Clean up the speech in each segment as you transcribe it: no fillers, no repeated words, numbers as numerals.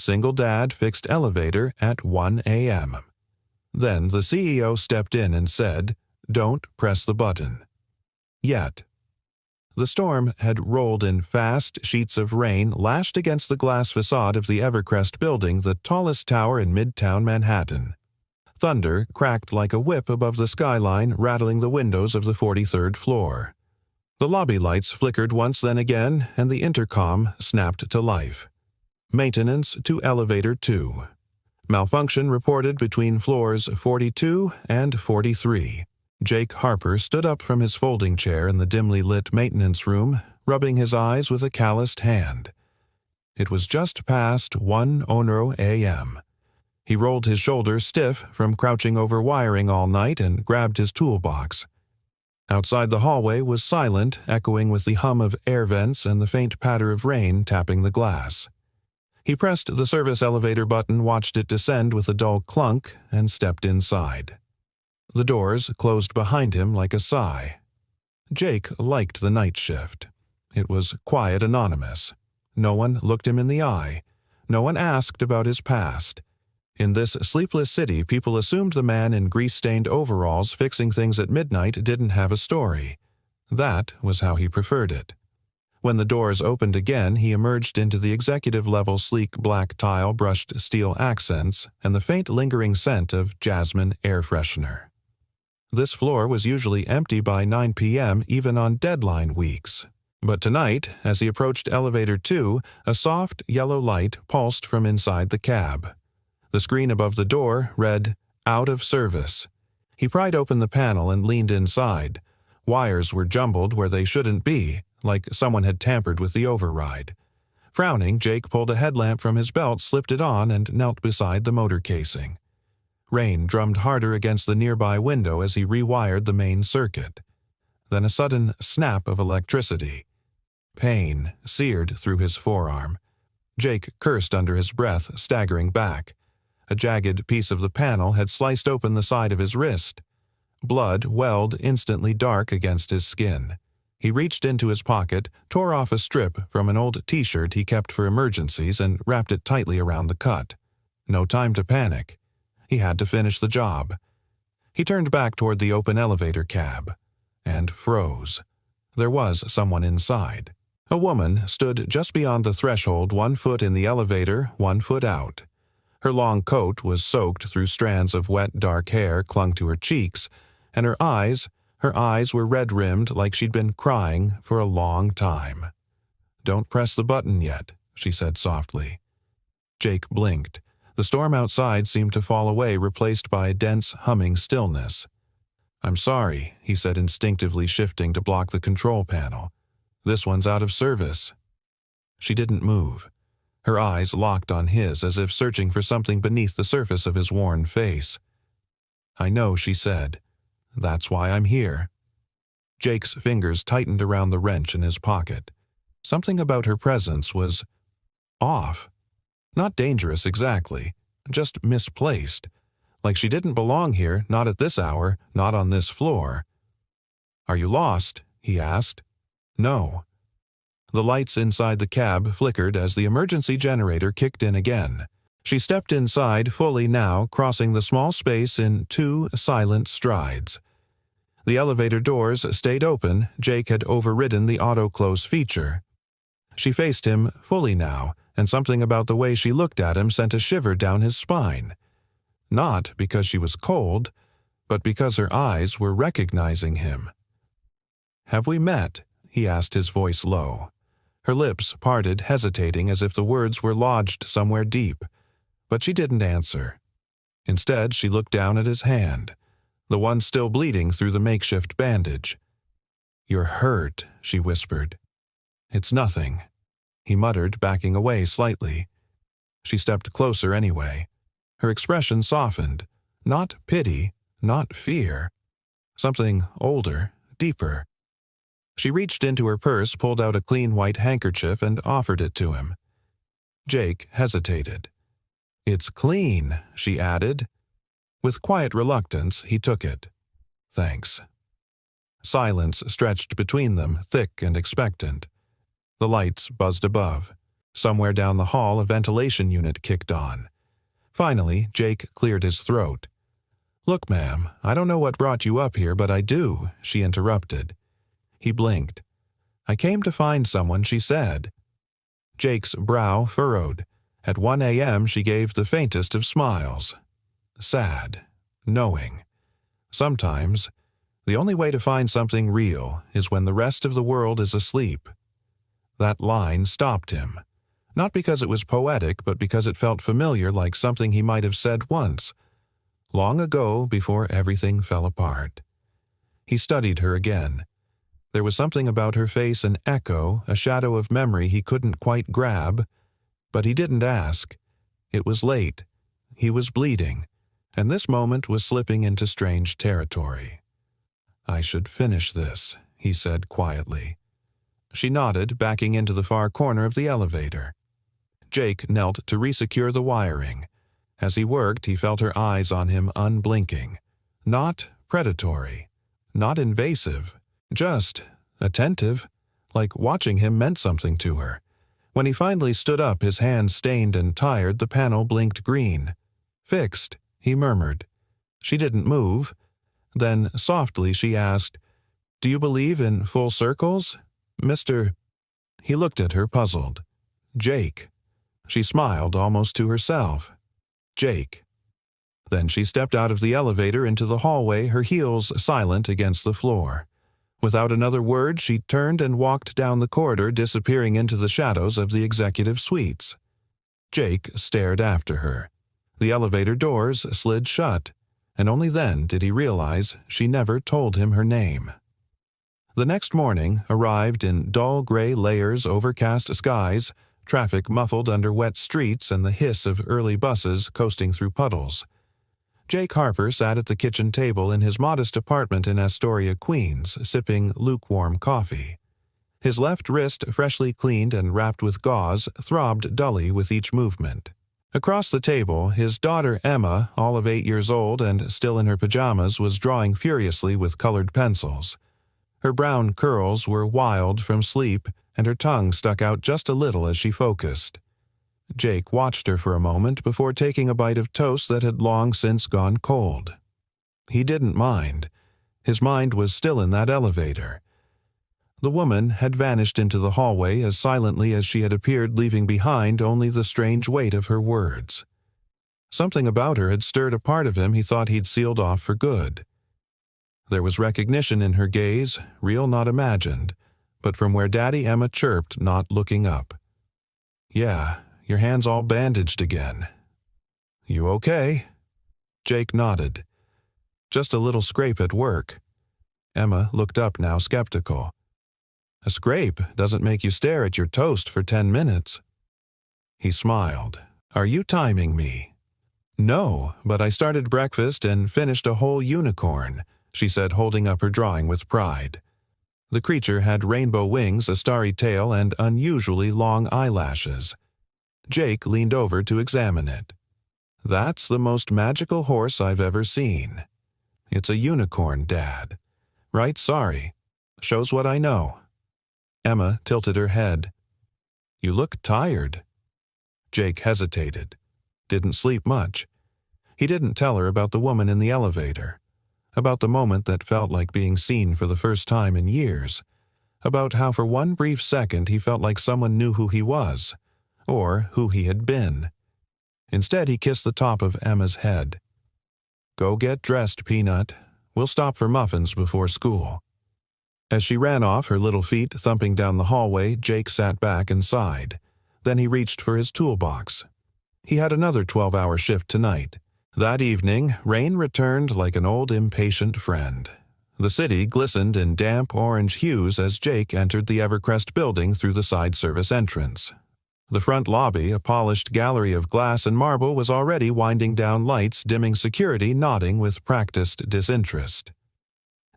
Single dad fixed elevator at 1 a.m. Then the CEO stepped in and said, "Don't press the button." Yet. The storm had rolled in fast sheets of rain lashed against the glass facade of the Evercrest building, the tallest tower in Midtown Manhattan. Thunder cracked like a whip above the skyline, rattling the windows of the 43rd floor. The lobby lights flickered once, then again, and the intercom snapped to life. Maintenance to elevator 2. Malfunction reported between floors 42 and 43. Jake Harper stood up from his folding chair in the dimly lit maintenance room, rubbing his eyes with a calloused hand. It was just past 1:00 a.m. He rolled his shoulders stiff from crouching over wiring all night and grabbed his toolbox. Outside the hallway was silent, echoing with the hum of air vents and the faint patter of rain tapping the glass. He pressed the service elevator button, watched it descend with a dull clunk, and stepped inside. The doors closed behind him like a sigh. Jake liked the night shift. It was quiet, anonymous. No one looked him in the eye. No one asked about his past. In this sleepless city, people assumed the man in grease-stained overalls fixing things at midnight didn't have a story. That was how he preferred it. When the doors opened again, he emerged into the executive-level sleek black tile, brushed steel accents, and the faint lingering scent of jasmine air freshener. This floor was usually empty by 9 p.m. even on deadline weeks. But tonight, as he approached elevator 2, a soft yellow light pulsed from inside the cab. The screen above the door read, "Out of service." He pried open the panel and leaned inside. Wires were jumbled where they shouldn't be, like someone had tampered with the override. Frowning, Jake pulled a headlamp from his belt, slipped it on, and knelt beside the motor casing. Rain drummed harder against the nearby window as he rewired the main circuit. Then a sudden snap of electricity. Pain seared through his forearm. Jake cursed under his breath, staggering back. A jagged piece of the panel had sliced open the side of his wrist. Blood welled instantly dark against his skin. He reached into his pocket, tore off a strip from an old t-shirt he kept for emergencies, and wrapped it tightly around the cut. No time to panic. He had to finish the job. He turned back toward the open elevator cab and froze. There was someone inside. A woman stood just beyond the threshold, 1 foot in the elevator, 1 foot out. Her long coat was soaked through strands of wet, dark hair clung to her cheeks, and her eyes were red-rimmed like she'd been crying for a long time. "Don't press the button yet," she said softly. Jake blinked. The storm outside seemed to fall away, replaced by a dense, humming stillness. "I'm sorry," he said, instinctively shifting to block the control panel. "This one's out of service." She didn't move. Her eyes locked on his as if searching for something beneath the surface of his worn face. "I know," she said. "That's why I'm here." Jake's fingers tightened around the wrench in his pocket. Something about her presence was off. Not dangerous exactly, just misplaced. Like she didn't belong here, not at this hour, not on this floor. "Are you lost?" he asked. "No." The lights inside the cab flickered as the emergency generator kicked in again. She stepped inside fully now, crossing the small space in 2 silent strides. The elevator doors stayed open. Jake had overridden the auto-close feature. She faced him fully now, and something about the way she looked at him sent a shiver down his spine. Not because she was cold, but because her eyes were recognizing him. "Have we met?" he asked, his voice low. Her lips parted, hesitating as if the words were lodged somewhere deep. But she didn't answer. Instead, she looked down at his hand, the one still bleeding through the makeshift bandage. "You're hurt," she whispered. "It's nothing," he muttered, backing away slightly. She stepped closer anyway. Her expression softened. Not pity, not fear. Something older, deeper. She reached into her purse, pulled out a clean white handkerchief, and offered it to him. Jake hesitated. "It's clean," she added. With quiet reluctance, he took it. "Thanks." Silence stretched between them, thick and expectant. The lights buzzed above. Somewhere down the hall, a ventilation unit kicked on. Finally, Jake cleared his throat. "Look, ma'am, I don't know what brought you up here, but I do," she interrupted. He blinked. "I came to find someone," she said. Jake's brow furrowed. At 1 a.m. she gave the faintest of smiles. Sad. Knowing. Sometimes, the only way to find something real is when the rest of the world is asleep. That line stopped him. Not because it was poetic, but because it felt familiar, like something he might have said once, long ago before everything fell apart. He studied her again. There was something about her face, an echo, a shadow of memory he couldn't quite grab, but he didn't ask. It was late. He was bleeding, and this moment was slipping into strange territory. "I should finish this," he said quietly. She nodded, backing into the far corner of the elevator. Jake knelt to resecure the wiring. As he worked, he felt her eyes on him unblinking. Not predatory. Not invasive. Just attentive, like watching him meant something to her. When he finally stood up, his hands stained and tired, the panel blinked green. "Fixed," he murmured. She didn't move. Then, softly, she asked, "Do you believe in full circles, Mr.?" He looked at her, puzzled. "Jake." She smiled almost to herself. "Jake." Then she stepped out of the elevator into the hallway, her heels silent against the floor. Without another word, she turned and walked down the corridor, disappearing into the shadows of the executive suites. Jake stared after her. The elevator doors slid shut, and only then did he realize she never told him her name. The next morning arrived in dull gray layers, overcast skies, traffic muffled under wet streets, and the hiss of early buses coasting through puddles. Jake Harper sat at the kitchen table in his modest apartment in Astoria, Queens, sipping lukewarm coffee. His left wrist, freshly cleaned and wrapped with gauze, throbbed dully with each movement. Across the table, his daughter Emma, all of 8 years old and still in her pajamas, was drawing furiously with colored pencils. Her brown curls were wild from sleep, and her tongue stuck out just a little as she focused. Jake watched her for a moment before taking a bite of toast that had long since gone cold. He didn't mind. His mind was still in that elevator. The woman had vanished into the hallway as silently as she had appeared, leaving behind only the strange weight of her words. Something about her had stirred a part of him he thought he'd sealed off for good. There was recognition in her gaze, real not imagined, but from where Daddy Emma chirped, not looking up. "Yeah, your hand's all bandaged again." "You okay?" Jake nodded. "Just a little scrape at work." Emma looked up now, skeptical. "A scrape doesn't make you stare at your toast for 10 minutes. He smiled. "Are you timing me?" "No, but I started breakfast and finished a whole unicorn," she said, holding up her drawing with pride. The creature had rainbow wings, a starry tail, and unusually long eyelashes. Jake leaned over to examine it. "That's the most magical horse I've ever seen. It's a unicorn, Dad. Right sorry. Shows what I know." Emma tilted her head. "You look tired." Jake hesitated. Didn't sleep much. He didn't tell her about the woman in the elevator, about the moment that felt like being seen for the first time in years, about how for one brief second he felt like someone knew who he was, or who he had been. Instead, he kissed the top of Emma's head. "Go get dressed, Peanut. We'll stop for muffins before school." As she ran off, her little feet thumping down the hallway, Jake sat back and sighed. Then he reached for his toolbox. He had another 12-hour shift tonight. That evening, rain returned like an old impatient friend. The city glistened in damp orange hues as Jake entered the Evercrest building through the side service entrance. The front lobby, a polished gallery of glass and marble, was already winding down lights, dimming security, nodding with practiced disinterest.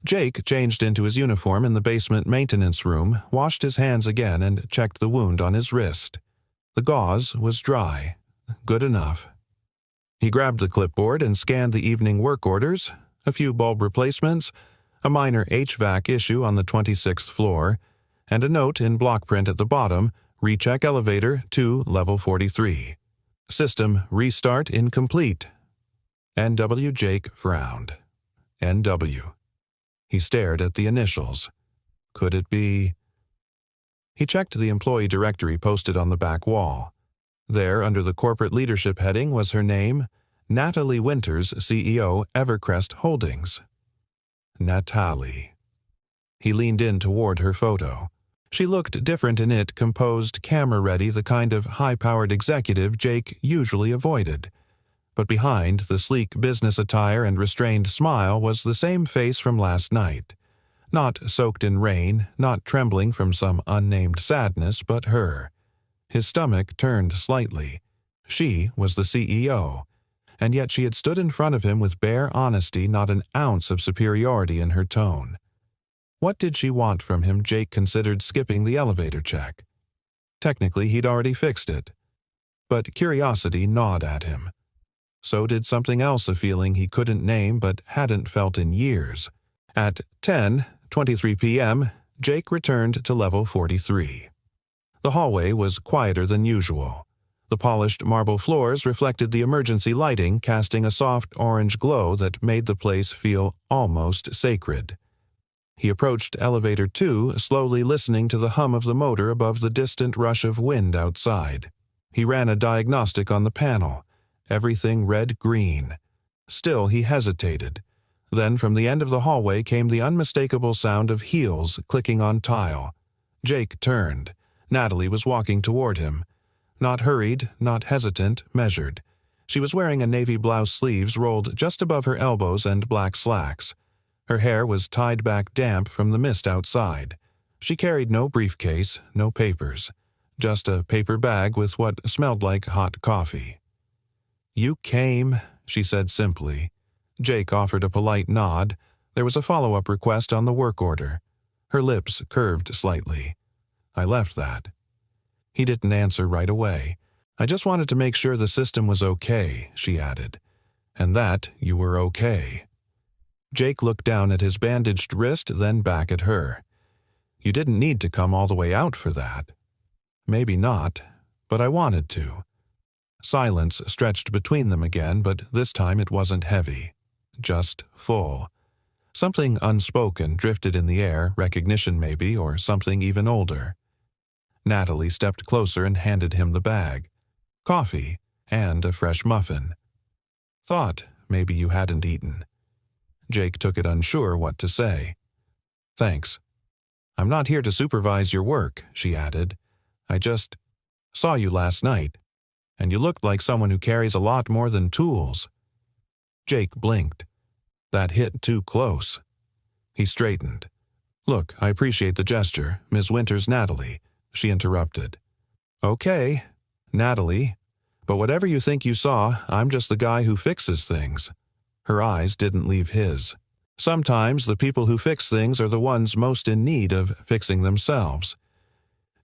Jake changed into his uniform in the basement maintenance room, washed his hands again, and checked the wound on his wrist. The gauze was dry. Good enough. He grabbed the clipboard and scanned the evening work orders, a few bulb replacements, a minor HVAC issue on the 26th floor, and a note in block print at the bottom, Recheck elevator to level 43. System restart incomplete. N.W. Jake frowned. N.W. He stared at the initials. Could it be? He checked the employee directory posted on the back wall. There, under the corporate leadership heading, was her name, Natalie Winters, CEO, Evercrest Holdings. Natalie. He leaned in toward her photo. She looked different in it, composed, camera-ready, the kind of high-powered executive Jake usually avoided. But behind the sleek business attire and restrained smile was the same face from last night. Not soaked in rain, not trembling from some unnamed sadness, but her. His stomach turned slightly. She was the CEO, and yet she had stood in front of him with bare honesty, not an ounce of superiority in her tone. What did she want from him? Jake considered skipping the elevator check. Technically, he'd already fixed it. But curiosity gnawed at him. So did something else, a feeling he couldn't name but hadn't felt in years. At 10:23 p.m., Jake returned to level 43. The hallway was quieter than usual. The polished marble floors reflected the emergency lighting, casting a soft orange glow that made the place feel almost sacred. He approached elevator 2, slowly listening to the hum of the motor above the distant rush of wind outside. He ran a diagnostic on the panel. Everything red-green. Still, he hesitated. Then from the end of the hallway came the unmistakable sound of heels clicking on tile. Jake turned. Natalie was walking toward him. Not hurried, not hesitant, measured. She was wearing a navy blouse, sleeves rolled just above her elbows, and black slacks. Her hair was tied back damp from the mist outside. She carried no briefcase, no papers. Just a paper bag with what smelled like hot coffee. "You came," she said simply. Jake offered a polite nod. There was a follow-up request on the work order. Her lips curved slightly. "I left that." He didn't answer right away. "I just wanted to make sure the system was okay," she added. "And that you were okay." Jake looked down at his bandaged wrist, then back at her. "You didn't need to come all the way out for that." "Maybe not, but I wanted to." Silence stretched between them again, but this time it wasn't heavy. Just full. Something unspoken drifted in the air, recognition maybe, or something even older. Natalie stepped closer and handed him the bag. Coffee, and a fresh muffin. "Thought maybe you hadn't eaten." Jake took it, unsure what to say. "Thanks. I'm not here to supervise your work," she added. "I just saw you last night, and you looked like someone who carries a lot more than tools." Jake blinked. That hit too close. He straightened. "Look, I appreciate the gesture, Ms. Winters, Natalie," she interrupted. "Okay, Natalie, but whatever you think you saw, I'm just the guy who fixes things." Her eyes didn't leave his. Sometimes the people who fix things are the ones most in need of fixing themselves.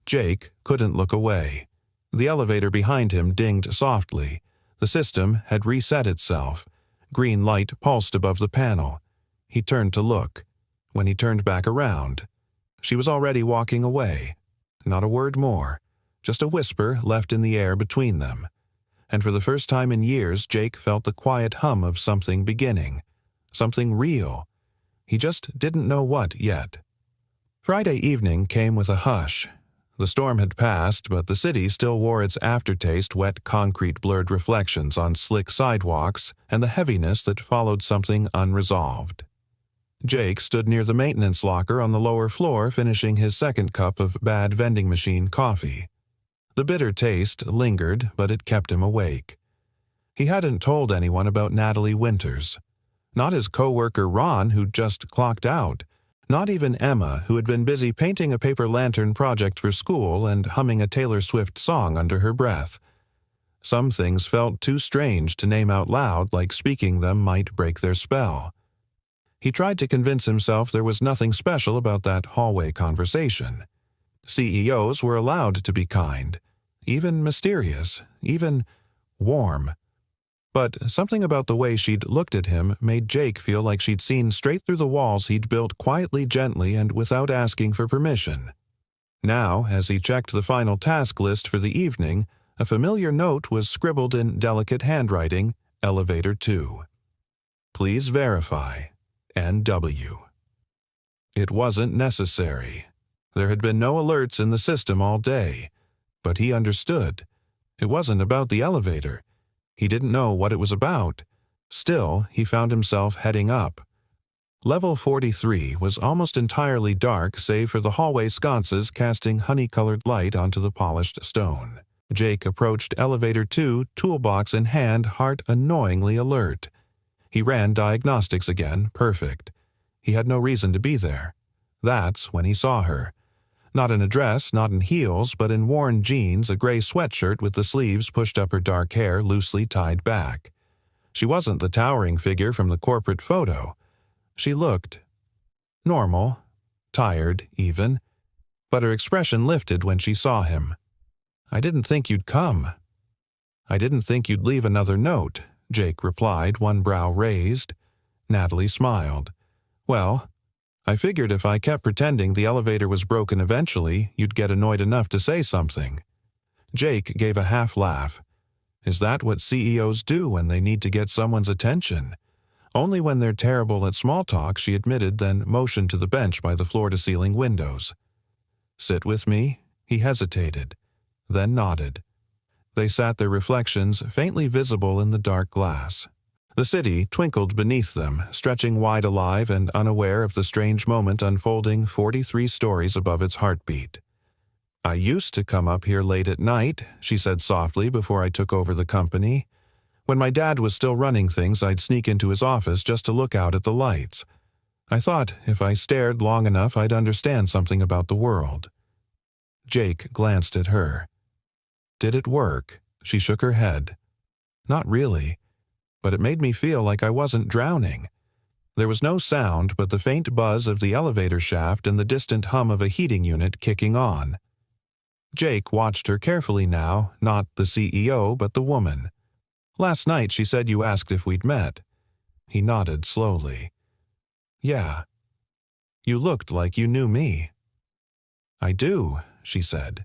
Jake couldn't look away. The elevator behind him dinged softly. The system had reset itself. Green light pulsed above the panel. He turned to look. When he turned back around, she was already walking away. Not a word more, just a whisper left in the air between them. And for the first time in years, Jake felt the quiet hum of something beginning. Something real. He just didn't know what yet. Friday evening came with a hush. The storm had passed, but the city still wore its aftertaste, wet concrete blurred reflections on slick sidewalks, and the heaviness that followed something unresolved. Jake stood near the maintenance locker on the lower floor, finishing his second cup of bad vending machine coffee. The bitter taste lingered, but it kept him awake. He hadn't told anyone about Natalie Winters. Not his co-worker Ron, who'd just clocked out. Not even Emma, who had been busy painting a paper lantern project for school and humming a Taylor Swift song under her breath. Some things felt too strange to name out loud, like speaking them might break their spell. He tried to convince himself there was nothing special about that hallway conversation. CEOs were allowed to be kind, even mysterious, even warm. But something about the way she'd looked at him made Jake feel like she'd seen straight through the walls he'd built quietly, gently, and without asking for permission. Now, as he checked the final task list for the evening, a familiar note was scribbled in delicate handwriting, Elevator 2. Please verify. N.W. It wasn't necessary. There had been no alerts in the system all day, but he understood. It wasn't about the elevator. He didn't know what it was about. Still, he found himself heading up. Level 43 was almost entirely dark save for the hallway sconces casting honey-colored light onto the polished stone. Jake approached Elevator 2, toolbox in hand, heart annoyingly alert. He ran diagnostics again, perfect. He had no reason to be there. That's when he saw her. Not in a dress, not in heels, but in worn jeans, a gray sweatshirt with the sleeves pushed up her dark hair loosely tied back. She wasn't the towering figure from the corporate photo. She looked normal, tired even, but her expression lifted when she saw him. I didn't think you'd come. I didn't think you'd leave another note, Jake replied, one brow raised. Natalie smiled. Well, I figured if I kept pretending the elevator was broken eventually, you'd get annoyed enough to say something. Jake gave a half laugh. Is that what CEOs do when they need to get someone's attention? Only when they're terrible at small talk, she admitted, then motioned to the bench by the floor-to-ceiling windows. Sit with me? He hesitated, then nodded. They sat, their reflections faintly visible in the dark glass. The city twinkled beneath them, stretching wide alive and unaware of the strange moment unfolding 43 stories above its heartbeat. I used to come up here late at night, she said softly before I took over the company. When my dad was still running things, I'd sneak into his office just to look out at the lights. I thought if I stared long enough, I'd understand something about the world. Jake glanced at her. Did it work? She shook her head. Not really, but it made me feel like I wasn't drowning. There was no sound but the faint buzz of the elevator shaft and the distant hum of a heating unit kicking on. Jake watched her carefully now, not the CEO, but the woman. Last night she said you asked if we'd met. He nodded slowly. Yeah. You looked like you knew me. I do, she said.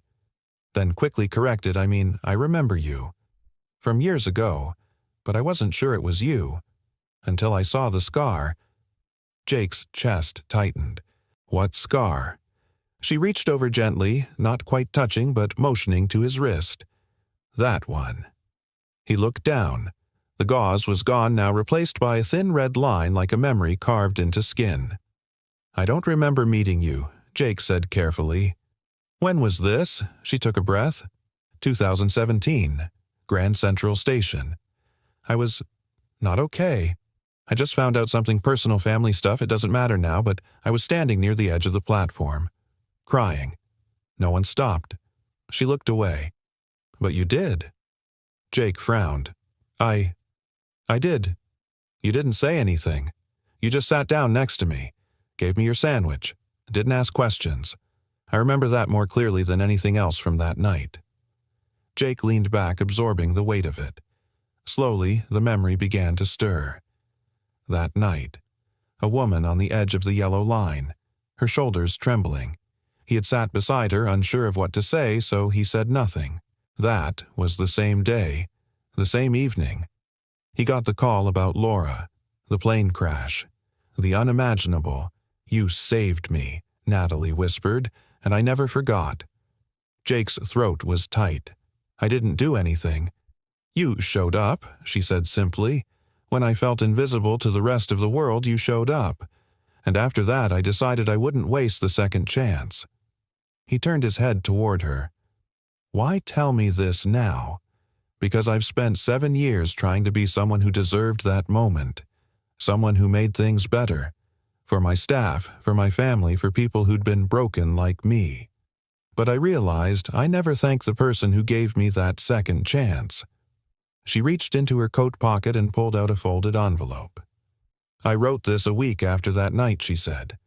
Then quickly corrected, I remember you. From years ago, but I wasn't sure it was you. Until I saw the scar. Jake's chest tightened. What scar? She reached over gently, not quite touching but motioning to his wrist. That one. He looked down. The gauze was gone now, replaced by a thin red line like a memory carved into skin. I don't remember meeting you, Jake said carefully. When was this? She took a breath. 2017. Grand Central Station. I was not okay. I just found out something personal family stuff, it doesn't matter now, but I was standing near the edge of the platform. Crying. No one stopped. She looked away. But you did. Jake frowned. I did. You didn't say anything. You just sat down next to me. Gave me your sandwich. Didn't ask questions. I remember that more clearly than anything else from that night. Jake leaned back, absorbing the weight of it. Slowly, the memory began to stir. That night. A woman on the edge of the yellow line, her shoulders trembling. He had sat beside her, unsure of what to say, so he said nothing. That was the same day, the same evening. He got the call about Laura, the plane crash, the unimaginable. You saved me, Natalie whispered, and I never forgot. Jake's throat was tight. I didn't do anything. You showed up, she said simply. When I felt invisible to the rest of the world, you showed up. And after that, I decided I wouldn't waste the second chance. He turned his head toward her. Why tell me this now? Because I've spent 7 years trying to be someone who deserved that moment. Someone who made things better. For my staff, for my family, for people who'd been broken like me. But I realized I never thanked the person who gave me that second chance. She reached into her coat pocket and pulled out a folded envelope. I wrote this a week after that night, she said.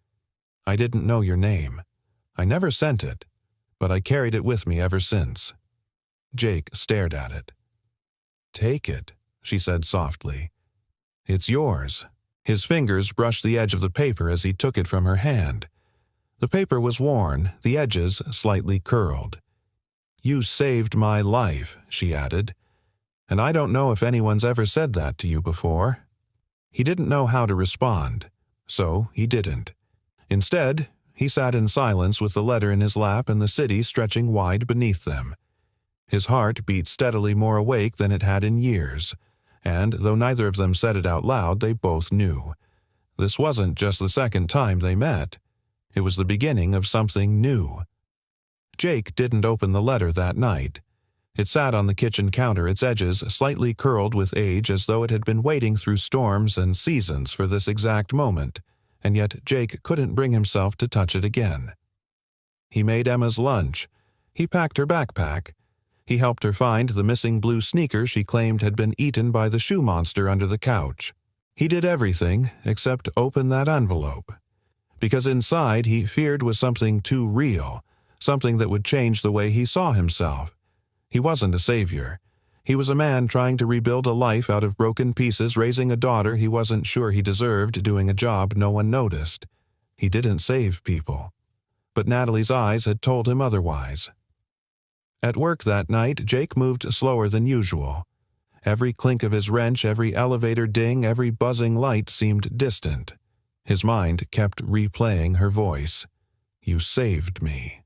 I didn't know your name. I never sent it, but I carried it with me ever since. Jake stared at it. Take it, she said softly. It's yours. His fingers brushed the edge of the paper as he took it from her hand. The paper was worn, the edges slightly curled. "You saved my life," she added. "And I don't know if anyone's ever said that to you before." He didn't know how to respond, so he didn't. Instead, he sat in silence with the letter in his lap and the city stretching wide beneath them. His heart beat steadily more awake than it had in years, and though neither of them said it out loud, they both knew. This wasn't just the second time they met. It was the beginning of something new. Jake didn't open the letter that night. It sat on the kitchen counter, its edges slightly curled with age as though it had been waiting through storms and seasons for this exact moment, and yet Jake couldn't bring himself to touch it again. He made Emma's lunch. He packed her backpack. He helped her find the missing blue sneaker she claimed had been eaten by the shoe monster under the couch. He did everything except open that envelope, because inside he feared was something too real, something that would change the way he saw himself. He wasn't a savior. He was a man trying to rebuild a life out of broken pieces, raising a daughter he wasn't sure he deserved, doing a job no one noticed. He didn't save people. But Natalie's eyes had told him otherwise. At work that night, Jake moved slower than usual. Every clink of his wrench, every elevator ding, every buzzing light seemed distant. His mind kept replaying her voice. "You saved me."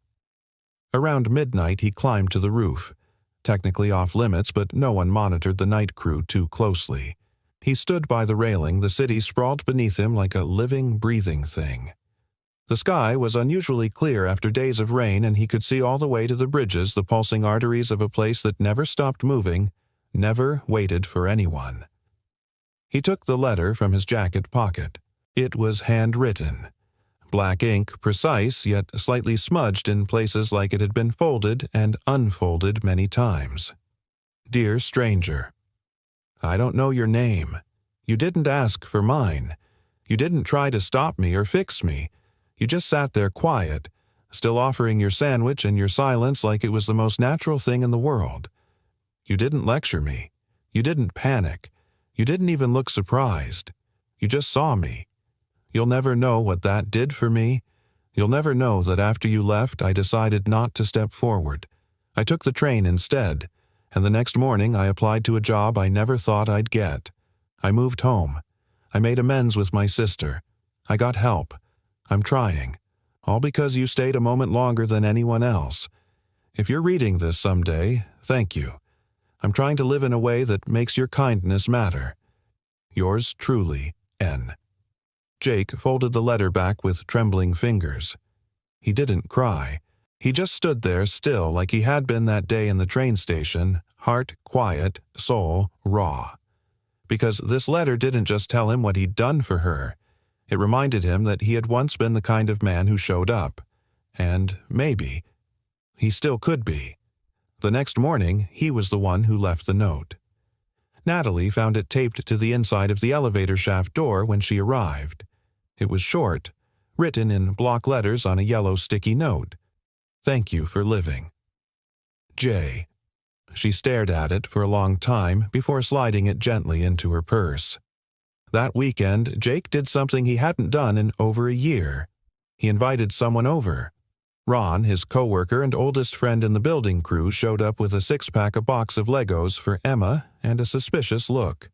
Around midnight, he climbed to the roof. Technically off limits, but no one monitored the night crew too closely. He stood by the railing, the city sprawled beneath him like a living, breathing thing. The sky was unusually clear after days of rain, and he could see all the way to the bridges, the pulsing arteries of a place that never stopped moving, never waited for anyone. He took the letter from his jacket pocket. It was handwritten. Black ink, precise, yet slightly smudged in places like it had been folded and unfolded many times. "Dear stranger, I don't know your name. You didn't ask for mine. You didn't try to stop me or fix me. You just sat there quiet, still offering your sandwich and your silence like it was the most natural thing in the world. You didn't lecture me. You didn't panic. You didn't even look surprised. You just saw me. You'll never know what that did for me. You'll never know that after you left, I decided not to step forward. I took the train instead, and the next morning I applied to a job I never thought I'd get. I moved home. I made amends with my sister. I got help. I'm trying. All because you stayed a moment longer than anyone else. If you're reading this someday, thank you. I'm trying to live in a way that makes your kindness matter. Yours truly, N." Jake folded the letter back with trembling fingers. He didn't cry. He just stood there still like he had been that day in the train station, heart quiet, soul raw. Because this letter didn't just tell him what he'd done for her. It reminded him that he had once been the kind of man who showed up. And maybe he still could be. The next morning, he was the one who left the note. Natalie found it taped to the inside of the elevator shaft door when she arrived. It was short, written in block letters on a yellow sticky note. "Thank you for living. J." She stared at it for a long time before sliding it gently into her purse. That weekend, Jake did something he hadn't done in over a year. He invited someone over. Ron, his coworker and oldest friend in the building crew, showed up with a six-pack, a box of Legos for Emma, and a suspicious look.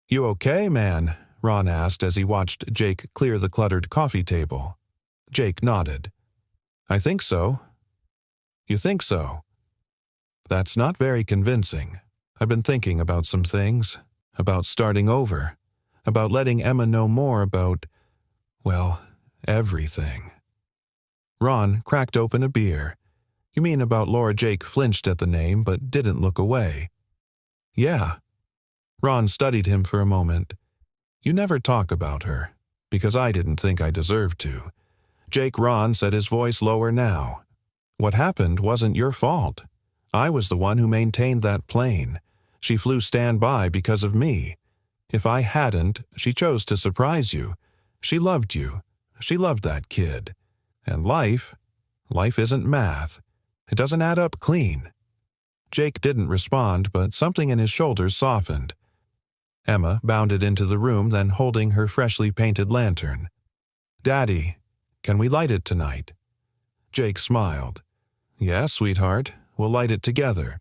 "You okay, man?" Ron asked as he watched Jake clear the cluttered coffee table. Jake nodded. "I think so." "You think so?" "That's not very convincing. I've been thinking about some things, about starting over, about letting Emma know more about, well, everything." Ron cracked open a beer. "You mean about Laura?" Jake flinched at the name, but didn't look away. "Yeah." Ron studied him for a moment. "You never talk about her, because I didn't think I deserved to." Ron said, his voice lower now. "What happened wasn't your fault. I was the one who maintained that plane. She flew standby because of me. If I hadn't, she chose to surprise you. She loved you. She loved that kid. And life isn't math. It doesn't add up clean." Jake didn't respond, but something in his shoulders softened. Emma bounded into the room, then holding her freshly painted lantern. "Daddy, Can we light it tonight? Jake smiled. Yes, sweetheart, we'll light it together.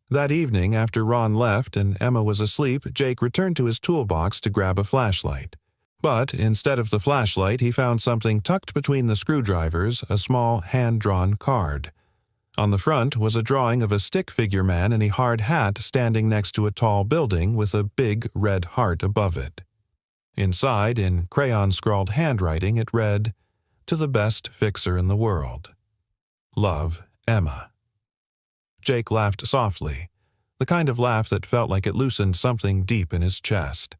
That evening, after Ron left and Emma was asleep, Jake returned to his toolbox to grab a flashlight. But instead of the flashlight, he found something tucked between the screwdrivers, a small hand-drawn card. On the front was a drawing of a stick figure man in a hard hat standing next to a tall building with a big red heart above it. Inside, in crayon-scrawled handwriting, it read, "To the best fixer in the world. Love, Emma." Jake laughed softly, the kind of laugh that felt like it loosened something deep in his chest.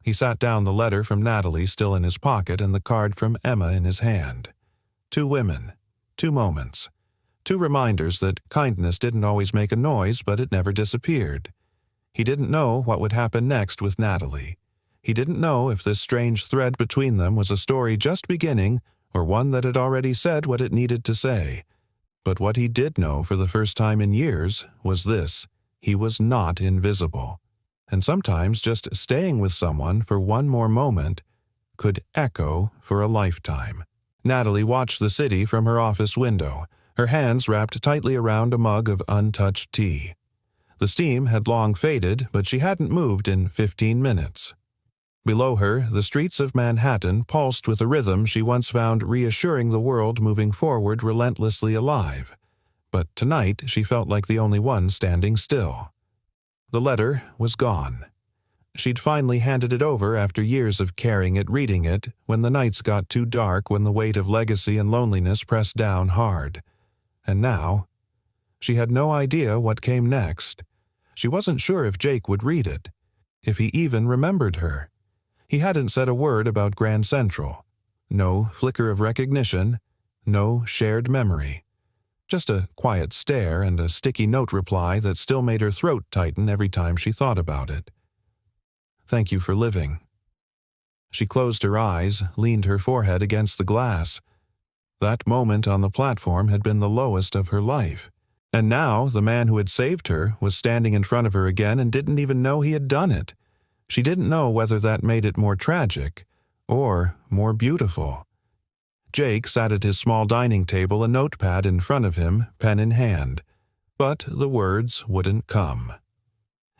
He sat down, the letter from Natalie still in his pocket and the card from Emma in his hand. 2 women, 2 moments, 2 reminders that kindness didn't always make a noise, but it never disappeared. He didn't know what would happen next with Natalie. He didn't know if this strange thread between them was a story just beginning or one that had already said what it needed to say. But what he did know for the first time in years was this: he was not invisible. And sometimes just staying with someone for one more moment could echo for a lifetime. Natalie watched the city from her office window, her hands wrapped tightly around a mug of untouched tea. The steam had long faded, but she hadn't moved in 15 minutes. Below her, the streets of Manhattan pulsed with a rhythm she once found reassuring, the world moving forward relentlessly alive. But tonight she felt like the only one standing still. The letter was gone. She'd finally handed it over after years of carrying it, reading it, when the nights got too dark, when the weight of legacy and loneliness pressed down hard. And now, she had no idea what came next. She wasn't sure if Jake would read it, if he even remembered her. He hadn't said a word about Grand Central. No flicker of recognition, no shared memory. Just a quiet stare and a sticky note reply that still made her throat tighten every time she thought about it. "Thank you for living." She closed her eyes, leaned her forehead against the glass. That moment on the platform had been the lowest of her life. And now the man who had saved her was standing in front of her again and didn't even know he had done it. She didn't know whether that made it more tragic or more beautiful. Jake sat at his small dining table, a notepad in front of him, pen in hand. But the words wouldn't come.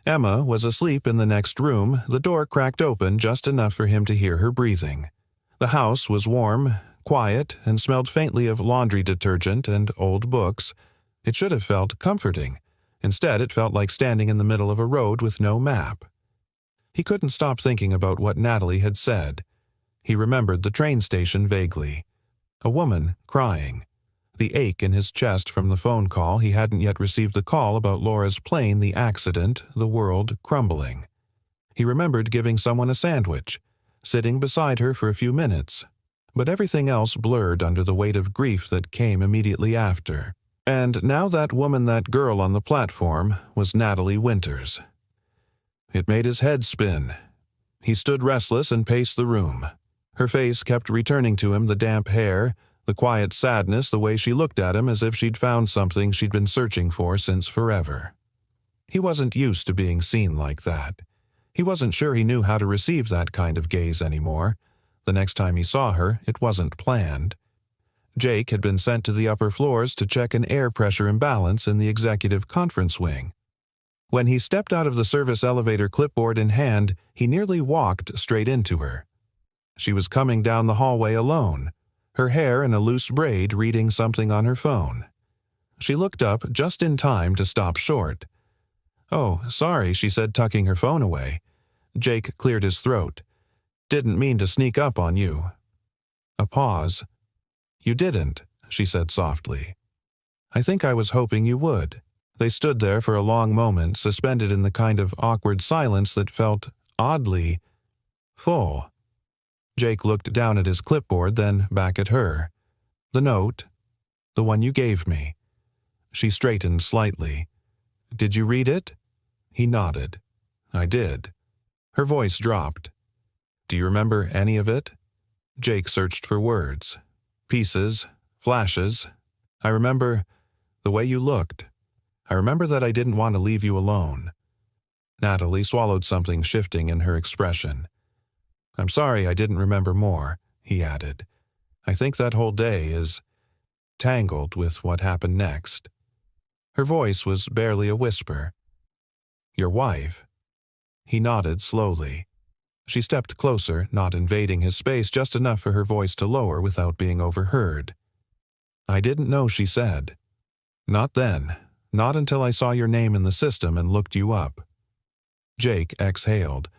Emma was asleep in the next room, the door cracked open just enough for him to hear her breathing. The house was warm, quiet, and smelled faintly of laundry detergent and old books. It should have felt comforting. Instead, it felt like standing in the middle of a road with no map. He couldn't stop thinking about what Natalie had said. He remembered the train station vaguely. A woman crying. The ache in his chest from the phone call. He hadn't yet received the call about Laura's plane, the accident, the world crumbling. He remembered giving someone a sandwich, sitting beside her for a few minutes. But everything else blurred under the weight of grief that came immediately after. And now that woman, that girl on the platform, was Natalie Winters. It made his head spin. He stood restless and paced the room. Her face kept returning to him, the damp hair, the quiet sadness, the way she looked at him as if she'd found something she'd been searching for since forever. He wasn't used to being seen like that. He wasn't sure he knew how to receive that kind of gaze anymore. The next time he saw her, it wasn't planned. Jake had been sent to the upper floors to check an air pressure imbalance in the executive conference wing. When he stepped out of the service elevator, clipboard in hand, he nearly walked straight into her. She was coming down the hallway alone, her hair in a loose braid, reading something on her phone. She looked up just in time to stop short. "Oh, sorry," she said, tucking her phone away. Jake cleared his throat. "Didn't mean to sneak up on you." A pause. "You didn't," she said softly. "I think I was hoping you would." They stood there for a long moment, suspended in the kind of awkward silence that felt oddly full. Jake looked down at his clipboard, then back at her. "The note? The one you gave me." She straightened slightly. "Did you read it?" He nodded. "I did." Her voice dropped. "Do you remember any of it?" Jake searched for words. "Pieces, flashes. I remember the way you looked. I remember that I didn't want to leave you alone." Natalie swallowed something, shifting in her expression. "I'm sorry I didn't remember more," he added. I think that whole day is tangled with what happened next." Her voice was barely a whisper. "Your wife?" He nodded slowly. She stepped closer, not invading his space, just enough for her voice to lower without being overheard. "I didn't know," she said. "Not then. Not until I saw your name in the system and looked you up." Jake exhaled.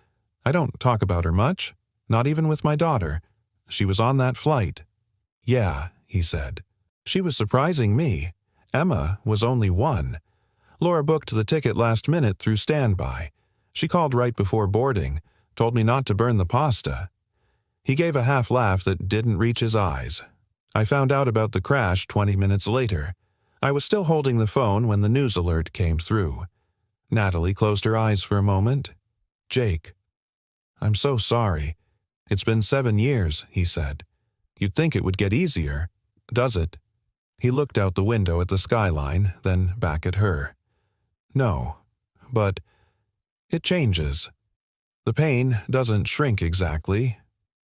"I don't talk about her much, not even with my daughter. She was on that flight." "Yeah," he said. "She was surprising me. Emma was only one. Laura booked the ticket last minute through standby. She called right before boarding, told me not to burn the pasta." He gave a half laugh that didn't reach his eyes. "I found out about the crash 20 minutes later. I was still holding the phone when the news alert came through." Natalie closed her eyes for a moment. "Jake, I'm so sorry. It's been 7 years," he said. "You'd think it would get easier. Does it?" He looked out the window at the skyline, then back at her. "No, but it changes. The pain doesn't shrink exactly.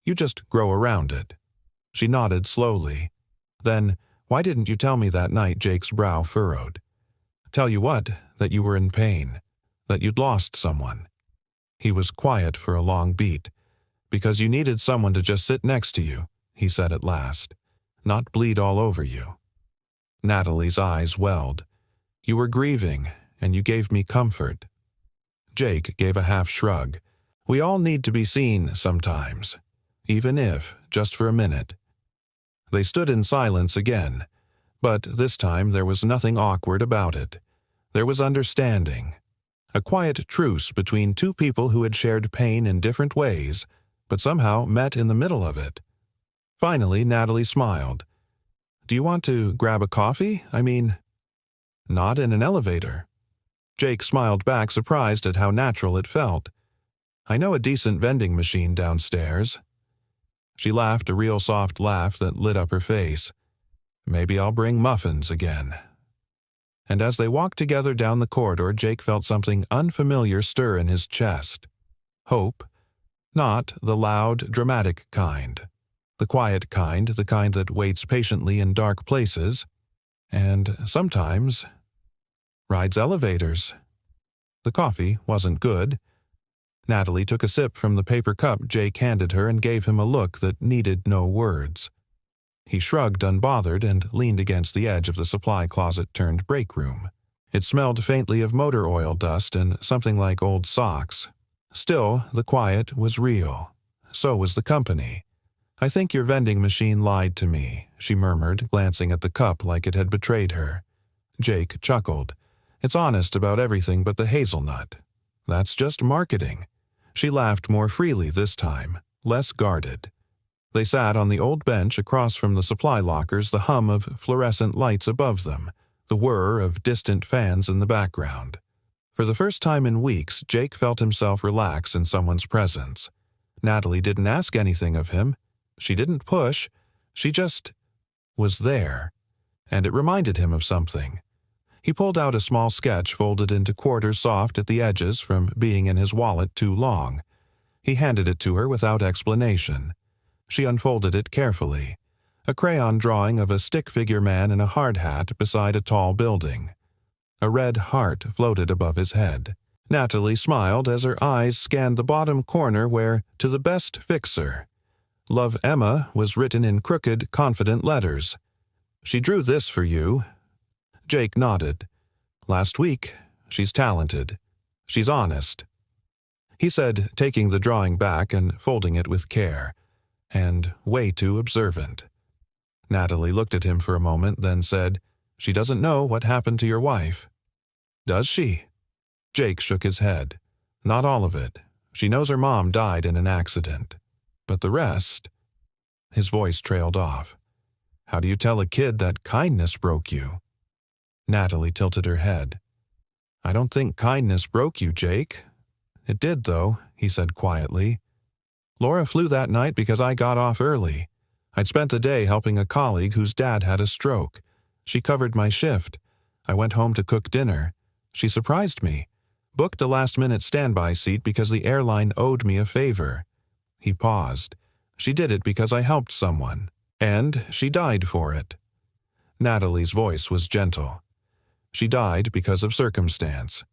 You just grow around it." She nodded slowly. "Then, why didn't you tell me that night?" Jake's brow furrowed. "Tell you what? That you were in pain. That you'd lost someone." He was quiet for a long beat. "Because you needed someone to just sit next to you," he said at last. "Not bleed all over you." Natalie's eyes welled. "You were grieving, and you gave me comfort." Jake gave a half shrug. "We all need to be seen sometimes, even if just for a minute." They stood in silence again, but this time there was nothing awkward about it. There was understanding. A quiet truce between two people who had shared pain in different ways, but somehow met in the middle of it. Finally, Natalie smiled. "Do you want to grab a coffee? I mean, not in an elevator." Jake smiled back, surprised at how natural it felt. "I know a decent vending machine downstairs." She laughed, a real soft laugh that lit up her face. "Maybe I'll bring muffins again." And as they walked together down the corridor, Jake felt something unfamiliar stir in his chest. Hope. Not the loud, dramatic kind. The quiet kind, the kind that waits patiently in dark places, and sometimes rides elevators. The coffee wasn't good. Natalie took a sip from the paper cup Jake handed her and gave him a look that needed no words. He shrugged, unbothered, and leaned against the edge of the supply closet turned break room. It smelled faintly of motor oil dust and something like old socks. Still, the quiet was real. So was the company. "I think your vending machine lied to me," she murmured, glancing at the cup like it had betrayed her. Jake chuckled. "It's honest about everything but the hazelnut. That's just marketing." She laughed more freely this time, less guarded. They sat on the old bench across from the supply lockers, the hum of fluorescent lights above them, the whir of distant fans in the background. For the first time in weeks, Jake felt himself relax in someone's presence. Natalie didn't ask anything of him. She didn't push. She just was there. And it reminded him of something. He pulled out a small sketch folded into quarters, soft at the edges from being in his wallet too long. He handed it to her without explanation. She unfolded it carefully. A crayon drawing of a stick figure man in a hard hat beside a tall building. A red heart floated above his head. Natalie smiled as her eyes scanned the bottom corner where, to the best fixer, "Love Emma" was written in crooked, confident letters. "She drew this for you." Jake nodded. "Last week. She's talented. She's honest." He said, taking the drawing back and folding it with care. "And way too observant." Natalie looked at him for a moment, then said, "She doesn't know what happened to your wife." "Does she?" Jake shook his head. "Not all of it. She knows her mom died in an accident. But the rest—" His voice trailed off. "How do you tell a kid that kindness broke you?" Natalie tilted her head. "I don't think kindness broke you, Jake." "It did, though," he said quietly. "Laura flew that night because I got off early. I'd spent the day helping a colleague whose dad had a stroke. She covered my shift. I went home to cook dinner. She surprised me. Booked a last-minute standby seat because the airline owed me a favor." He paused. "She did it because I helped someone. And she died for it. Natalie's voice was gentle. She died because of circumstance,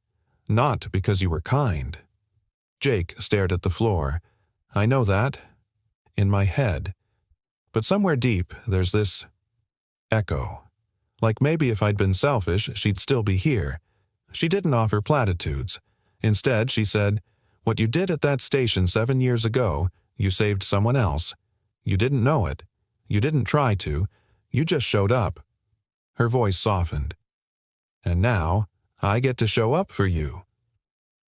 not because you were kind. Jake stared at the floor. I know that. In my head. But somewhere deep, there's this echo. Like maybe if I'd been selfish, she'd still be here. She didn't offer platitudes. Instead, she said, "What you did at that station 7 years ago, you saved someone else. You didn't know it. You didn't try to. You just showed up." Her voice softened. "And now, I get to show up for you."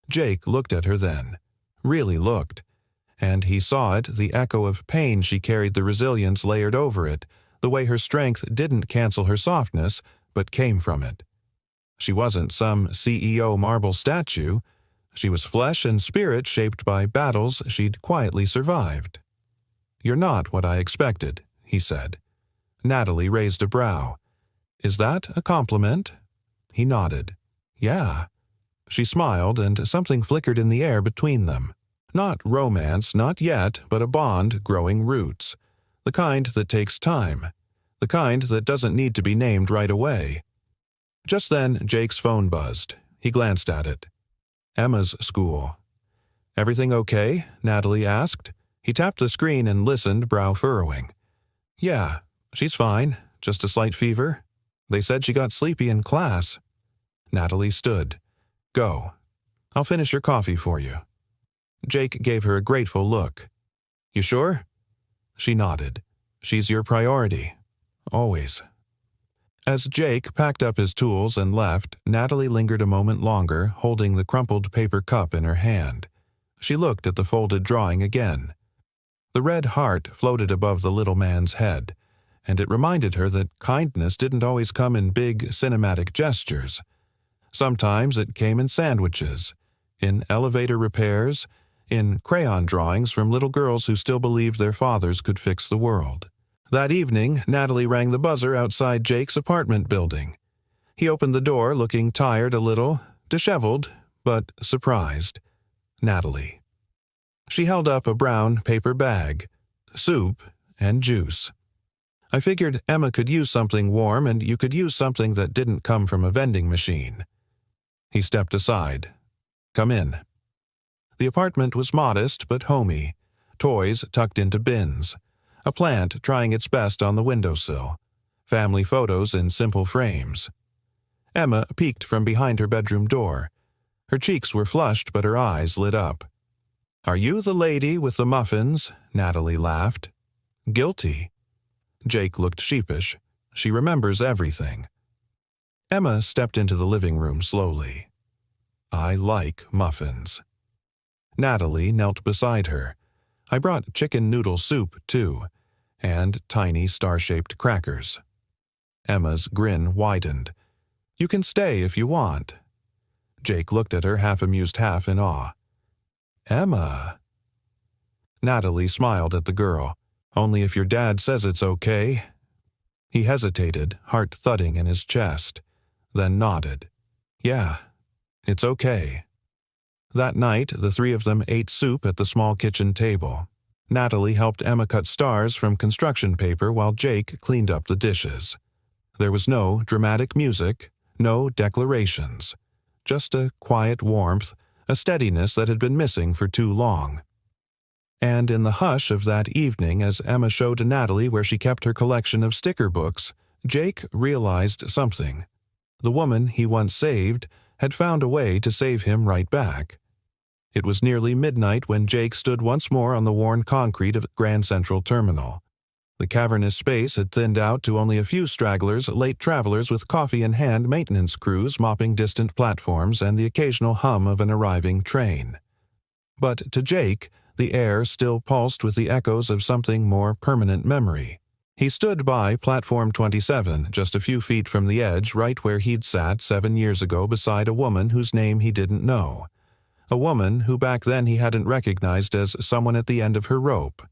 Jake looked at her then. Really looked. And he saw it, the echo of pain she carried, the resilience layered over it, the way her strength didn't cancel her softness, but came from it. She wasn't some CEO marble statue. She was flesh and spirit shaped by battles she'd quietly survived. "You're not what I expected," he said. Natalie raised a brow. "Is that a compliment?" He nodded. "Yeah." She smiled, and something flickered in the air between them. Not romance, not yet, but a bond growing roots. The kind that takes time. The kind that doesn't need to be named right away. Just then, Jake's phone buzzed. He glanced at it. Emma's school. "Everything okay?" Natalie asked. He tapped the screen and listened, brow furrowing. "Yeah, she's fine. Just a slight fever. They said she got sleepy in class." Natalie stood. "Go. I'll finish your coffee for you." Jake gave her a grateful look. "You sure?" She nodded. "She's your priority. Always." As Jake packed up his tools and left, Natalie lingered a moment longer, holding the crumpled paper cup in her hand. She looked at the folded drawing again. The red heart floated above the little man's head, and it reminded her that kindness didn't always come in big, cinematic gestures. Sometimes it came in sandwiches, in elevator repairs, in crayon drawings from little girls who still believed their fathers could fix the world. That evening, Natalie rang the buzzer outside Jake's apartment building. He opened the door, looking tired a little, disheveled, but surprised. Natalie. She held up a brown paper bag, soup, and juice. "I figured Emma could use something warm and you could use something that didn't come from a vending machine." He stepped aside. "Come in." The apartment was modest but homey, toys tucked into bins, a plant trying its best on the windowsill, family photos in simple frames. Emma peeked from behind her bedroom door. Her cheeks were flushed, but her eyes lit up. "Are you the lady with the muffins?" Natalie laughed. "Guilty." Jake looked sheepish. She remembers everything. Emma stepped into the living room slowly. "I like muffins." Natalie knelt beside her. "I brought chicken noodle soup, too, and tiny star-shaped crackers." Emma's grin widened. "You can stay if you want." Jake looked at her, half amused, half in awe. "Emma." Natalie smiled at the girl. "Only if your dad says it's okay." He hesitated, heart thudding in his chest, then nodded. "Yeah, it's okay." That night, the three of them ate soup at the small kitchen table. Natalie helped Emma cut stars from construction paper while Jake cleaned up the dishes. There was no dramatic music, no declarations, just a quiet warmth, a steadiness that had been missing for too long. And in the hush of that evening, as Emma showed Natalie where she kept her collection of sticker books, Jake realized something. The woman he once saved had found a way to save him right back. It was nearly midnight when Jake stood once more on the worn concrete of Grand Central Terminal. The cavernous space had thinned out to only a few stragglers, late travelers with coffee in hand, maintenance crews mopping distant platforms, and the occasional hum of an arriving train. But to Jake, the air still pulsed with the echoes of something more permanent memory. He stood by Platform 27, just a few feet from the edge, right where he'd sat 7 years ago beside a woman whose name he didn't know. A woman who back then he hadn't recognized as someone at the end of her rope.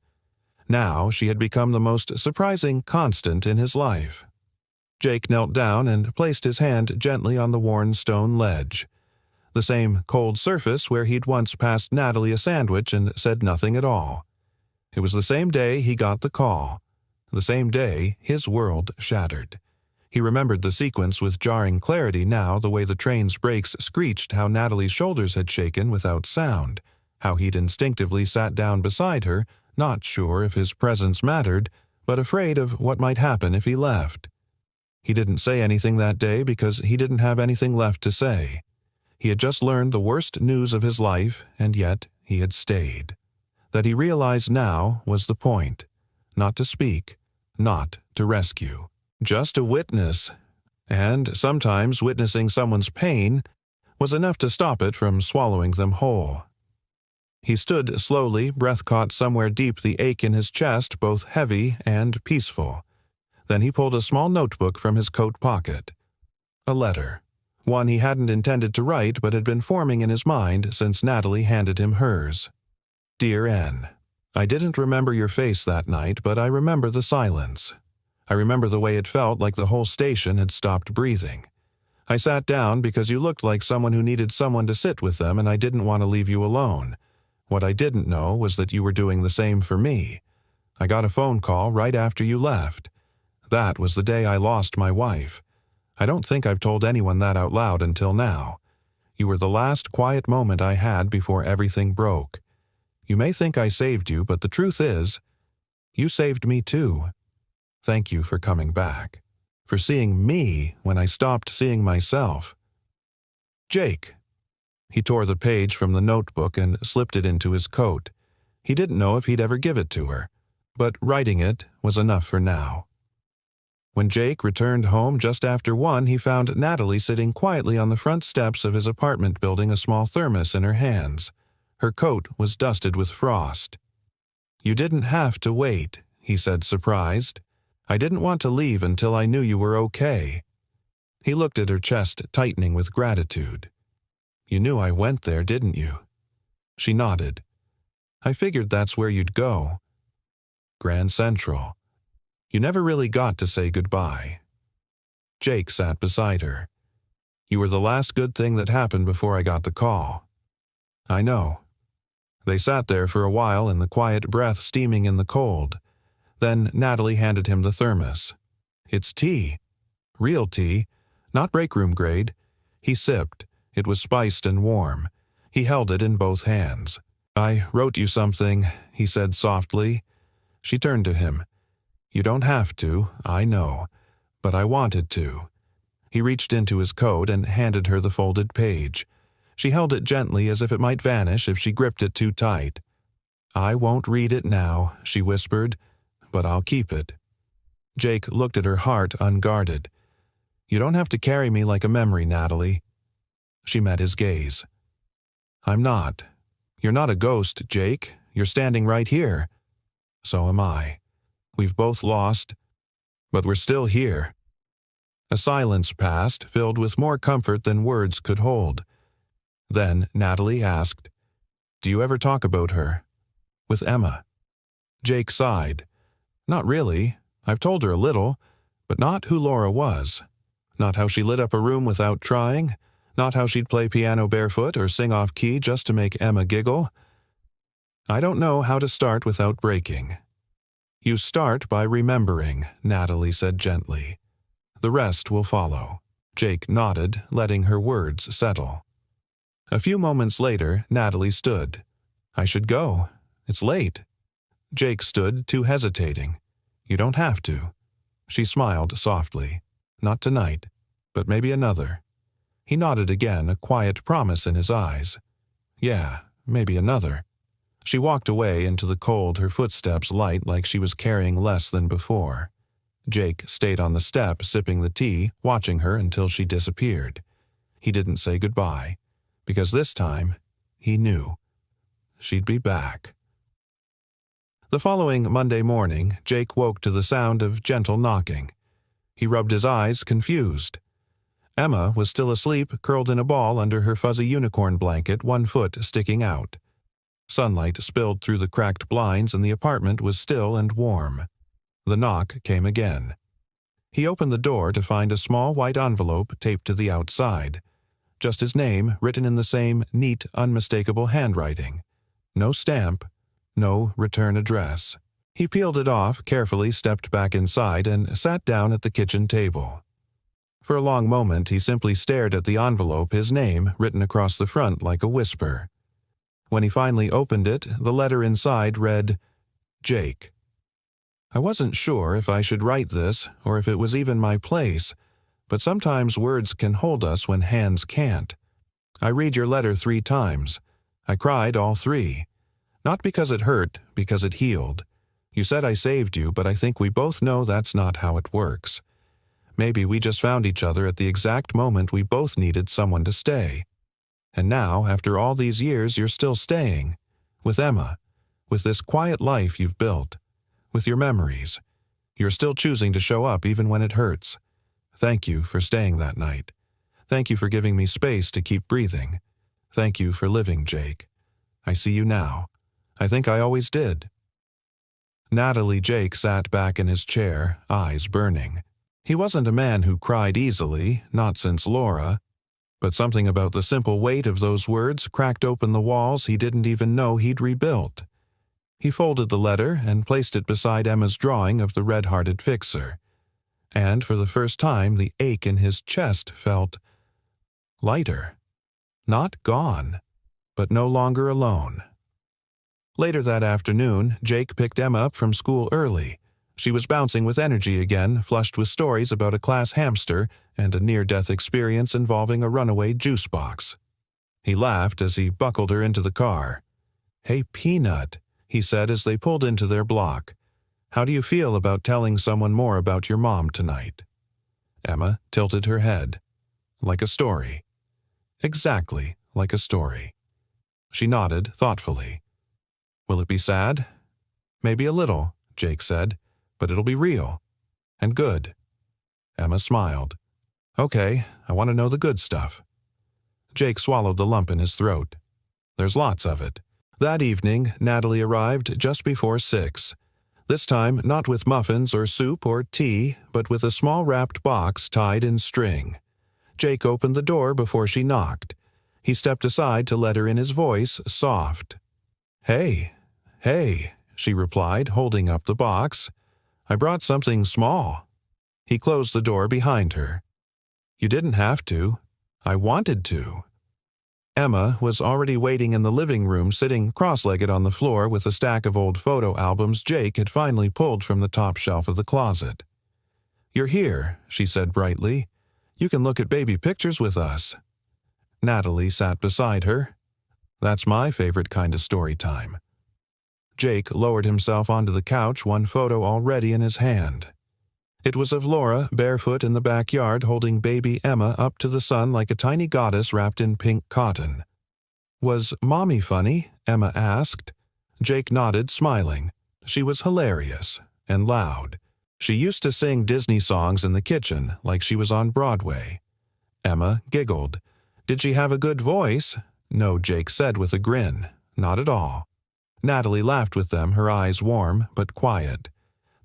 Now she had become the most surprising constant in his life. Jake knelt down and placed his hand gently on the worn stone ledge. The same cold surface where he'd once passed Natalie a sandwich and said nothing at all. It was the same day he got the call. The same day, his world shattered. He remembered the sequence with jarring clarity now, the way the train's brakes screeched, how Natalie's shoulders had shaken without sound, how he'd instinctively sat down beside her, not sure if his presence mattered, but afraid of what might happen if he left. He didn't say anything that day because he didn't have anything left to say. He had just learned the worst news of his life, and yet he had stayed. That he realized now was the point. Not to speak, not to rescue. Just to witness, and sometimes witnessing someone's pain was enough to stop it from swallowing them whole. He stood slowly, breath caught somewhere deep, the ache in his chest both heavy and peaceful. Then he pulled a small notebook from his coat pocket. A letter. One he hadn't intended to write but had been forming in his mind since Natalie handed him hers. Dear N, I didn't remember your face that night, but I remember the silence. I remember the way it felt like the whole station had stopped breathing. I sat down because you looked like someone who needed someone to sit with them, and I didn't want to leave you alone. What I didn't know was that you were doing the same for me. I got a phone call right after you left. That was the day I lost my wife. I don't think I've told anyone that out loud until now. You were the last quiet moment I had before everything broke. You may think I saved you, but the truth is, you saved me too. Thank you for coming back, for seeing me when I stopped seeing myself. Jake. He tore the page from the notebook and slipped it into his coat. He didn't know if he'd ever give it to her, but writing it was enough for now. When Jake returned home just after 1, he found Natalie sitting quietly on the front steps of his apartment building, a small thermos in her hands. Her coat was dusted with frost. You didn't have to wait, he said, surprised. I didn't want to leave until I knew you were okay. He looked at her chest, tightening with gratitude. You knew I went there, didn't you? She nodded. I figured that's where you'd go. Grand Central. You never really got to say goodbye. Jake sat beside her. You were the last good thing that happened before I got the call. I know. They sat there for a while in the quiet breath steaming in the cold. Then Natalie handed him the thermos. It's tea. Real tea, not break room grade. He sipped. It was spiced and warm. He held it in both hands. I wrote you something, he said softly. She turned to him. You don't have to, I know, but I wanted to. He reached into his coat and handed her the folded page. She held it gently as if it might vanish if she gripped it too tight. I won't read it now, she whispered, but I'll keep it. Jake looked at her heart unguarded. You don't have to carry me like a memory, Natalie. She met his gaze. I'm not. You're not a ghost, Jake. You're standing right here. So am I. We've both lost, but we're still here. A silence passed, filled with more comfort than words could hold. Then Natalie asked, Do you ever talk about her? With Emma. Jake sighed. Not really. I've told her a little, but not who Laura was. Not how she lit up a room without trying. Not how she'd play piano barefoot or sing off key just to make Emma giggle. I don't know how to start without breaking. You start by remembering, Natalie said gently. The rest will follow. Jake nodded, letting her words settle. A few moments later, Natalie stood. I should go. It's late. Jake stood, too hesitating. You don't have to. She smiled softly. Not tonight, but maybe another. He nodded again, a quiet promise in his eyes. Yeah, maybe another. She walked away into the cold, her footsteps light like she was carrying less than before. Jake stayed on the step, sipping the tea, watching her until she disappeared. He didn't say goodbye, because this time, he knew. She'd be back. The following Monday morning, Jake woke to the sound of gentle knocking. He rubbed his eyes, confused. Emma was still asleep, curled in a ball under her fuzzy unicorn blanket, one foot sticking out. Sunlight spilled through the cracked blinds and the apartment was still and warm. The knock came again. He opened the door to find a small white envelope taped to the outside. Just his name written in the same neat, unmistakable handwriting. No stamp, no return address. He peeled it off, carefully stepped back inside, and sat down at the kitchen table. For a long moment he simply stared at the envelope, his name written across the front like a whisper. When he finally opened it, the letter inside read, Jake. I wasn't sure if I should write this or if it was even my place, but sometimes words can hold us when hands can't. I read your letter 3 times. I cried all 3. Not because it hurt, because it healed. You said I saved you, but I think we both know that's not how it works. Maybe we just found each other at the exact moment we both needed someone to stay. And now, after all these years, you're still staying. With Emma. With this quiet life you've built. With your memories. You're still choosing to show up even when it hurts. Thank you for staying that night. Thank you for giving me space to keep breathing. Thank you for living, Jake. I see you now. I think I always did. Natalie Jake sat back in his chair, eyes burning. He wasn't a man who cried easily, not since Laura, but something about the simple weight of those words cracked open the walls he didn't even know he'd rebuilt. He folded the letter and placed it beside Emma's drawing of the red-hearted fixer. And for the first time the ache in his chest felt lighter. Not gone, but no longer alone. Later that afternoon, Jake picked Emma up from school early. She was bouncing with energy again, flushed with stories about a class hamster and a near-death experience involving a runaway juice box. He laughed as he buckled her into the car. "Hey, Peanut," he said as they pulled into their block. "How do you feel about telling someone more about your mom tonight?" Emma tilted her head. "Like a story." "Exactly like a story." She nodded thoughtfully. "Will it be sad?" "Maybe a little," Jake said, "but it'll be real. And good." Emma smiled. "Okay, I want to know the good stuff." Jake swallowed the lump in his throat. "There's lots of it." That evening, Natalie arrived just before 6. This time not with muffins or soup or tea, but with a small wrapped box tied in string. Jake opened the door before she knocked. He stepped aside to let her in, his voice soft. "Hey, she replied, holding up the box. "I brought something small." He closed the door behind her. "You didn't have to. I wanted to." Emma was already waiting in the living room, sitting cross-legged on the floor with a stack of old photo albums Jake had finally pulled from the top shelf of the closet. "You're here," she said brightly. "You can look at baby pictures with us." Natalie sat beside her. "That's my favorite kind of story time." Jake lowered himself onto the couch, one photo already in his hand. It was of Laura, barefoot in the backyard, holding baby Emma up to the sun like a tiny goddess wrapped in pink cotton. "Was Mommy funny?" Emma asked. Jake nodded, smiling. She was hilarious and loud. She used to sing Disney songs in the kitchen like she was on Broadway. Emma giggled. "Did she have a good voice?" "No," Jake said with a grin. "Not at all." Natalie laughed with them, her eyes warm but quiet.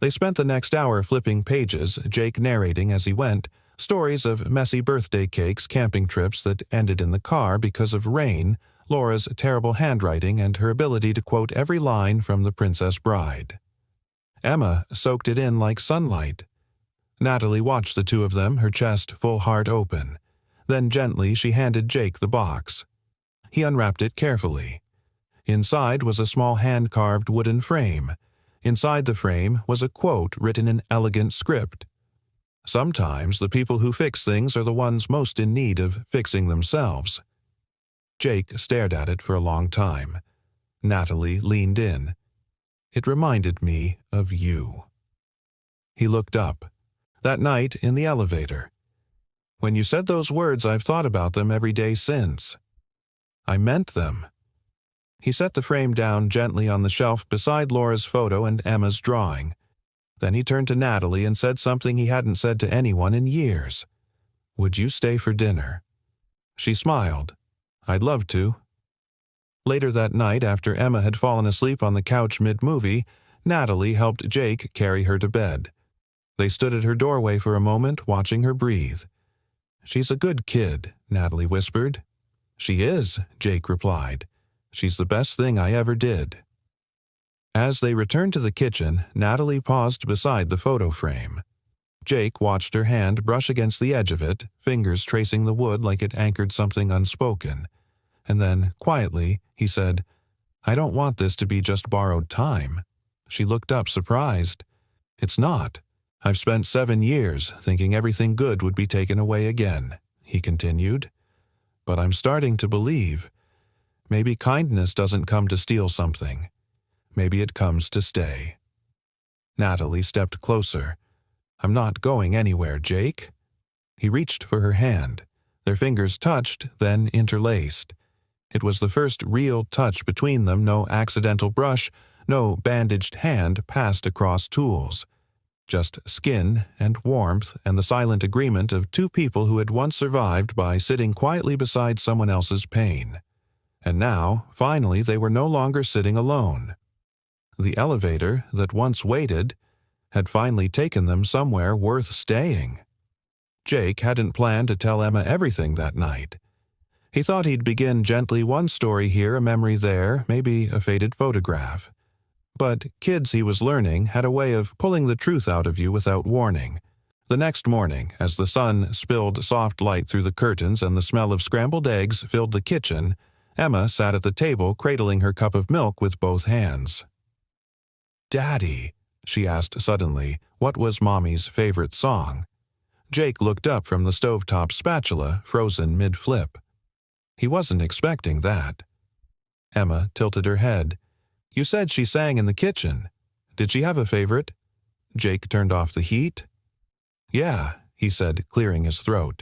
They spent the next hour flipping pages, Jake narrating as he went, stories of messy birthday cakes, camping trips that ended in the car because of rain, Laura's terrible handwriting, and her ability to quote every line from The Princess Bride. Emma soaked it in like sunlight. Natalie watched the two of them, her chest full, heart open. Then gently she handed Jake the box. He unwrapped it carefully. Inside was a small hand-carved wooden frame. Inside the frame was a quote written in elegant script. "Sometimes the people who fix things are the ones most in need of fixing themselves." Jake stared at it for a long time. Natalie leaned in. "It reminded me of you." He looked up. "That night in the elevator. When you said those words, I've thought about them every day since. I meant them." He set the frame down gently on the shelf beside Laura's photo and Emma's drawing. Then he turned to Natalie and said something he hadn't said to anyone in years. "Would you stay for dinner?" She smiled. "I'd love to." Later that night, after Emma had fallen asleep on the couch mid-movie, Natalie helped Jake carry her to bed. They stood at her doorway for a moment, watching her breathe. "She's a good kid," Natalie whispered. "She is," Jake replied. "She's the best thing I ever did." As they returned to the kitchen, Natalie paused beside the photo frame. Jake watched her hand brush against the edge of it, fingers tracing the wood like it anchored something unspoken. And then, quietly, he said, "I don't want this to be just borrowed time." She looked up, surprised. "It's not. I've spent 7 years thinking everything good would be taken away again," he continued. "But I'm starting to believe. Maybe kindness doesn't come to steal something. Maybe it comes to stay." Natalie stepped closer. "I'm not going anywhere, Jake." He reached for her hand. Their fingers touched, then interlaced. It was the first real touch between them, no accidental brush, no bandaged hand passed across tools. Just skin and warmth and the silent agreement of two people who had once survived by sitting quietly beside someone else's pain. And now, finally, they were no longer sitting alone. The elevator that once waited had finally taken them somewhere worth staying. Jake hadn't planned to tell Emma everything that night. He thought he'd begin gently, one story here, a memory there, maybe a faded photograph. But kids, he was learning, had a way of pulling the truth out of you without warning. The next morning, as the sun spilled soft light through the curtains and the smell of scrambled eggs filled the kitchen, Emma sat at the table cradling her cup of milk with both hands. "Daddy," she asked suddenly, what was Mommy's favorite song? Jake looked up from the stovetop spatula, frozen mid-flip. He wasn't expecting that. Emma tilted her head. "You said she sang in the kitchen. Did she have a favorite?" Jake turned off the heat. "Yeah," he said, clearing his throat.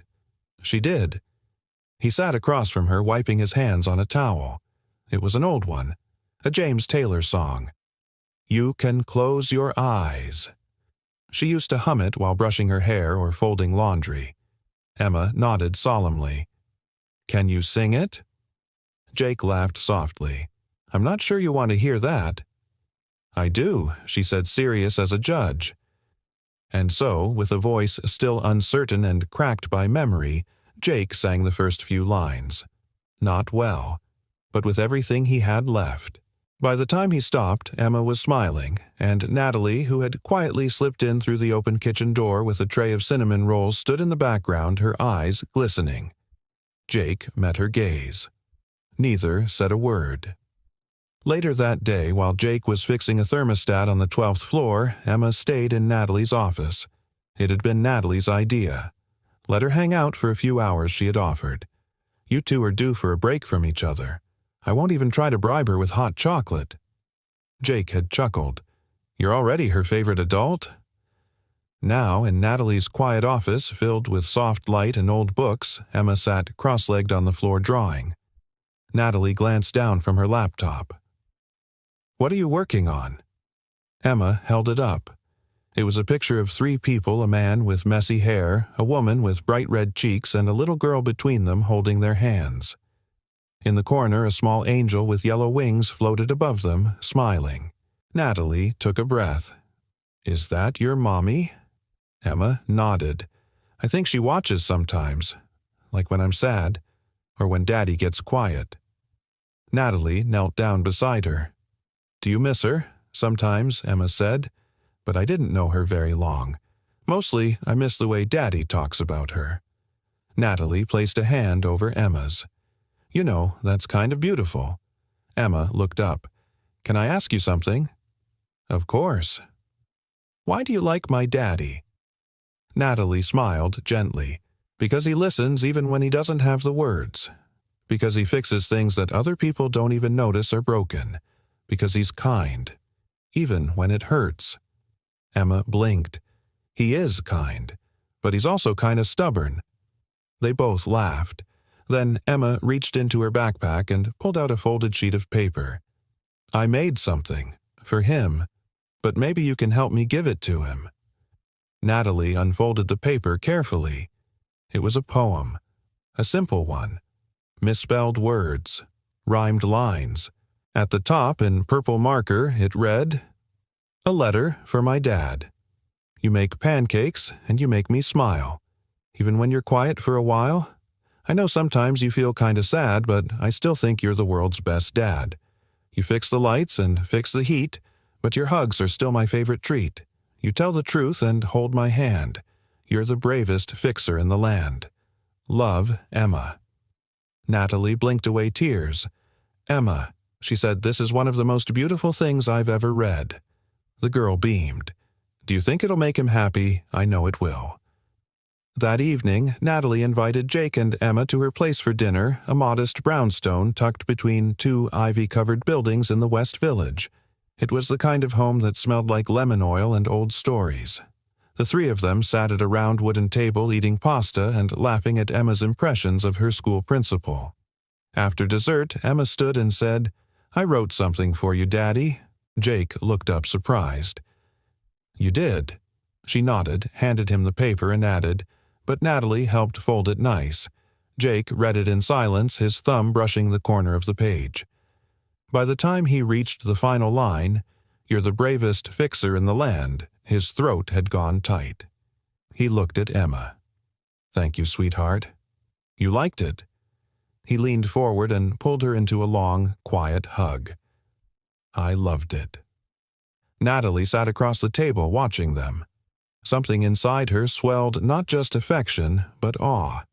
"She did." He sat across from her, wiping his hands on a towel. It was an old one, a James Taylor song. "You can close your eyes." She used to hum it while brushing her hair or folding laundry. Emma nodded solemnly. "Can you sing it?" Jake laughed softly. "I'm not sure you want to hear that." "I do," she said, serious as a judge. And so, with a voice still uncertain and cracked by memory, Jake sang the first few lines. Not well, but with everything he had left. By the time he stopped, Emma was smiling, and Natalie, who had quietly slipped in through the open kitchen door with a tray of cinnamon rolls, stood in the background, her eyes glistening. Jake met her gaze. Neither said a word. Later that day, while Jake was fixing a thermostat on the 12th floor, Emma stayed in Natalie's office. It had been Natalie's idea. Let her hang out for a few hours, she had offered. "You two are due for a break from each other. I won't even try to bribe her with hot chocolate." Jake had chuckled. "You're already her favorite adult?" Now, in Natalie's quiet office, filled with soft light and old books, Emma sat cross-legged on the floor drawing. Natalie glanced down from her laptop. "What are you working on?" Emma held it up. It was a picture of 3 people, a man with messy hair, a woman with bright red cheeks, and a little girl between them holding their hands. In the corner, a small angel with yellow wings floated above them, smiling. Natalie took a breath. "Is that your mommy?" Emma nodded. "I think she watches sometimes, like when I'm sad, or when Daddy gets quiet." Natalie knelt down beside her. "Do you miss her?" "Sometimes," Emma said, "but I didn't know her very long. Mostly, I miss the way Daddy talks about her." Natalie placed a hand over Emma's. "You know, that's kind of beautiful." Emma looked up. "Can I ask you something?" "Of course." "Why do you like my daddy?" Natalie smiled gently. "Because he listens even when he doesn't have the words. Because he fixes things that other people don't even notice are broken. Because he's kind. Even when it hurts." Emma blinked. "He is kind, but he's also kind of stubborn." They both laughed. Then Emma reached into her backpack and pulled out a folded sheet of paper. "I made something. For him. But maybe you can help me give it to him." Natalie unfolded the paper carefully. It was a poem. A simple one. Misspelled words. Rhymed lines. At the top, in purple marker, it read, "A letter for my dad. You make pancakes and you make me smile. Even when you're quiet for a while. I know sometimes you feel kinda sad, but I still think you're the world's best dad. You fix the lights and fix the heat, but your hugs are still my favorite treat. You tell the truth and hold my hand. You're the bravest fixer in the land. Love, Emma." Natalie blinked away tears. "Emma," she said, "this is one of the most beautiful things I've ever read." The girl beamed. "Do you think it'll make him happy? I know it will." That evening, Natalie invited Jake and Emma to her place for dinner, a modest brownstone tucked between two ivy-covered buildings in the West Village. It was the kind of home that smelled like lemon oil and old stories. The three of them sat at a round wooden table eating pasta and laughing at Emma's impressions of her school principal. After dessert, Emma stood and said, "I wrote something for you, Daddy." Jake looked up surprised. "You did?" She nodded, handed him the paper, and added, "But Natalie helped fold it nice." Jake read it in silence, his thumb brushing the corner of the page. By the time he reached the final line, "You're the bravest fixer in the land," his throat had gone tight. He looked at Emma. "Thank you, sweetheart." "You liked it?" He leaned forward and pulled her into a long, quiet hug. "I loved it." Natalie sat across the table watching them. Something inside her swelled not just affection, but awe.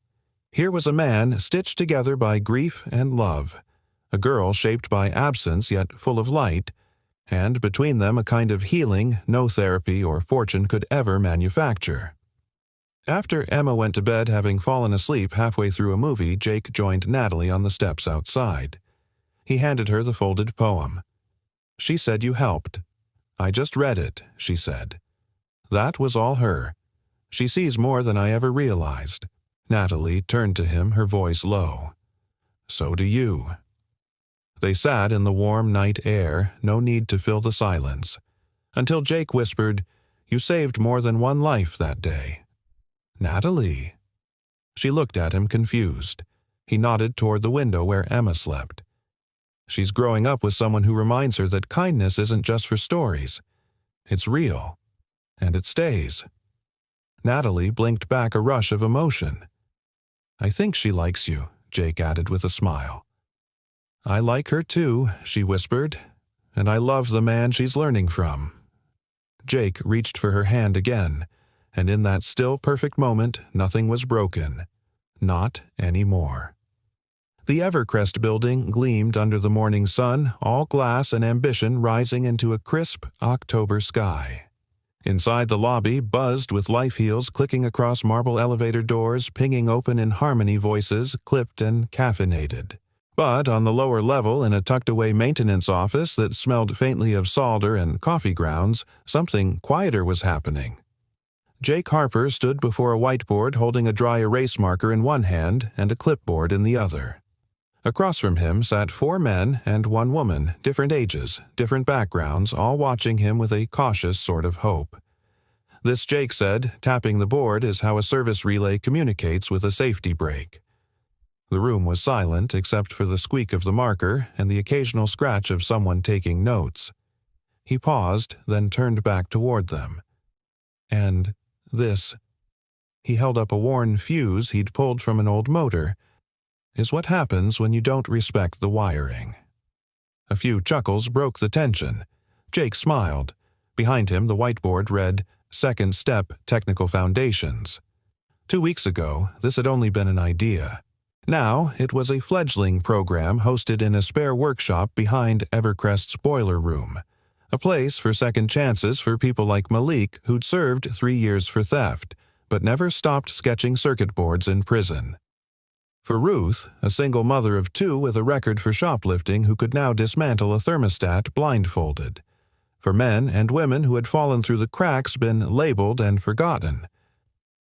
Here was a man stitched together by grief and love, a girl shaped by absence yet full of light, and between them a kind of healing no therapy or fortune could ever manufacture. After Emma went to bed having fallen asleep halfway through a movie, Jake joined Natalie on the steps outside. He handed her the folded poem. "She said you helped." "I just read it," she said. That was all her. "She sees more than I ever realized." Natalie turned to him, her voice low. "So do you." They sat in the warm night air, no need to fill the silence, until Jake whispered, "You saved more than one life that day." "Natalie." She looked at him confused. He nodded toward the window where Emma slept. "She's growing up with someone who reminds her that kindness isn't just for stories. It's real. And it stays." Natalie blinked back a rush of emotion. "I think she likes you," Jake added with a smile. "I like her too," she whispered, "and I love the man she's learning from." Jake reached for her hand again, and in that still perfect moment nothing was broken. Not anymore. The Evercrest building gleamed under the morning sun, all glass and ambition rising into a crisp October sky. Inside the lobby buzzed with life heels clicking across marble elevator doors, pinging open in harmony voices, clipped and caffeinated. But on the lower level, in a tucked-away maintenance office that smelled faintly of solder and coffee grounds, something quieter was happening. Jake Harper stood before a whiteboard holding a dry erase marker in one hand and a clipboard in the other. Across from him sat 4 men and 1 woman, different ages, different backgrounds, all watching him with a cautious sort of hope. This, Jake said, tapping the board is how a service relay communicates with a safety brake. The room was silent except for the squeak of the marker and the occasional scratch of someone taking notes. He paused, then turned back toward them. "And this," he held up a worn fuse he'd pulled from an old motor, "is what happens when you don't respect the wiring." A few chuckles broke the tension. Jake smiled. Behind him, the whiteboard read, "Second Step Technical Foundations." 2 weeks ago, this had only been an idea. Now, it was a fledgling program hosted in a spare workshop behind Evercrest's boiler room, a place for second chances for people like Malik who'd served 3 years for theft, but never stopped sketching circuit boards in prison. For Ruth, a single mother of 2 with a record for shoplifting who could now dismantle a thermostat blindfolded. For men and women who had fallen through the cracks, been labeled and forgotten.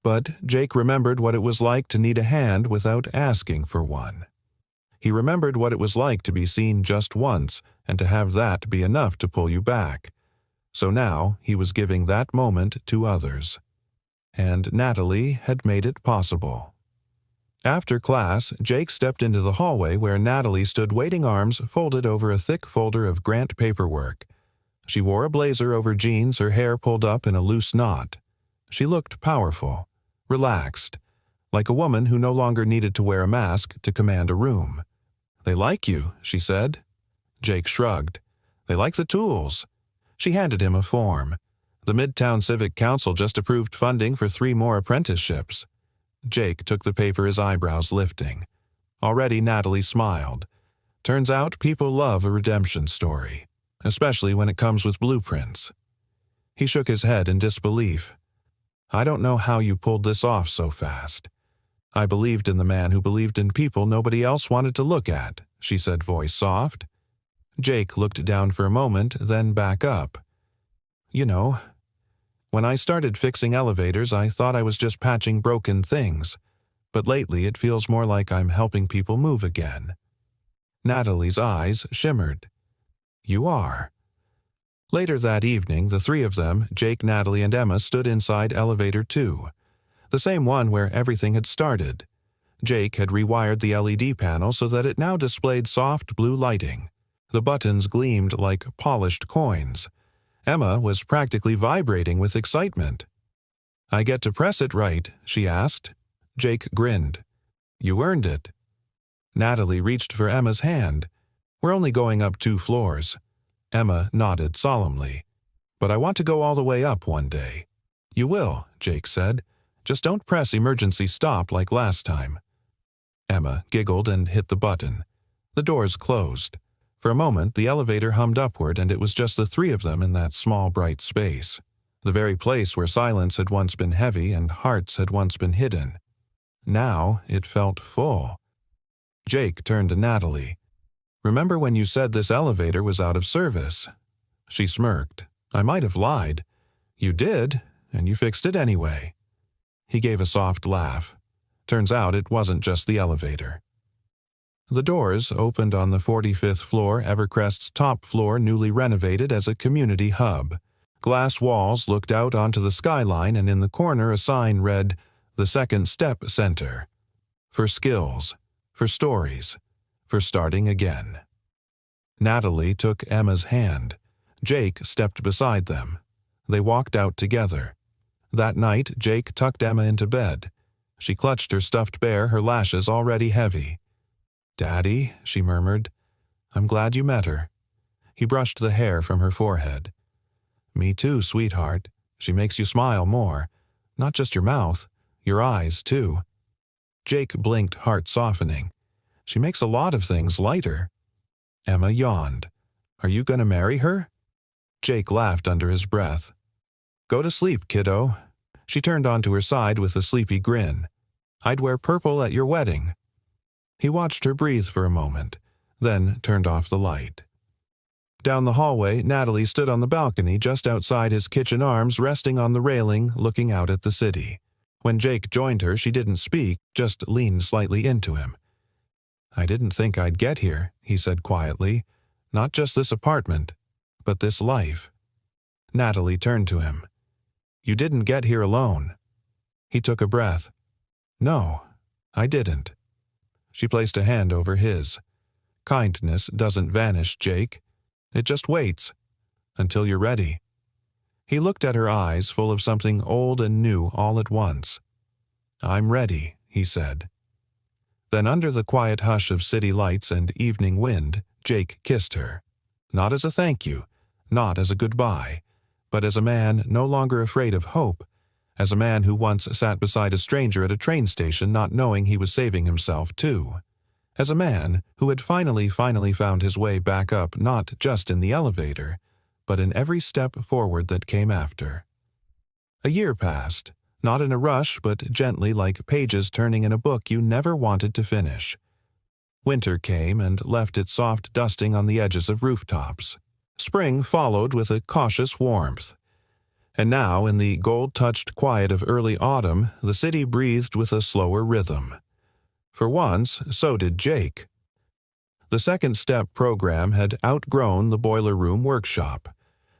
But Jake remembered what it was like to need a hand without asking for one. He remembered what it was like to be seen just once and to have that be enough to pull you back. So now he was giving that moment to others. And Natalie had made it possible. After class, Jake stepped into the hallway where Natalie stood waiting, arms folded over a thick folder of grant paperwork. She wore a blazer over jeans, her hair pulled up in a loose knot. She looked powerful, relaxed, like a woman who no longer needed to wear a mask to command a room. "They like you," she said. Jake shrugged. "They like the tools." She handed him a form. The Midtown Civic Council just approved funding for 3 more apprenticeships. Jake took the paper, his eyebrows lifting. Already Natalie smiled. Turns out people love a redemption story, especially when it comes with blueprints. He shook his head in disbelief. I don't know how you pulled this off so fast. I believed in the man who believed in people nobody else wanted to look at, she said, voice soft. Jake looked down for a moment, then back up. You know, when I started fixing elevators, I thought I was just patching broken things, but lately it feels more like I'm helping people move again. Natalie's eyes shimmered. You are. Later that evening, the 3 of them, Jake, Natalie, and Emma, stood inside elevator 2, the same one where everything had started. Jake had rewired the LED panel so that it now displayed soft blue lighting. The buttons gleamed like polished coins. Emma was practically vibrating with excitement. I get to press it, right? She asked. Jake grinned. You earned it. Natalie reached for Emma's hand. We're only going up 2 floors. Emma nodded solemnly. But I want to go all the way up one day. You will, Jake said. Just don't press emergency stop like last time. Emma giggled and hit the button. The doors closed. For a moment, the elevator hummed upward, and it was just the 3 of them in that small, bright space. The very place where silence had once been heavy and hearts had once been hidden. Now it felt full. Jake turned to Natalie. Remember when you said this elevator was out of service? She smirked. I might have lied. You did, and you fixed it anyway. He gave a soft laugh. Turns out it wasn't just the elevator. The doors opened on the 45th floor, Evercrest's top floor, newly renovated as a community hub. Glass walls looked out onto the skyline, and in the corner a sign read, The Second Step Center. For skills, for stories, for starting again. Natalie took Emma's hand. Jake stepped beside them. They walked out together. That night, Jake tucked Emma into bed. She clutched her stuffed bear, her lashes already heavy. Daddy, she murmured, I'm glad you met her. He brushed the hair from her forehead. Me too, sweetheart. She makes you smile more. Not just your mouth, your eyes, too. Jake blinked, heart softening. She makes a lot of things lighter. Emma yawned. Are you going to marry her? Jake laughed under his breath. Go to sleep, kiddo. She turned onto her side with a sleepy grin. I'd wear purple at your wedding. He watched her breathe for a moment, then turned off the light. Down the hallway, Natalie stood on the balcony just outside his kitchen, arms resting on the railing, looking out at the city. When Jake joined her, she didn't speak, just leaned slightly into him. I didn't think I'd get here, he said quietly. Not just this apartment, but this life. Natalie turned to him. You didn't get here alone. He took a breath. No, I didn't. She placed a hand over his. Kindness doesn't vanish, Jake. It just waits. Until you're ready. He looked at her eyes, full of something old and new all at once. I'm ready, he said. Then under the quiet hush of city lights and evening wind, Jake kissed her. Not as a thank you, not as a goodbye, but as a man no longer afraid of hope, as a man who once sat beside a stranger at a train station not knowing he was saving himself too, as a man who had finally found his way back up not just in the elevator, but in every step forward that came after. A year passed, not in a rush but gently like pages turning in a book you never wanted to finish. Winter came and left its soft dusting on the edges of rooftops. Spring followed with a cautious warmth. And now, in the gold-touched quiet of early autumn, the city breathed with a slower rhythm. For once, so did Jake. The Second Step program had outgrown the boiler room workshop.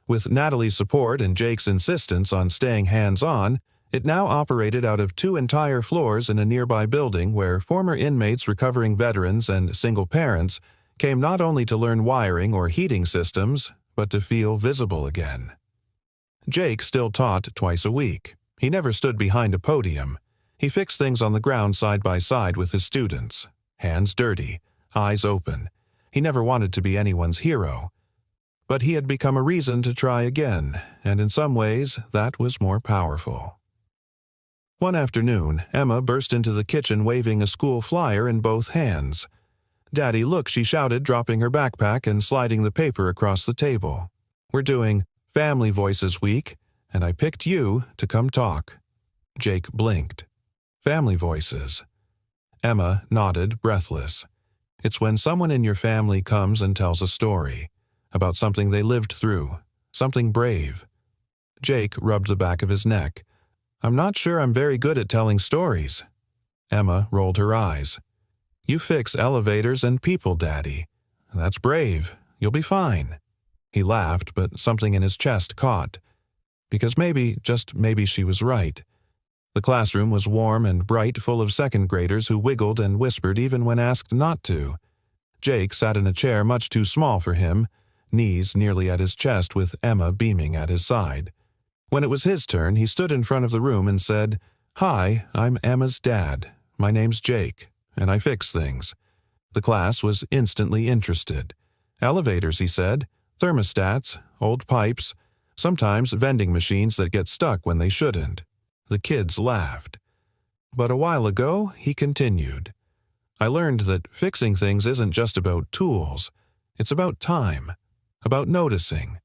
With Natalie's support and Jake's insistence on staying hands-on, it now operated out of 2 entire floors in a nearby building where former inmates, recovering veterans, and single parents came not only to learn wiring or heating systems, but to feel visible again. Jake still taught twice a week. He never stood behind a podium. He fixed things on the ground side by side with his students, hands dirty, eyes open. He never wanted to be anyone's hero. But he had become a reason to try again, and in some ways that was more powerful. One afternoon, Emma burst into the kitchen waving a school flyer in both hands. "Daddy, look," she shouted, dropping her backpack and sliding the paper across the table. "We're doing Family Voices Week, and I picked you to come talk." Jake blinked. Family voices. Emma nodded, breathless. It's when someone in your family comes and tells a story about something they lived through, something brave. Jake rubbed the back of his neck. "I'm not sure I'm very good at telling stories." Emma rolled her eyes. "You fix elevators and people, Daddy. That's brave. You'll be fine." He laughed, but something in his chest caught. Because maybe, just maybe, she was right. The classroom was warm and bright, full of second graders who wiggled and whispered even when asked not to. Jake sat in a chair much too small for him, knees nearly at his chest with Emma beaming at his side. When it was his turn, he stood in front of the room and said, "Hi, I'm Emma's dad. My name's Jake, and I fix things." The class was instantly interested. "Elevators," he said, "thermostats, old pipes, sometimes vending machines that get stuck when they shouldn't." The kids laughed. "But a while ago," he continued, "I learned that fixing things isn't just about tools. It's about time, about noticing,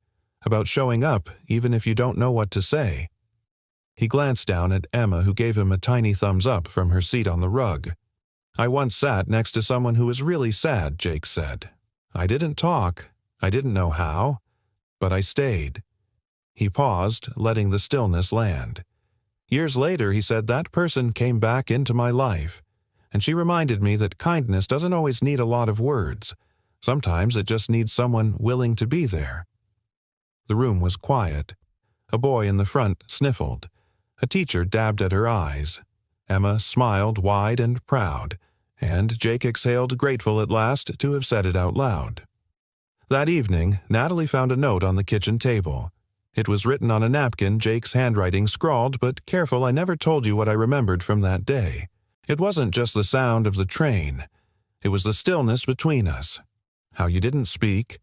about showing up even if you don't know what to say." He glanced down at Emma, who gave him a tiny thumbs up from her seat on the rug. "I once sat next to someone who was really sad," Jake said. "I didn't talk. I didn't know how. But I stayed." He paused, letting the stillness land. "Years later," he said, "that person came back into my life, and she reminded me that kindness doesn't always need a lot of words. Sometimes it just needs someone willing to be there." The room was quiet. A boy in the front sniffled. A teacher dabbed at her eyes. Emma smiled wide and proud, and Jake exhaled grateful at last to have said it out loud. That evening, Natalie found a note on the kitchen table. It was written on a napkin, Jake's handwriting scrawled, but careful, "I never told you what I remembered from that day. It wasn't just the sound of the train. It was the stillness between us. How you didn't speak,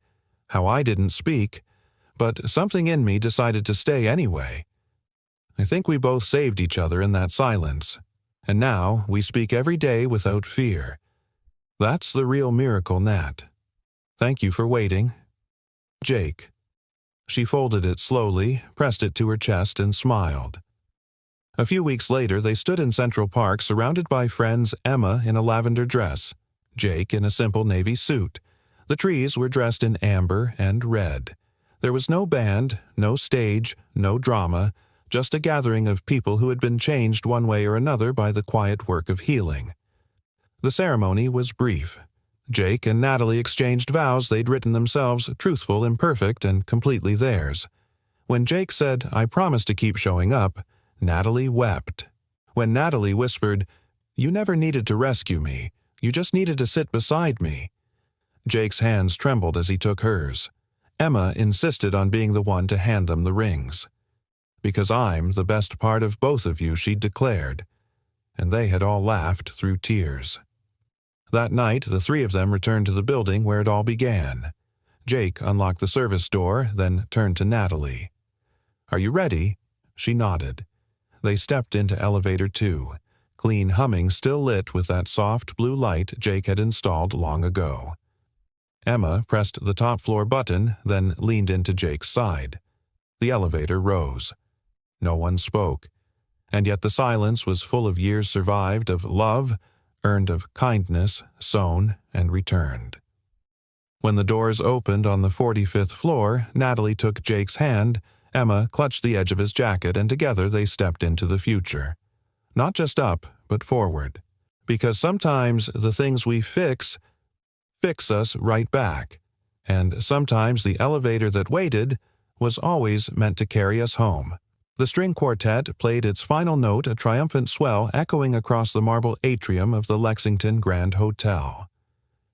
how I didn't speak, but something in me decided to stay anyway. I think we both saved each other in that silence, and now we speak every day without fear. That's the real miracle, Nat. Thank you for waiting. Jake." She folded it slowly, pressed it to her chest, and smiled. A few weeks later, they stood in Central Park surrounded by friends, Emma in a lavender dress, Jake in a simple navy suit. The trees were dressed in amber and red. There was no band, no stage, no drama, just a gathering of people who had been changed one way or another by the quiet work of healing. The ceremony was brief. Jake and Natalie exchanged vows they'd written themselves, truthful, imperfect, and completely theirs. When Jake said, "I promise to keep showing up," Natalie wept. When Natalie whispered, "You never needed to rescue me. You just needed to sit beside me," Jake's hands trembled as he took hers. Emma insisted on being the one to hand them the rings. "Because I'm the best part of both of you," she declared. And they had all laughed through tears. That night, the three of them returned to the building where it all began. Jake unlocked the service door, then turned to Natalie. "Are you ready?" She nodded. They stepped into elevator 2, clean humming still lit with that soft blue light Jake had installed long ago. Emma pressed the top floor button, then leaned into Jake's side. The elevator rose. No one spoke, and yet the silence was full of years survived of love, earned of kindness, sown and returned. When the doors opened on the 45th floor, Natalie took Jake's hand, Emma clutched the edge of his jacket, and together they stepped into the future. Not just up, but forward. Because sometimes the things we fix us right back, and sometimes the elevator that waited was always meant to carry us home. The string quartet played its final note, a triumphant swell echoing across the marble atrium of the Lexington Grand Hotel.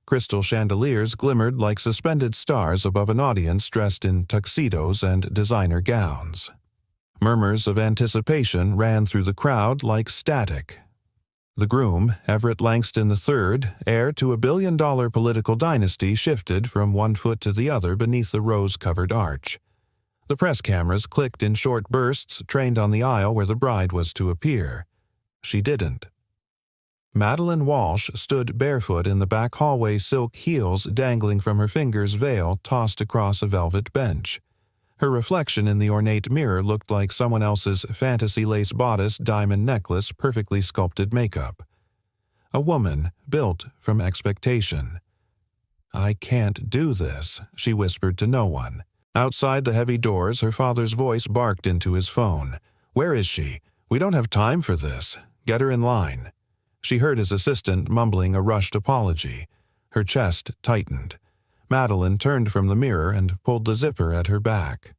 Crystal chandeliers glimmered like suspended stars above an audience dressed in tuxedos and designer gowns. Murmurs of anticipation ran through the crowd like static. The groom, Everett Langston III, heir to a billion-dollar political dynasty, shifted from one foot to the other beneath the rose-covered arch. The press cameras clicked in short bursts, trained on the aisle where the bride was to appear. She didn't. Madeline Walsh stood barefoot in the back hallway, silk heels dangling from her fingers, veil tossed across a velvet bench. Her reflection in the ornate mirror looked like someone else's fantasy lace bodice, diamond necklace, perfectly sculpted makeup. A woman built from expectation. "I can't do this," she whispered to no one. Outside the heavy doors, her father's voice barked into his phone. "Where is she? We don't have time for this. Get her in line." She heard his assistant mumbling a rushed apology. Her chest tightened. Madeline turned from the mirror and pulled the zipper at her back.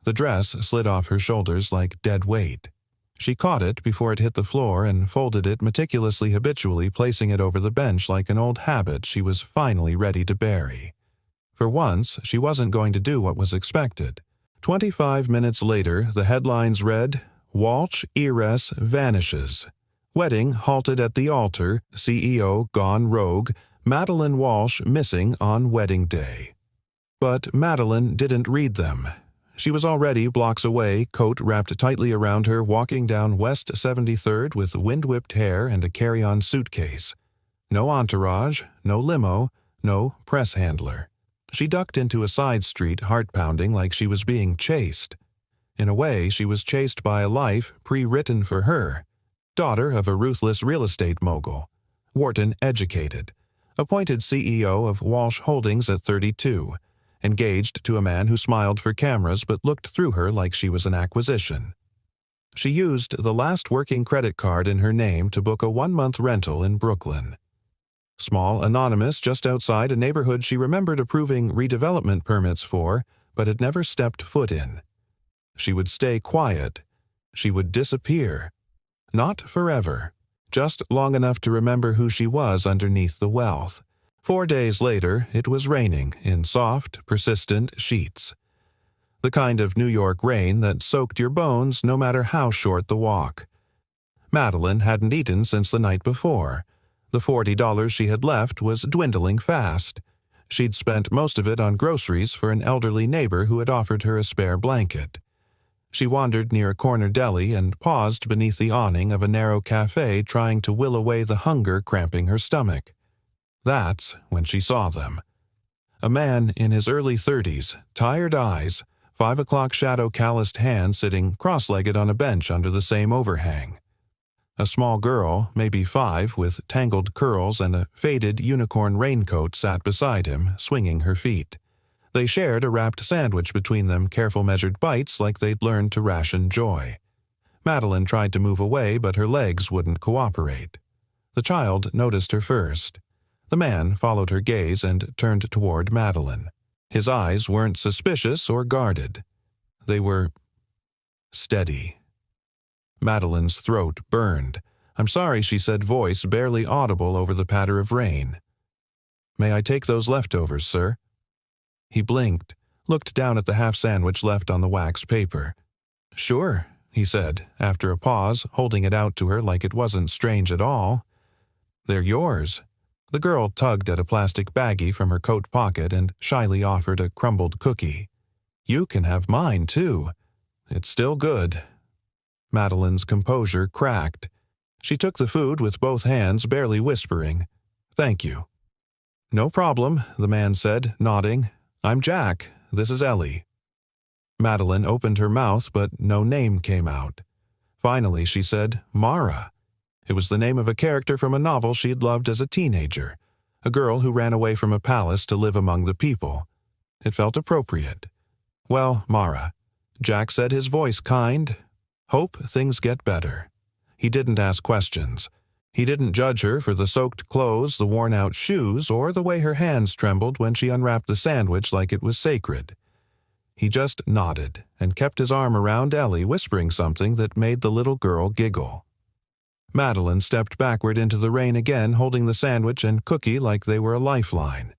The dress slid off her shoulders like dead weight. She caught it before it hit the floor and folded it meticulously, habitually placing it over the bench like an old habit she was finally ready to bury. For once, she wasn't going to do what was expected. 25 minutes later, the headlines read, "Walsh Heiress Vanishes. Wedding halted at the altar, CEO gone rogue, Madeline Walsh missing on wedding day." But Madeline didn't read them. She was already blocks away, coat wrapped tightly around her, walking down West 73rd with wind-whipped hair and a carry-on suitcase. No entourage, no limo, no press handler. She ducked into a side street, heart-pounding like she was being chased. In a way, she was chased by a life pre-written for her. Daughter of a ruthless real estate mogul. Wharton educated. Appointed CEO of Walsh Holdings at 32. Engaged to a man who smiled for cameras but looked through her like she was an acquisition. She used the last working credit card in her name to book a 1-month rental in Brooklyn. Small, anonymous, just outside a neighborhood she remembered approving redevelopment permits for, but had never stepped foot in. She would stay quiet. She would disappear. Not forever. Just long enough to remember who she was underneath the wealth. 4 days later, it was raining in soft, persistent sheets. The kind of New York rain that soaked your bones no matter how short the walk. Madeline hadn't eaten since the night before. The $40 she had left was dwindling fast. She'd spent most of it on groceries for an elderly neighbor who had offered her a spare blanket. She wandered near a corner deli and paused beneath the awning of a narrow cafe, trying to will away the hunger cramping her stomach. That's when she saw them. A man in his early 30s, tired eyes, 5 o'clock shadow calloused hand sitting cross-legged on a bench under the same overhang. A small girl, maybe 5, with tangled curls and a faded unicorn raincoat sat beside him, swinging her feet. They shared a wrapped sandwich between them, careful measured bites like they'd learned to ration joy. Madeline tried to move away, but her legs wouldn't cooperate. The child noticed her first. The man followed her gaze and turned toward Madeline. His eyes weren't suspicious or guarded. They were steady. Madeline's throat burned. "I'm sorry," she said, voice barely audible over the patter of rain. "May I take those leftovers, sir?" He blinked, looked down at the half sandwich left on the wax paper. "Sure," he said, after a pause, holding it out to her like it wasn't strange at all. "They're yours." The girl tugged at a plastic baggie from her coat pocket and shyly offered a crumbled cookie. "You can have mine, too. It's still good." Madeline's composure cracked. She took the food with both hands, barely whispering, "Thank you." "No problem," the man said, nodding. "I'm Jack. This is Ellie." Madeline opened her mouth, but no name came out. Finally, she said, "Mara." It was the name of a character from a novel she'd loved as a teenager, a girl who ran away from a palace to live among the people. It felt appropriate. "Well, Mara," Jack said, his voice kind. "Hope things get better." He didn't ask questions. He didn't judge her for the soaked clothes, the worn-out shoes, or the way her hands trembled when she unwrapped the sandwich like it was sacred. He just nodded and kept his arm around Ellie, whispering something that made the little girl giggle. Madeline stepped backward into the rain again, holding the sandwich and cookie like they were a lifeline.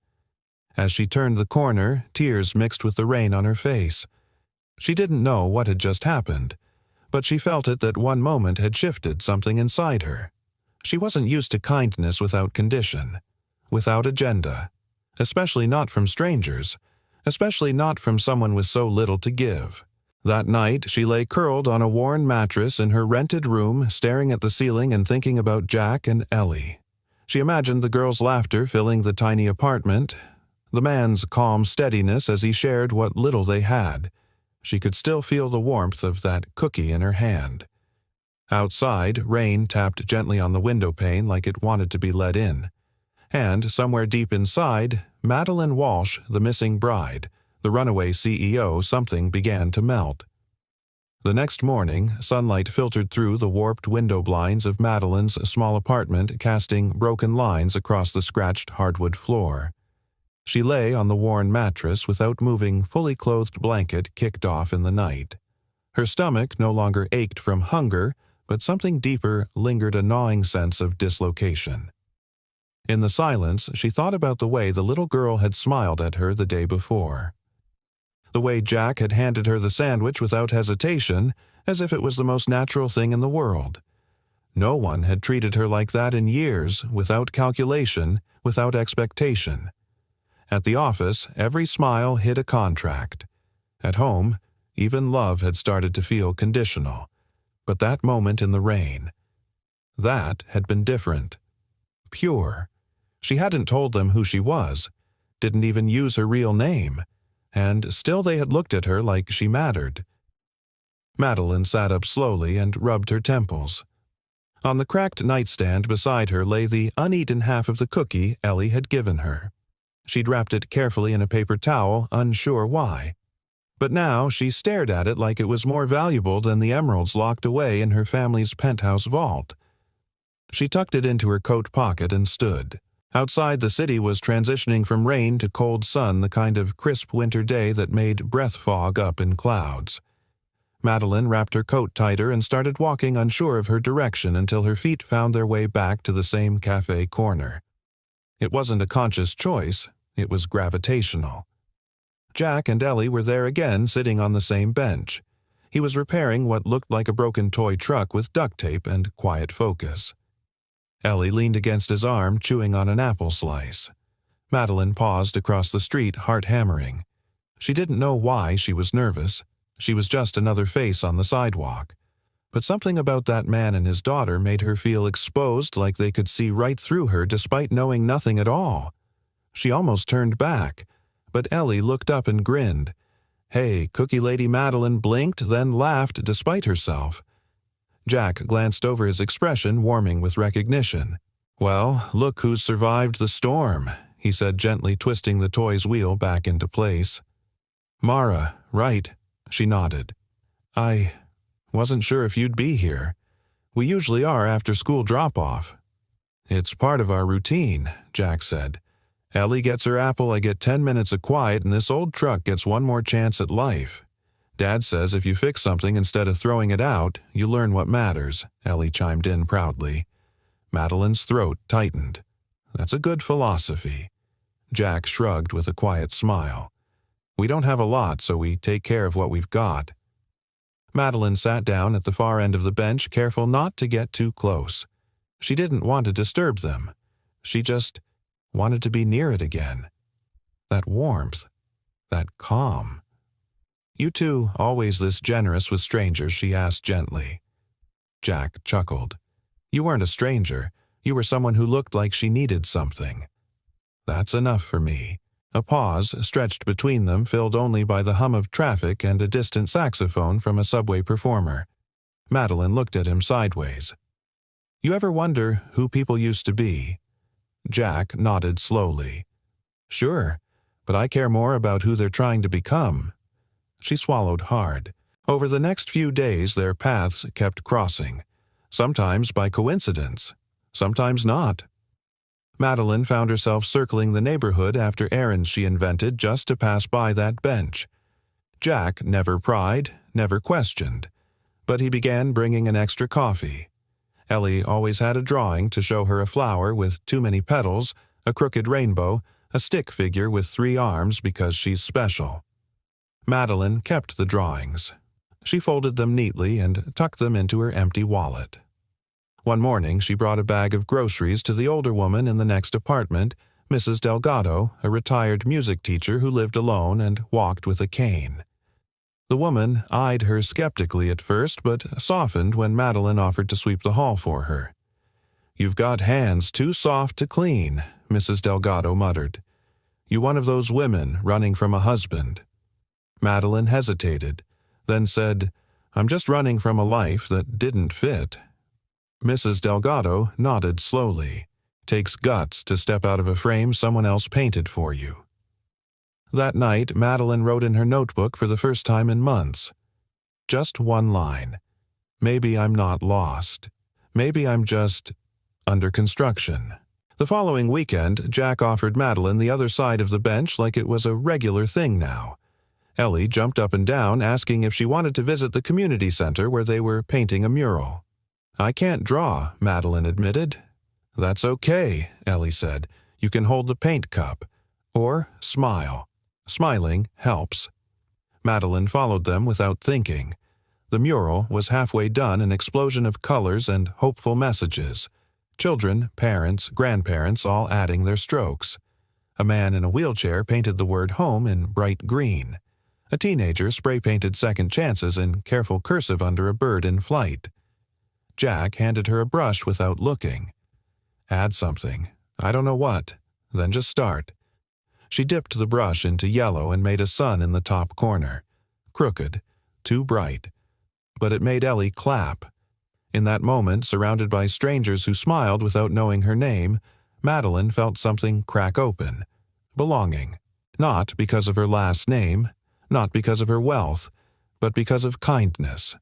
As she turned the corner, tears mixed with the rain on her face. She didn't know what had just happened, but she felt it that one moment had shifted something inside her. She wasn't used to kindness without condition, without agenda, especially not from strangers, especially not from someone with so little to give. That night, she lay curled on a worn mattress in her rented room, staring at the ceiling and thinking about Jack and Ellie. She imagined the girls' laughter filling the tiny apartment, the man's calm steadiness as he shared what little they had. She could still feel the warmth of that cookie in her hand. Outside, rain tapped gently on the window pane like it wanted to be let in. And, somewhere deep inside, Madeline Walsh, the missing bride, the runaway CEO, something began to melt. The next morning, sunlight filtered through the warped window blinds of Madeline's small apartment, casting broken lines across the scratched hardwood floor. She lay on the worn mattress without moving, fully clothed blanket kicked off in the night. Her stomach no longer ached from hunger, but something deeper lingered, a gnawing sense of dislocation. In the silence, she thought about the way the little girl had smiled at her the day before. The way Jack had handed her the sandwich without hesitation, as if it was the most natural thing in the world. No one had treated her like that in years, without calculation, without expectation. At the office, every smile hid a contract. At home, even love had started to feel conditional. But that moment in the rain, that had been different. Pure. She hadn't told them who she was, didn't even use her real name, and still they had looked at her like she mattered. Madeline sat up slowly and rubbed her temples. On the cracked nightstand beside her lay the uneaten half of the cookie Ellie had given her. She'd wrapped it carefully in a paper towel, unsure why. But now she stared at it like it was more valuable than the emeralds locked away in her family's penthouse vault. She tucked it into her coat pocket and stood. Outside, the city was transitioning from rain to cold sun, the kind of crisp winter day that made breath fog up in clouds. Madeline wrapped her coat tighter and started walking, unsure of her direction, until her feet found their way back to the same cafe corner. It wasn't a conscious choice, it was gravitational. Jack and Ellie were there again, sitting on the same bench. He was repairing what looked like a broken toy truck with duct tape and quiet focus. Ellie leaned against his arm, chewing on an apple slice. Madeline paused across the street, heart hammering. She didn't know why she was nervous. She was just another face on the sidewalk. But something about that man and his daughter made her feel exposed, like they could see right through her despite knowing nothing at all. She almost turned back, but Ellie looked up and grinned. Hey, Cookie Lady Madeline blinked, then laughed despite herself. Jack glanced over his expression, warming with recognition. "Well, look who's survived the storm," he said, gently twisting the toy's wheel back into place. "Mara, right," she nodded. "I wasn't sure if you'd be here. We usually are after school drop-off." "It's part of our routine," Jack said. "Ellie gets her apple, I get 10 minutes of quiet, and this old truck gets one more chance at life. Dad says if you fix something instead of throwing it out, you learn what matters," Ellie chimed in proudly. Madeline's throat tightened. "That's a good philosophy." Jack shrugged with a quiet smile. "We don't have a lot, so we take care of what we've got." Madeline sat down at the far end of the bench, careful not to get too close. She didn't want to disturb them. She just wanted to be near it again. That warmth. That calm. "You two always this generous with strangers?" she asked gently. Jack chuckled. "You weren't a stranger. You were someone who looked like she needed something." "That's enough for me." A pause stretched between them, filled only by the hum of traffic and a distant saxophone from a subway performer. Madeline looked at him sideways. "You ever wonder who people used to be?" Jack nodded slowly. "Sure, but I care more about who they're trying to become." She swallowed hard. Over the next few days their paths kept crossing, sometimes by coincidence, sometimes not. Madeline found herself circling the neighborhood after errands she invented just to pass by that bench. Jack never pried, never questioned, but he began bringing an extra coffee. Ellie always had a drawing to show her, a flower with too many petals, a crooked rainbow, a stick figure with 3 arms because she's special. Madeline kept the drawings. She folded them neatly and tucked them into her empty wallet. One morning she brought a bag of groceries to the older woman in the next apartment, Mrs. Delgado, a retired music teacher who lived alone and walked with a cane. The woman eyed her skeptically at first, but softened when Madeline offered to sweep the hall for her. "You've got hands too soft to clean," Mrs. Delgado muttered. "You one of those women running from a husband." Madeline hesitated, then said, "I'm just running from a life that didn't fit." Mrs. Delgado nodded slowly. "Takes guts to step out of a frame someone else painted for you." That night, Madeline wrote in her notebook for the first time in months. Just one line. "Maybe I'm not lost. Maybe I'm just under construction." The following weekend, Jack offered Madeline the other side of the bench like it was a regular thing now. Ellie jumped up and down, asking if she wanted to visit the community center where they were painting a mural. "I can't draw," Madeline admitted. "That's okay," Ellie said. "You can hold the paint cup. Or smile. Smiling helps." Madeline followed them without thinking. The mural was halfway done, an explosion of colors and hopeful messages. Children, parents, grandparents all adding their strokes. A man in a wheelchair painted the word home in bright green. A teenager spray-painted second chances in careful cursive under a bird in flight. Jack handed her a brush without looking. "Add something. I don't know what. Then just start." She dipped the brush into yellow and made a sun in the top corner. Crooked. Too bright. But it made Ellie clap. In that moment, surrounded by strangers who smiled without knowing her name, Madeline felt something crack open. Belonging. Not because of her last name, not because of her wealth, but because of kindness,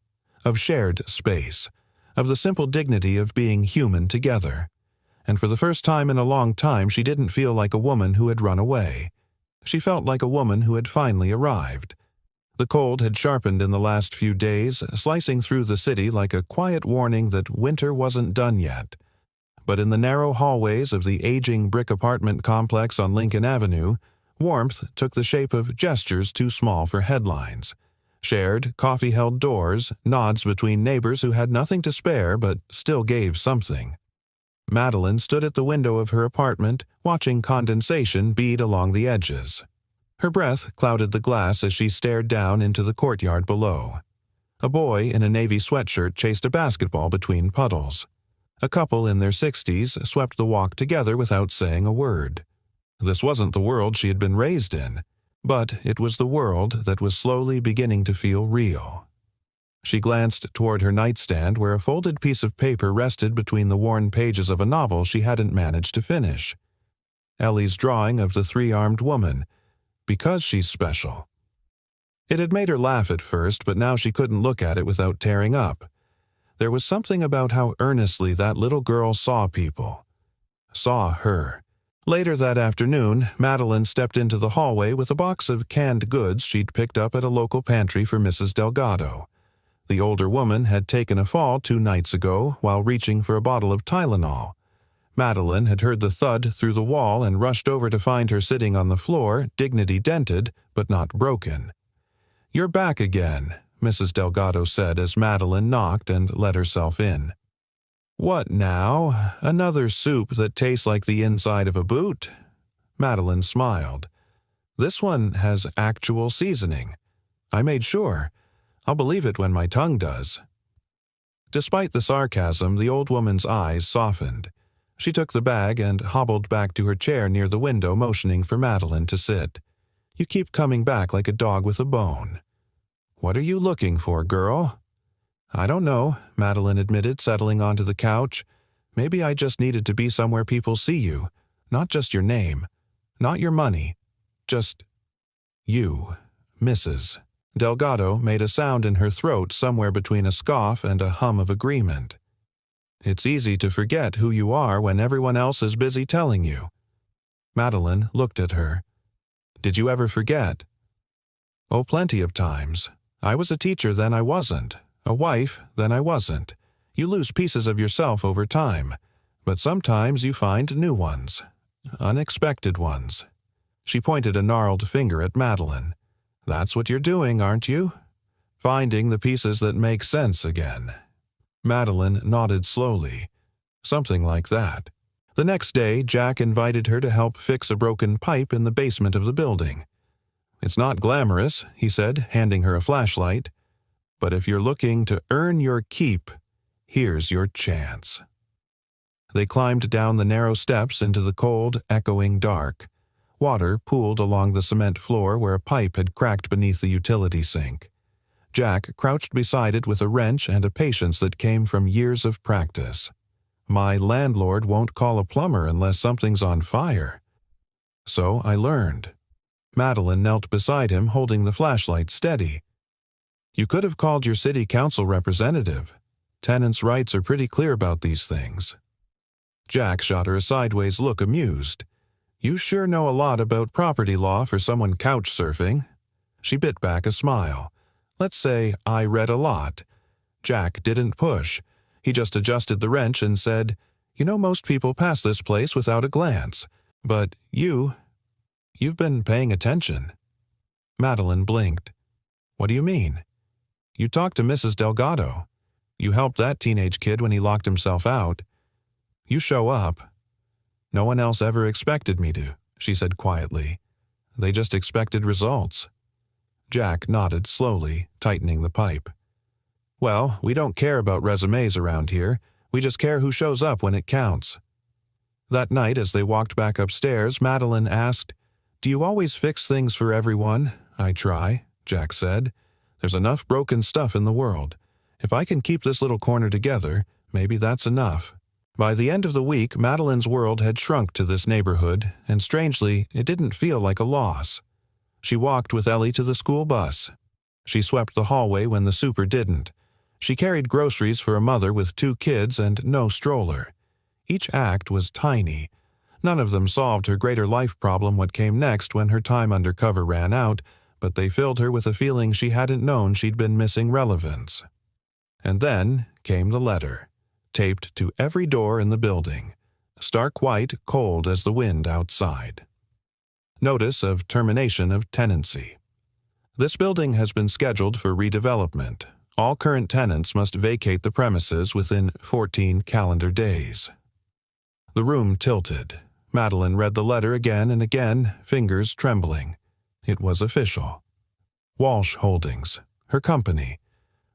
of shared space, of the simple dignity of being human together. And for the first time in a long time, she didn't feel like a woman who had run away. She felt like a woman who had finally arrived. The cold had sharpened in the last few days, slicing through the city like a quiet warning that winter wasn't done yet. But in the narrow hallways of the aging brick apartment complex on Lincoln Avenue, warmth took the shape of gestures too small for headlines. Shared, coffee-held doors, nods between neighbors who had nothing to spare but still gave something. Madeline stood at the window of her apartment, watching condensation bead along the edges. Her breath clouded the glass as she stared down into the courtyard below. A boy in a navy sweatshirt chased a basketball between puddles. A couple in their 60s swept the walk together without saying a word. This wasn't the world she had been raised in, but it was the world that was slowly beginning to feel real. She glanced toward her nightstand where a folded piece of paper rested between the worn pages of a novel she hadn't managed to finish. Ellie's drawing of the three-armed woman, because she's special. It had made her laugh at first, but now she couldn't look at it without tearing up. There was something about how earnestly that little girl saw people. Saw her. Later that afternoon, Madeline stepped into the hallway with a box of canned goods she'd picked up at a local pantry for Mrs. Delgado. The older woman had taken a fall 2 nights ago while reaching for a bottle of Tylenol. Madeline had heard the thud through the wall and rushed over to find her sitting on the floor, dignity dented, but not broken. "You're back again," Mrs. Delgado said as Madeline knocked and let herself in. "What now? Another soup that tastes like the inside of a boot?" Madeline smiled. "This one has actual seasoning. I made sure. I'll believe it when my tongue does." Despite the sarcasm, the old woman's eyes softened. She took the bag and hobbled back to her chair near the window, motioning for Madeline to sit. "You keep coming back like a dog with a bone." "What are you looking for, girl?" "I don't know," Madeline admitted, settling onto the couch. "Maybe I just needed to be somewhere people see you. Not just your name. Not your money. Just you, Mrs." Delgado made a sound in her throat somewhere between a scoff and a hum of agreement. "It's easy to forget who you are when everyone else is busy telling you." Madeline looked at her. "Did you ever forget?" "Oh, plenty of times. I was a teacher, then I wasn't. A wife, then I wasn't. You lose pieces of yourself over time, but sometimes you find new ones. Unexpected ones." She pointed a gnarled finger at Madeline. "That's what you're doing, aren't you? Finding the pieces that make sense again." Madeline nodded slowly. Something like that. The next day, Jack invited her to help fix a broken pipe in the basement of the building. "It's not glamorous," he said, handing her a flashlight, "but if you're looking to earn your keep, here's your chance." They climbed down the narrow steps into the cold, echoing dark. Water pooled along the cement floor where a pipe had cracked beneath the utility sink. Jack crouched beside it with a wrench and a patience that came from years of practice. "My landlord won't call a plumber unless something's on fire." So I learned. Madeline knelt beside him, holding the flashlight steady. "You could have called your city council representative. Tenants' rights are pretty clear about these things." Jack shot her a sideways look, amused. "You sure know a lot about property law for someone couch surfing." She bit back a smile. "Let's say I read a lot." Jack didn't push. He just adjusted the wrench and said, "You know, most people pass this place without a glance. But you've been paying attention." Madeline blinked. "What do you mean?" "You talked to Mrs. Delgado. You helped that teenage kid when he locked himself out. You show up." "No one else ever expected me to," she said quietly. "They just expected results." Jack nodded slowly, tightening the pipe. "Well, we don't care about resumes around here. We just care who shows up when it counts." That night, as they walked back upstairs, Madeline asked, "Do you always fix things for everyone?" "I try," Jack said. "There's enough broken stuff in the world. If I can keep this little corner together, maybe that's enough." By the end of the week, Madeline's world had shrunk to this neighborhood, and strangely, it didn't feel like a loss. She walked with Ellie to the school bus. She swept the hallway when the super didn't. She carried groceries for a mother with 2 kids and no stroller. Each act was tiny. None of them solved her greater life problem, what came next when her time undercover ran out, but they filled her with a feeling she hadn't known she'd been missing relevance. And then came the letter, taped to every door in the building, stark white, cold as the wind outside. Notice of termination of tenancy. This building has been scheduled for redevelopment. All current tenants must vacate the premises within 14 calendar days. The room tilted. Madeline read the letter again and again, fingers trembling. It was official. Walsh Holdings, her company.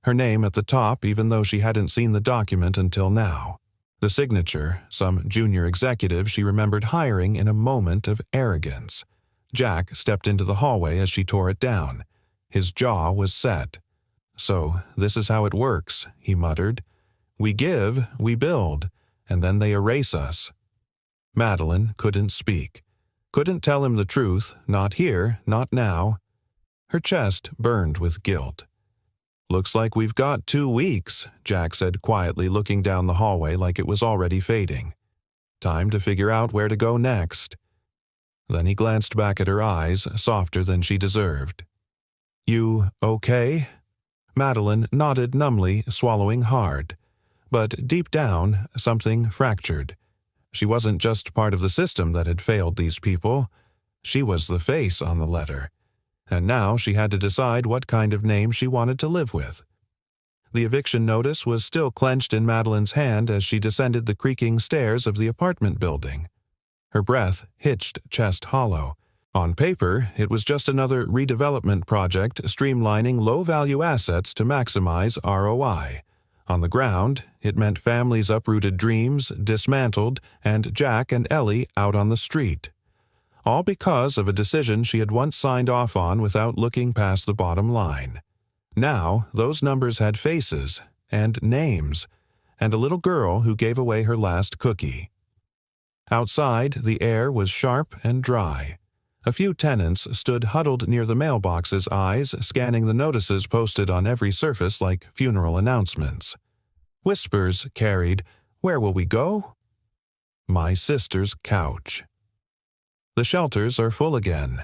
Her name at the top, even though she hadn't seen the document until now. The signature, some junior executive she remembered hiring in a moment of arrogance. Jack stepped into the hallway as she tore it down. His jaw was set. "So, this is how it works," he muttered. "We give, we build, and then they erase us." Madeline couldn't speak. Couldn't tell him the truth, not here, not now. Her chest burned with guilt. "Looks like we've got 2 weeks," Jack said quietly, looking down the hallway like it was already fading. "Time to figure out where to go next." Then he glanced back at her eyes, softer than she deserved. "You okay?" Madeline nodded numbly, swallowing hard. But deep down, something fractured. She wasn't just part of the system that had failed these people. She was the face on the letter. And now she had to decide what kind of name she wanted to live with. The eviction notice was still clenched in Madeline's hand as she descended the creaking stairs of the apartment building. Her breath hitched chest hollow. On paper, it was just another redevelopment project streamlining low-value assets to maximize ROI. On the ground, it meant families' uprooted dreams dismantled and Jack and Ellie out on the street. All because of a decision she had once signed off on without looking past the bottom line. Now, those numbers had faces and names, and a little girl who gave away her last cookie. Outside, the air was sharp and dry. A few tenants stood huddled near the mailboxes, eyes scanning the notices posted on every surface like funeral announcements. Whispers carried, "Where will we go?" "My sister's couch." "The shelters are full again."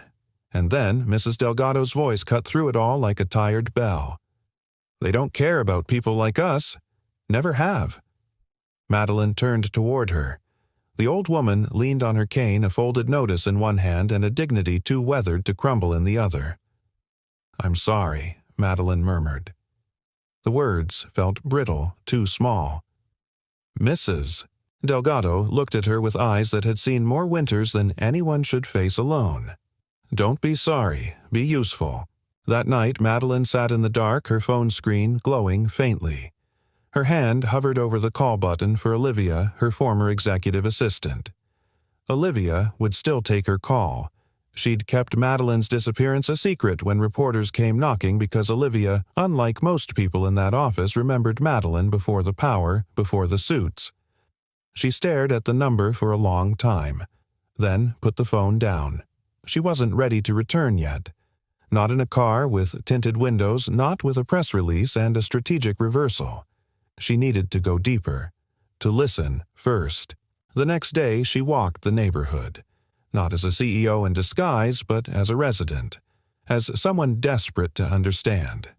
And then Mrs. Delgado's voice cut through it all like a tired bell. "They don't care about people like us. Never have." Madeline turned toward her. The old woman leaned on her cane, a folded notice in one hand and a dignity too weathered to crumble in the other. "I'm sorry," Madeline murmured. The words felt brittle, too small. "Mrs." Delgado looked at her with eyes that had seen more winters than anyone should face alone. Don't be sorry, be useful. That night, Madeline sat in the dark, her phone screen glowing faintly. Her hand hovered over the call button for Olivia, her former executive assistant. Olivia would still take her call. She'd kept Madeline's disappearance a secret when reporters came knocking because Olivia, unlike most people in that office, remembered Madeline before the power, before the suits. She stared at the number for a long time, then put the phone down. She wasn't ready to return yet. Not in a car with tinted windows, not with a press release and a strategic reversal. She needed to go deeper, to listen first. The next day, she walked the neighborhood. Not as a CEO in disguise, but as a resident, as someone desperate to understand.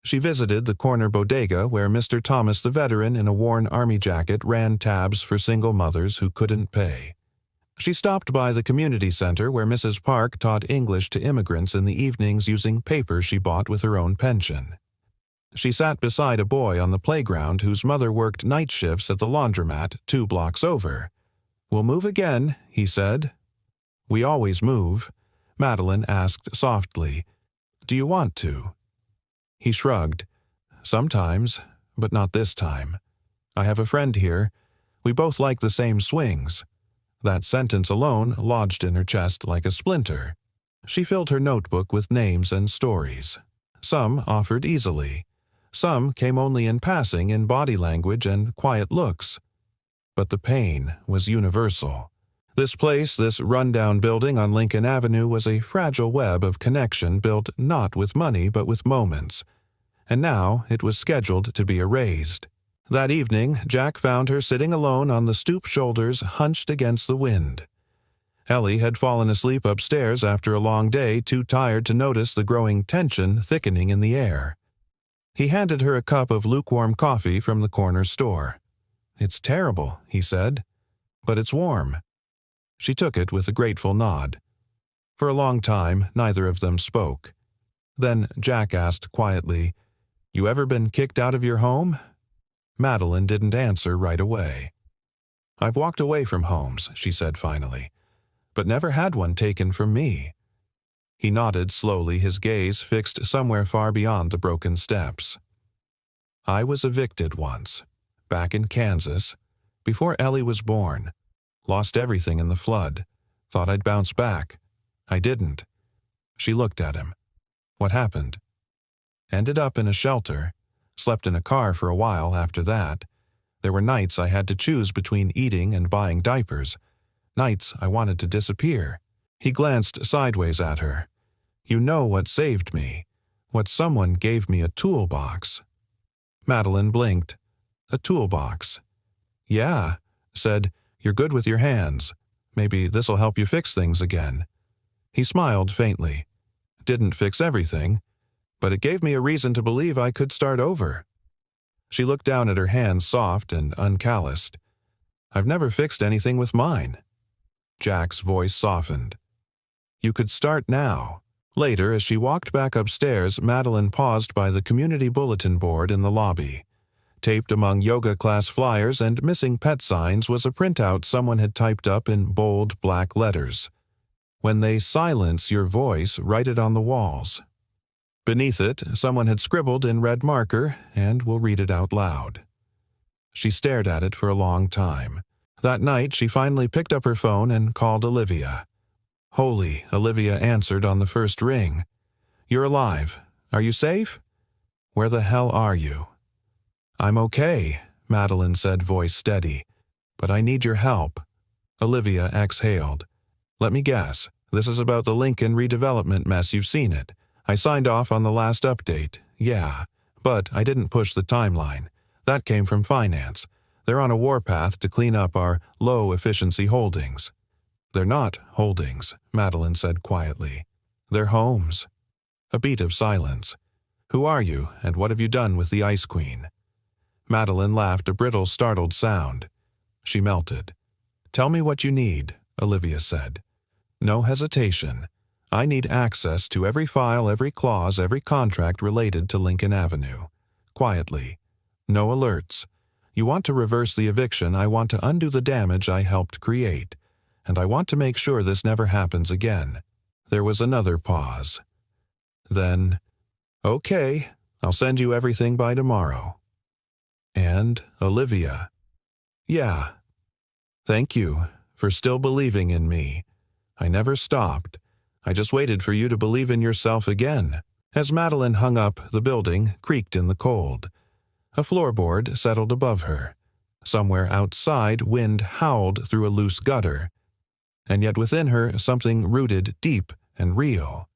She visited the corner bodega where Mr. Thomas the veteran in a worn army jacket ran tabs for single mothers who couldn't pay. She stopped by the community center where Mrs. Park taught English to immigrants in the evenings using paper she bought with her own pension. She sat beside a boy on the playground whose mother worked night shifts at the laundromat 2 blocks over. "We'll move again," he said. "We always move," Madeline asked softly. "Do you want to?" He shrugged. "Sometimes, but not this time. I have a friend here. We both like the same swings." That sentence alone lodged in her chest like a splinter. She filled her notebook with names and stories. Some offered easily. Some came only in passing in body language and quiet looks. But the pain was universal. This place, this rundown building on Lincoln Avenue, was a fragile web of connection built not with money but with moments. And now it was scheduled to be erased. That evening, Jack found her sitting alone on the stoop shoulders hunched against the wind. Ellie had fallen asleep upstairs after a long day, too tired to notice the growing tension thickening in the air. He handed her a cup of lukewarm coffee from the corner store. "It's terrible," he said, "but it's warm." She took it with a grateful nod. For a long time, neither of them spoke. Then Jack asked quietly, "You ever been kicked out of your home?" Madeline didn't answer right away. "I've walked away from homes," she said finally, "but never had one taken from me." He nodded slowly, his gaze fixed somewhere far beyond the broken steps. "I was evicted once, back in Kansas, before Ellie was born. Lost everything in the flood. Thought I'd bounce back. I didn't." She looked at him. "What happened?" "Ended up in a shelter. Slept in a car for a while after that. There were nights I had to choose between eating and buying diapers. Nights I wanted to disappear." He glanced sideways at her. "You know what saved me. What someone gave me a toolbox." Madeline blinked. "A toolbox?" "Yeah," said, "you're good with your hands. Maybe this'll help you fix things again." He smiled faintly. "Didn't fix everything, but it gave me a reason to believe I could start over." She looked down at her hands, soft and uncalloused. "I've never fixed anything with mine." Jack's voice softened. "You could start now." Later, as she walked back upstairs, Madeline paused by the community bulletin board in the lobby. Taped among yoga class flyers and missing pet signs was a printout someone had typed up in bold black letters. "When they silence your voice, write it on the walls." Beneath it, someone had scribbled in red marker, and will read it out loud. She stared at it for a long time. That night, she finally picked up her phone and called Olivia. "Holy," Olivia answered on the first ring. "You're alive. Are you safe? Where the hell are you?" "I'm okay," Madeline said, voice steady. "But I need your help." Olivia exhaled. "Let me guess. This is about the Lincoln redevelopment mess. You've seen it. I signed off on the last update. Yeah. But I didn't push the timeline. That came from finance. They're on a warpath to clean up our low-efficiency holdings." "They're not holdings," Madeline said quietly. "They're homes." A beat of silence. "Who are you, and what have you done with the Ice Queen?" Madeline laughed, a brittle, startled sound. She melted. "Tell me what you need," Olivia said. "No hesitation. I need access to every file, every clause, every contract related to Lincoln Avenue. Quietly. No alerts. You want to reverse the eviction. I want to undo the damage I helped create. And I want to make sure this never happens again." There was another pause. Then, "Okay, I'll send you everything by tomorrow." And Olivia. "Yeah. Thank you for still believing in me. I never stopped. I just waited for you to believe in yourself again." As Madeline hung up, the building creaked in the cold. A floorboard settled above her. Somewhere outside, wind howled through a loose gutter. And yet within her, something rooted deep and real.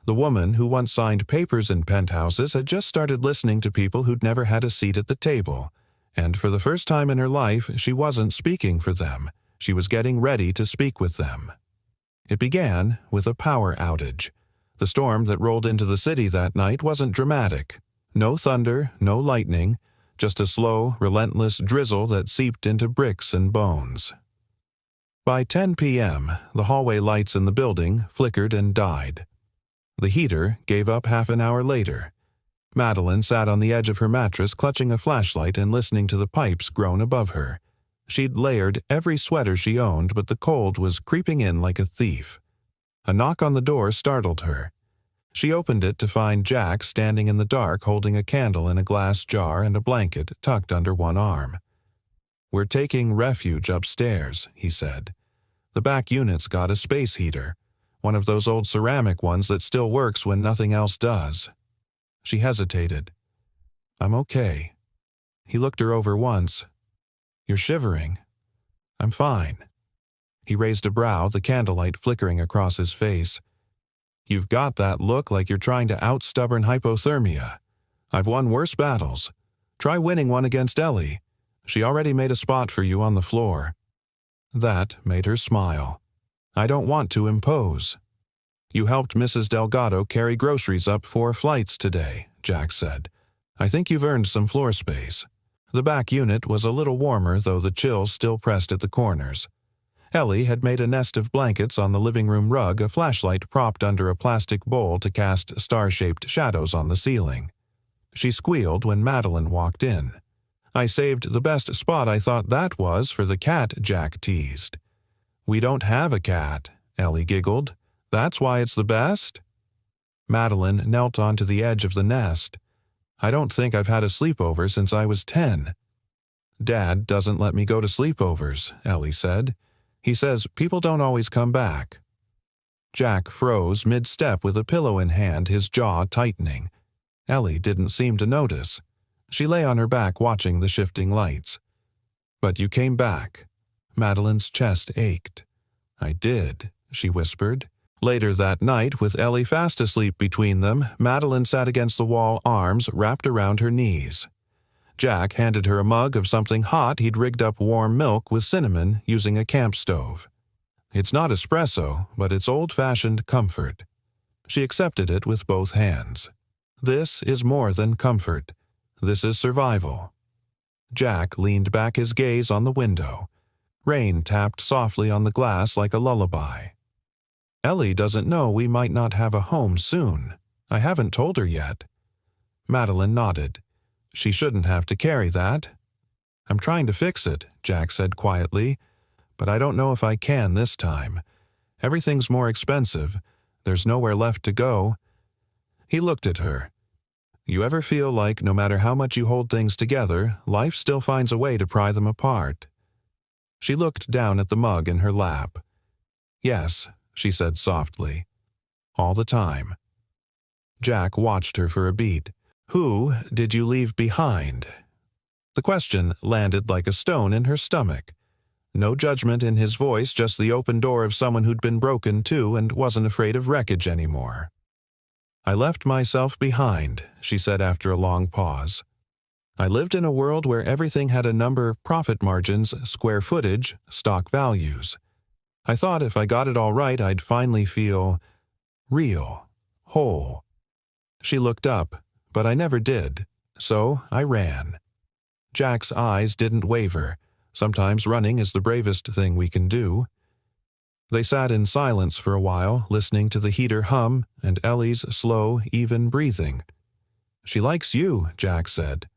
The woman who once signed papers in penthouses had just started listening to people who'd never had a seat at the table. And for the first time in her life, she wasn't speaking for them. She was getting ready to speak with them. It began with a power outage. The storm that rolled into the city that night wasn't dramatic. No thunder, no lightning, just a slow, relentless drizzle that seeped into bricks and bones. By 10 p.m., the hallway lights in the building flickered and died. The heater gave up half an hour later. Madeline sat on the edge of her mattress clutching a flashlight and listening to the pipes groan above her. She'd layered every sweater she owned, but the cold was creeping in like a thief. A knock on the door startled her. She opened it to find Jack standing in the dark holding a candle in a glass jar and a blanket tucked under one arm. "We're taking refuge upstairs," he said. "The back unit's got a space heater, one of those old ceramic ones that still works when nothing else does." She hesitated. "I'm okay." He looked her over once. "You're shivering." "I'm fine." He raised a brow, the candlelight flickering across his face. "You've got that look like you're trying to out stubborn hypothermia. I've won worse battles. Try winning one against Ellie. She already made a spot for you on the floor." That made her smile. "I don't want to impose." "You helped Mrs. Delgado carry groceries up 4 flights today," Jack said. "I think you've earned some floor space." The back unit was a little warmer, though the chill still pressed at the corners. Ellie had made a nest of blankets on the living room rug, a flashlight propped under a plastic bowl to cast star-shaped shadows on the ceiling. She squealed when Madeline walked in. "I saved the best spot I thought that was for the cat," Jack teased. "We don't have a cat," Ellie giggled. "That's why it's the best?" Madeline knelt onto the edge of the nest. "I don't think I've had a sleepover since I was 10. "Dad doesn't let me go to sleepovers," Ellie said. "He says people don't always come back." Jack froze mid-step with a pillow in hand, his jaw tightening. Ellie didn't seem to notice. She lay on her back watching the shifting lights. "But you came back." Madeline's chest ached. "I did," she whispered. Later that night, with Ellie fast asleep between them, Madeline sat against the wall, arms wrapped around her knees. Jack handed her a mug of something hot. He'd rigged up warm milk with cinnamon using a camp stove. "It's not espresso, but it's old-fashioned comfort." She accepted it with both hands. "This is more than comfort. This is survival." Jack leaned back, his gaze on the window. Rain tapped softly on the glass like a lullaby. "Ellie doesn't know we might not have a home soon. I haven't told her yet." Madeline nodded. "She shouldn't have to carry that." "I'm trying to fix it," Jack said quietly, "but I don't know if I can this time. Everything's more expensive. There's nowhere left to go." He looked at her. "You ever feel like no matter how much you hold things together, life still finds a way to pry them apart?" She looked down at the mug in her lap. "Yes," she said softly. "All the time." Jack watched her for a beat. "Who did you leave behind?" The question landed like a stone in her stomach. No judgment in his voice, just the open door of someone who'd been broken too and wasn't afraid of wreckage anymore. "I left myself behind," she said after a long pause. "I lived in a world where everything had a number, profit margins, square footage, stock values. I thought if I got it all right, I'd finally feel real, whole." She looked up, but I never did, so I ran. Jack's eyes didn't waver. Sometimes running is the bravest thing we can do. They sat in silence for a while, listening to the heater hum and Ellie's slow, even breathing. "She likes you," Jack said.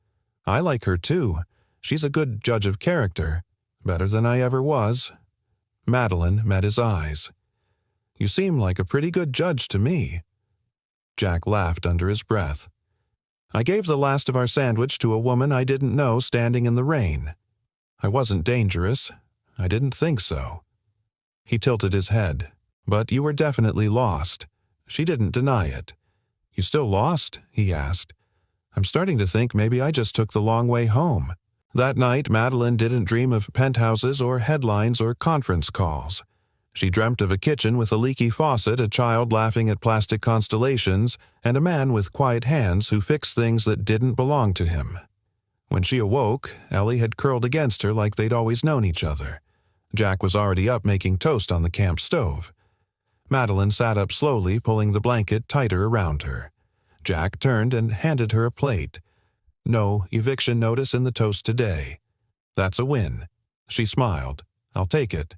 "I like her too. She's a good judge of character, better than I ever was." Madeline met his eyes. "You seem like a pretty good judge to me." Jack laughed under his breath. "I gave the last of our sandwich to a woman I didn't know standing in the rain. I wasn't dangerous. I didn't think so." He tilted his head. "But you were definitely lost." She didn't deny it. "You still lost?" he asked. "I'm starting to think maybe I just took the long way home." That night, Madeline didn't dream of penthouses or headlines or conference calls. She dreamt of a kitchen with a leaky faucet, a child laughing at plastic constellations, and a man with quiet hands who fixed things that didn't belong to him. When she awoke, Ellie had curled against her like they'd always known each other. Jack was already up making toast on the camp stove. Madeline sat up slowly, pulling the blanket tighter around her. Jack turned and handed her a plate. "No eviction notice in the toast today." "That's a win." She smiled. "I'll take it."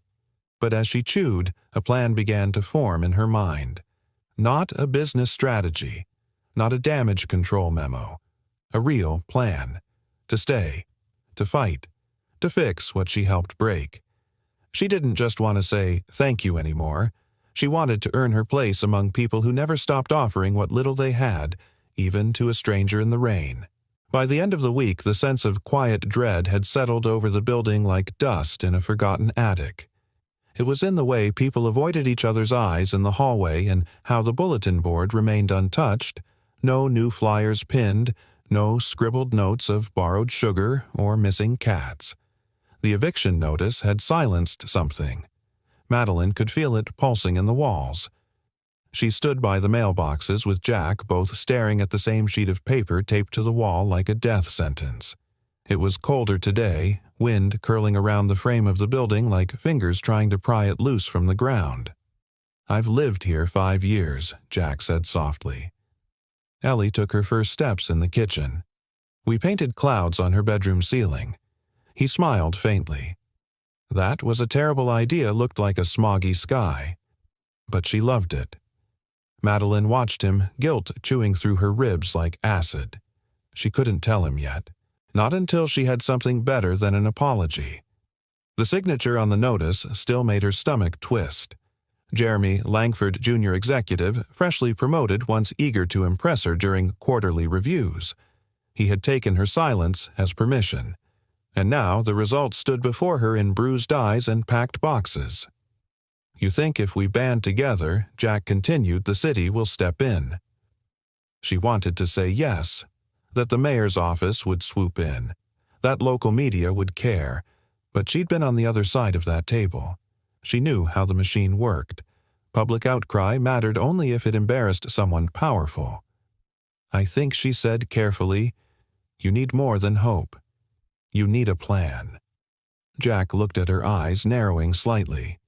But as she chewed, a plan began to form in her mind. Not a business strategy, not a damage control memo. A real plan. To stay. To fight. To fix what she helped break. She didn't just want to say thank you anymore. She wanted to earn her place among people who never stopped offering what little they had, even to a stranger in the rain. By the end of the week, the sense of quiet dread had settled over the building like dust in a forgotten attic. It was in the way people avoided each other's eyes in the hallway and how the bulletin board remained untouched, no new flyers pinned, no scribbled notes of borrowed sugar or missing cats. The eviction notice had silenced something. Madeline could feel it pulsing in the walls. She stood by the mailboxes with Jack, both staring at the same sheet of paper taped to the wall like a death sentence. It was colder today, wind curling around the frame of the building like fingers trying to pry it loose from the ground. "I've lived here 5 years," Jack said softly. Ellie took her first steps in the kitchen. "We painted clouds on her bedroom ceiling." He smiled faintly. That was a terrible idea, looked like a smoggy sky. But she loved it. Madeline watched him, guilt chewing through her ribs like acid. She couldn't tell him yet. Not until she had something better than an apology. The signature on the notice still made her stomach twist. Jeremy Langford, Jr. Executive, freshly promoted, once eager to impress her during quarterly reviews. He had taken her silence as permission. And now the result stood before her in bruised eyes and packed boxes. "You think if we band together," Jack continued, "the city will step in." She wanted to say yes, that the mayor's office would swoop in, that local media would care, but she'd been on the other side of that table. She knew how the machine worked. Public outcry mattered only if it embarrassed someone powerful. "I think," she said carefully, "you need more than hope. You need a plan." Jack looked at her eyes, narrowing slightly.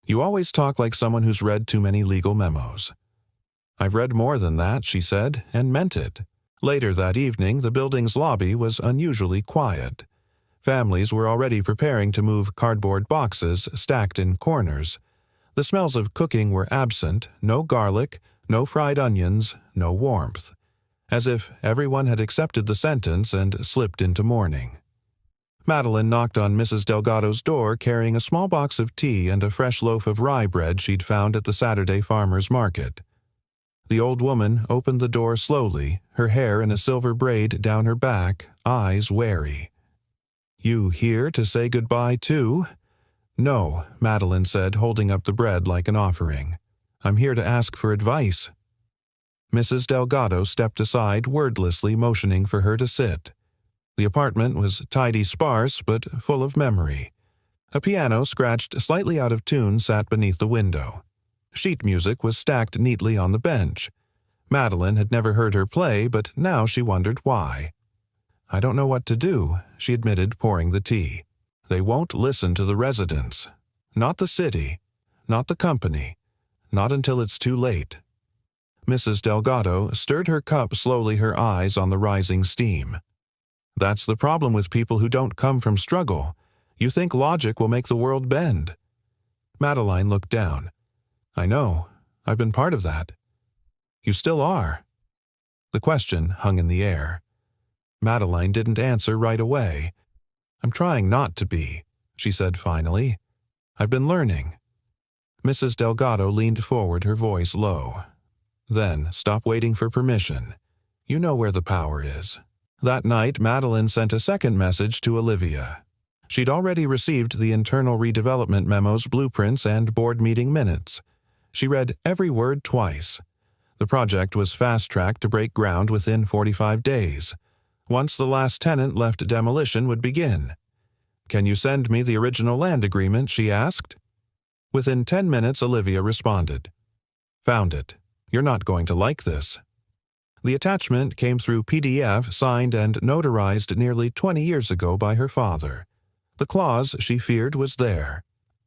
"You always talk like someone who's read too many legal memos." "I've read more than that," she said, and meant it. Later that evening, the building's lobby was unusually quiet. Families were already preparing to move cardboard boxes stacked in corners. The smells of cooking were absent, no garlic, no fried onions, no warmth. As if everyone had accepted the sentence and slipped into mourning. Madeline knocked on Mrs. Delgado's door carrying a small box of tea and a fresh loaf of rye bread she'd found at the Saturday farmer's market. The old woman opened the door slowly, her hair in a silver braid down her back, eyes wary. "You here to say goodbye too?" "No," Madeline said, holding up the bread like an offering. "I'm here to ask for advice." Mrs. Delgado stepped aside, wordlessly motioning for her to sit. The apartment was tidy, sparse, but full of memory. A piano, scratched slightly out of tune, sat beneath the window. Sheet music was stacked neatly on the bench. Madeline had never heard her play, but now she wondered why. "I don't know what to do," she admitted, pouring the tea. "They won't listen to the residents. Not the city. Not the company. Not until it's too late." Mrs. Delgado stirred her cup slowly, her eyes on the rising steam. "That's the problem with people who don't come from struggle. You think logic will make the world bend." Madeline looked down. "I know. I've been part of that." "You still are." The question hung in the air. Madeline didn't answer right away. I'm trying not to be, she said finally. I've been learning. Mrs. Delgado leaned forward, her voice low. Then, stop waiting for permission. You know where the power is. That night, Madeline sent a second message to Olivia. She'd already received the internal redevelopment memos, blueprints, and board meeting minutes. She read every word twice. The project was fast-tracked to break ground within 45 days. Once the last tenant left, demolition would begin. Can you send me the original land agreement, she asked. Within 10 minutes, Olivia responded. Found it. You're not going to like this. The attachment came through PDF, signed and notarized nearly 20 years ago by her father. The clause, she feared, was there.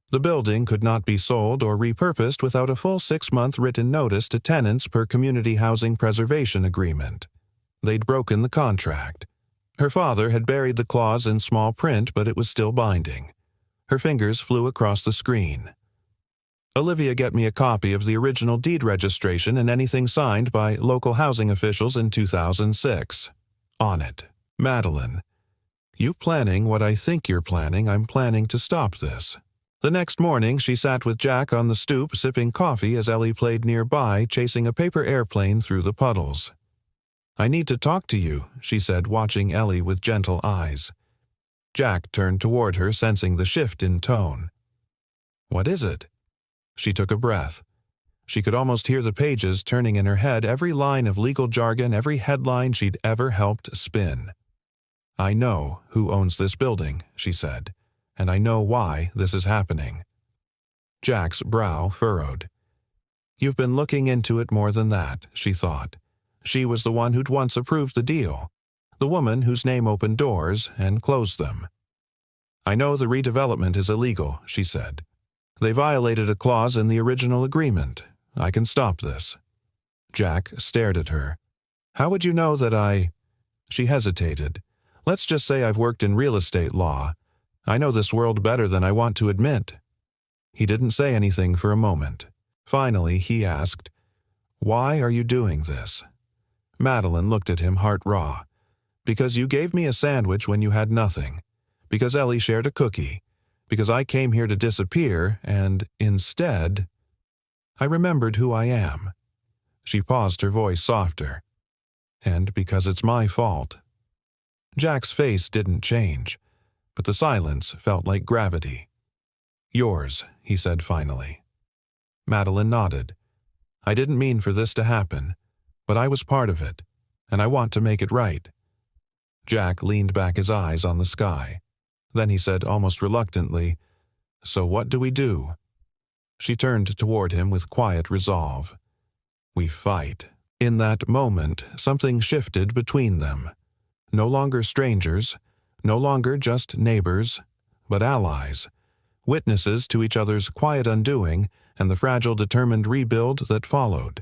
The building could not be sold or repurposed without a full 6-month written notice to tenants per Community Housing Preservation Agreement. They'd broken the contract. Her father had buried the clause in small print, but it was still binding. Her fingers flew across the screen. Olivia, get me a copy of the original deed registration and anything signed by local housing officials in 2006. On it. Madeline. You planning what I think you're planning, I'm planning to stop this. The next morning, she sat with Jack on the stoop, sipping coffee as Ellie played nearby, chasing a paper airplane through the puddles. I need to talk to you, she said, watching Ellie with gentle eyes. Jack turned toward her, sensing the shift in tone. What is it? She took a breath. She could almost hear the pages turning in her head, every line of legal jargon, every headline she'd ever helped spin. I know who owns this building, she said, and I know why this is happening. Jack's brow furrowed. You've been looking into it more than that, she thought. She was the one who'd once approved the deal, the woman whose name opened doors and closed them. I know the redevelopment is illegal, she said. They violated a clause in the original agreement. I can stop this. Jack stared at her. How would you know that I... She hesitated. Let's just say I've worked in real estate law. I know this world better than I want to admit. He didn't say anything for a moment. Finally, he asked, Why are you doing this? Madeline looked at him, heart raw. Because you gave me a sandwich when you had nothing. Because Ellie shared a cookie. Because I came here to disappear, and instead, I remembered who I am. She paused, her voice softer. And because it's my fault. Jack's face didn't change, but the silence felt like gravity. Yours, he said finally. Madeline nodded. I didn't mean for this to happen, but I was part of it, and I want to make it right. Jack leaned back, his eyes on the sky. Then he said almost reluctantly, So what do we do? She turned toward him with quiet resolve. We fight. In that moment, something shifted between them. No longer strangers, no longer just neighbors, but allies, witnesses to each other's quiet undoing and the fragile, determined rebuild that followed.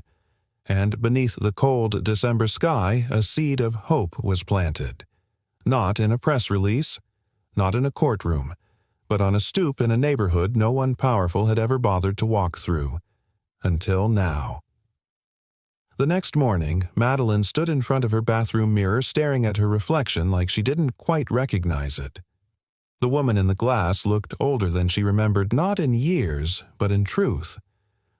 And beneath the cold December sky, a seed of hope was planted. Not in a press release, not in a courtroom, but on a stoop in a neighborhood no one powerful had ever bothered to walk through. Until now. The next morning, Madeline stood in front of her bathroom mirror, staring at her reflection like she didn't quite recognize it. The woman in the glass looked older than she remembered, not in years, but in truth.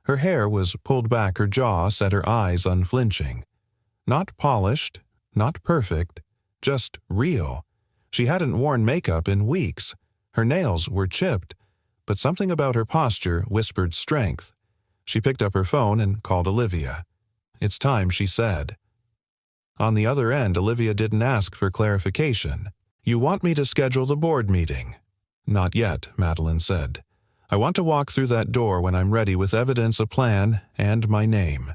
Her hair was pulled back, her jaw set, her eyes unflinching. Not polished, not perfect, just real. She hadn't worn makeup in weeks. Her nails were chipped, but something about her posture whispered strength. She picked up her phone and called Olivia. It's time, she said. On the other end, Olivia didn't ask for clarification. You want me to schedule the board meeting? Not yet, Madeline said. I want to walk through that door when I'm ready with evidence, a plan, and my name.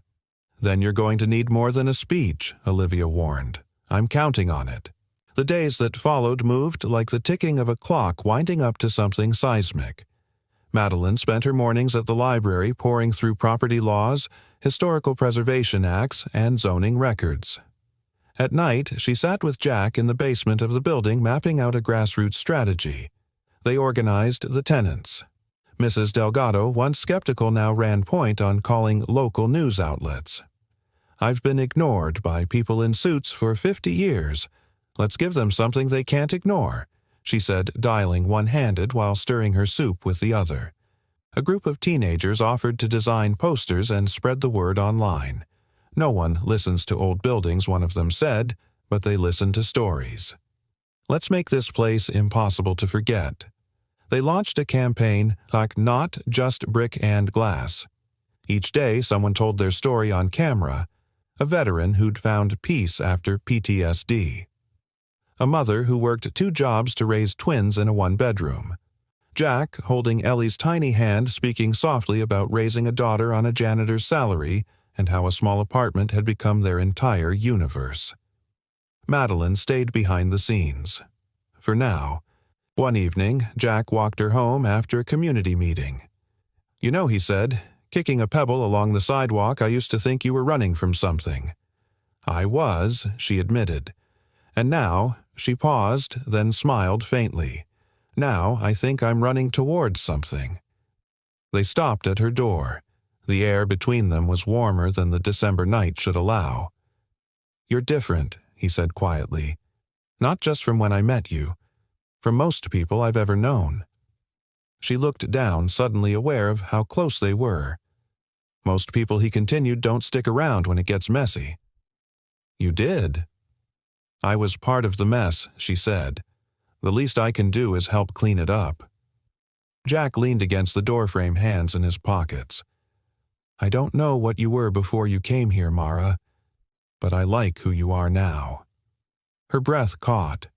Then you're going to need more than a speech, Olivia warned. I'm counting on it. The days that followed moved like the ticking of a clock winding up to something seismic. Madeline spent her mornings at the library poring through property laws, historical preservation acts, and zoning records. At night, she sat with Jack in the basement of the building mapping out a grassroots strategy. They organized the tenants. Mrs. Delgado, once skeptical, now ran point on calling local news outlets. I've been ignored by people in suits for 50 years. Let's give them something they can't ignore. she said, dialing one-handed while stirring her soup with the other. A group of teenagers offered to design posters and spread the word online. No one listens to old buildings, one of them said, but they listen to stories. Let's make this place impossible to forget. They launched a campaign like Not Just Brick and Glass. Each day, someone told their story on camera. A veteran who'd found peace after PTSD. A mother who worked 2 jobs to raise twins in a one-bedroom. Jack, holding Ellie's tiny hand, speaking softly about raising a daughter on a janitor's salary and how a small apartment had become their entire universe. Madeline stayed behind the scenes. For now. One evening, Jack walked her home after a community meeting. "You know," he said, "kicking a pebble along the sidewalk, I used to think you were running from something." "I was," she admitted. "And now," she paused, then smiled faintly. "Now I think I'm running towards something." They stopped at her door. The air between them was warmer than the December night should allow. "You're different," he said quietly. "Not just from when I met you. From most people I've ever known." She looked down, suddenly aware of how close they were. "Most people," he continued, "don't stick around when it gets messy." "You did." "I was part of the mess," she said. "The least I can do is help clean it up." Jack leaned against the doorframe, hands in his pockets. "I don't know what you were before you came here, Mara, but I like who you are now." Her breath caught.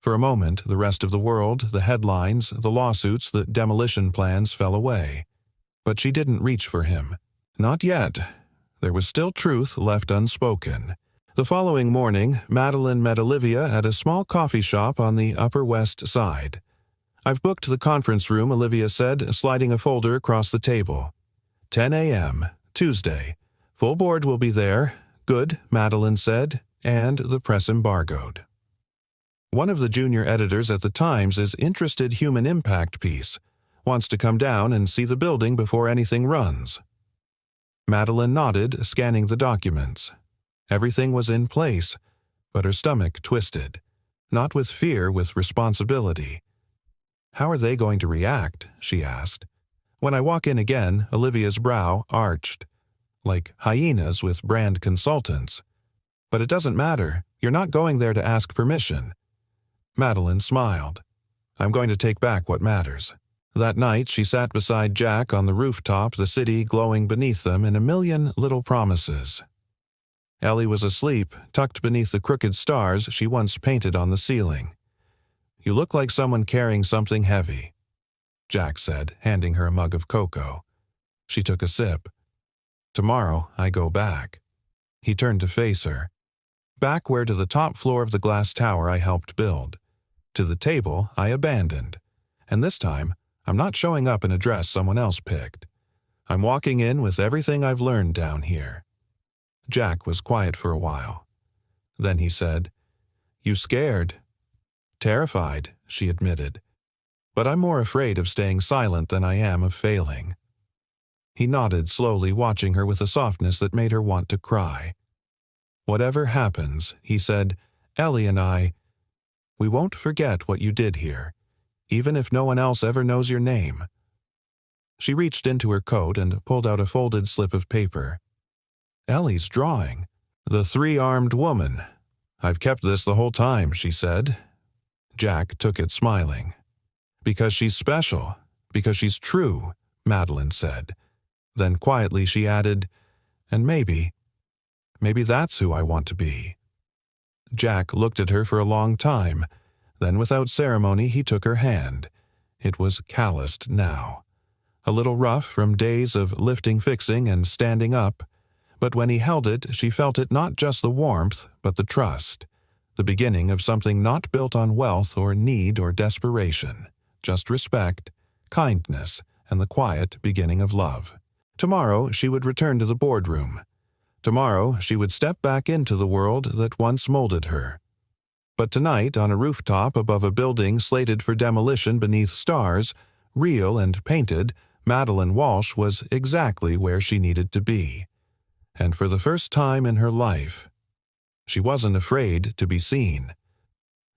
For a moment, the rest of the world, the headlines, the lawsuits, the demolition plans fell away. But she didn't reach for him. Not yet. There was still truth left unspoken. The following morning, Madeline met Olivia at a small coffee shop on the Upper West Side. "I've booked the conference room," Olivia said, sliding a folder across the table. 10 a.m., Tuesday. "Full board will be there." "Good," Madeline said, "and the press embargoed." One of the junior editors at the Times is interested human impact piece. Wants to come down and see the building before anything runs. Madeline nodded, scanning the documents. Everything was in place, but her stomach twisted. Not with fear, with responsibility. "How are they going to react?" she asked. When I walk in again, Olivia's brow arched. "Like hyenas with brand consultants." "But it doesn't matter. You're not going there to ask permission." Madeline smiled. "I'm going to take back what matters." That night, she sat beside Jack on the rooftop, the city glowing beneath them in a million little promises. Ellie was asleep, tucked beneath the crooked stars she once painted on the ceiling. "You look like someone carrying something heavy," Jack said, handing her a mug of cocoa. She took a sip. "Tomorrow, I go back." He turned to face her. "Back where to the top floor of the glass tower I helped build. To the table I abandoned. And this time, I'm not showing up in a dress someone else picked. I'm walking in with everything I've learned down here." Jack was quiet for a while. Then he said, "You scared?" "Terrified," she admitted. "But I'm more afraid of staying silent than I am of failing." He nodded slowly, watching her with a softness that made her want to cry. "Whatever happens," he said, "Ellie and we won't forget what you did here, even if no one else ever knows your name." She reached into her coat and pulled out a folded slip of paper. "Ellie's drawing. The three-armed woman. I've kept this the whole time," she said. Jack took it, smiling. "Because she's special. Because she's true," Madeline said. Then quietly she added, "And maybe that's who I want to be." Jack looked at her for a long time. Then without ceremony he took her hand. It was calloused now. A little rough from days of lifting, fixing, and standing up. But when he held it, she felt it not just the warmth, but the trust. The beginning of something not built on wealth or need or desperation. Just respect, kindness, and the quiet beginning of love. Tomorrow she would return to the boardroom. Tomorrow she would step back into the world that once molded her. But tonight, on a rooftop above a building slated for demolition beneath stars, real and painted, Madeline Walsh was exactly where she needed to be. And for the first time in her life, she wasn't afraid to be seen.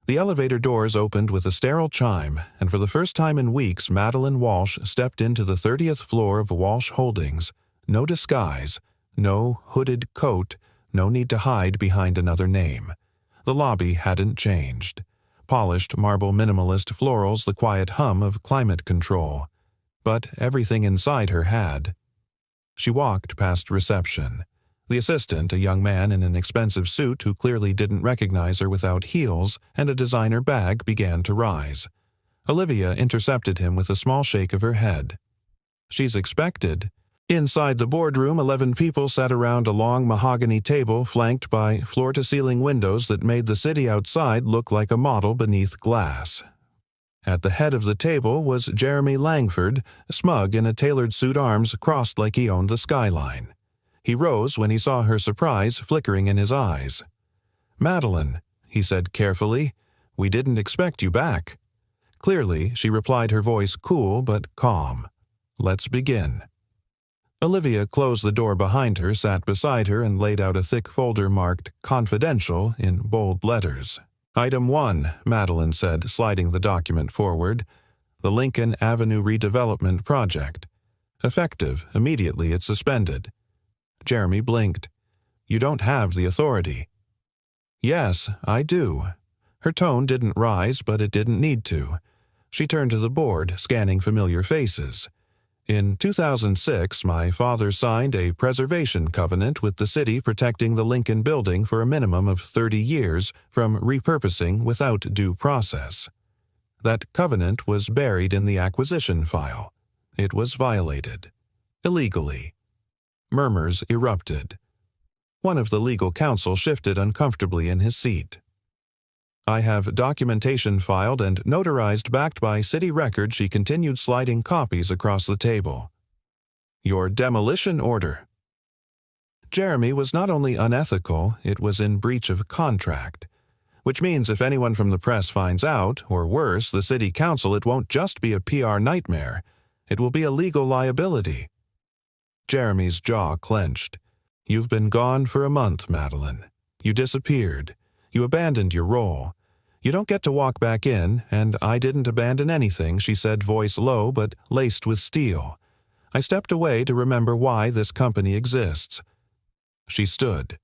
The elevator doors opened with a sterile chime, and for the first time in weeks, Madeline Walsh stepped into the 30th floor of Walsh Holdings. No disguise, no hooded coat, no need to hide behind another name. The lobby hadn't changed. Polished marble minimalist florals, the quiet hum of climate control. But everything inside her had. She walked past reception. The assistant, a young man in an expensive suit who clearly didn't recognize her without heels and a designer bag, began to rise. Olivia intercepted him with a small shake of her head. "She's expected." Inside the boardroom, 11 people sat around a long mahogany table flanked by floor-to-ceiling windows that made the city outside look like a model beneath glass. At the head of the table was Jeremy Langford, smug in a tailored suit, arms crossed like he owned the skyline. He rose when he saw her surprise flickering in his eyes. "Madeline," he said carefully, "we didn't expect you back." Clearly, she replied, her voice cool but calm. "Let's begin." Olivia closed the door behind her, sat beside her, and laid out a thick folder marked "Confidential" in bold letters. "Item 1, Madeline said, sliding the document forward. "The Lincoln Avenue Redevelopment Project. Effective immediately it's suspended." Jeremy blinked. "You don't have the authority." "Yes, I do." Her tone didn't rise, but it didn't need to. She turned to the board, scanning familiar faces. "In 2006, my father signed a preservation covenant with the city protecting the Lincoln Building for a minimum of 30 years from repurposing without due process. That covenant was buried in the acquisition file. It was violated. Illegally." Murmurs erupted. One of the legal counsel shifted uncomfortably in his seat. "I have documentation filed and notarized backed by city records." She continued, sliding copies across the table. "Your demolition order." Jeremy was not only unethical, it was in breach of contract. Which means if anyone from the press finds out, or worse, the city council, it won't just be a PR nightmare. It will be a legal liability. Jeremy's jaw clenched. "You've been gone for a month, Madeline. You disappeared. You abandoned your role. You don't get to walk back in, and I didn't abandon anything," she said, voice low but laced with steel. "I stepped away to remember why this company exists." She stood.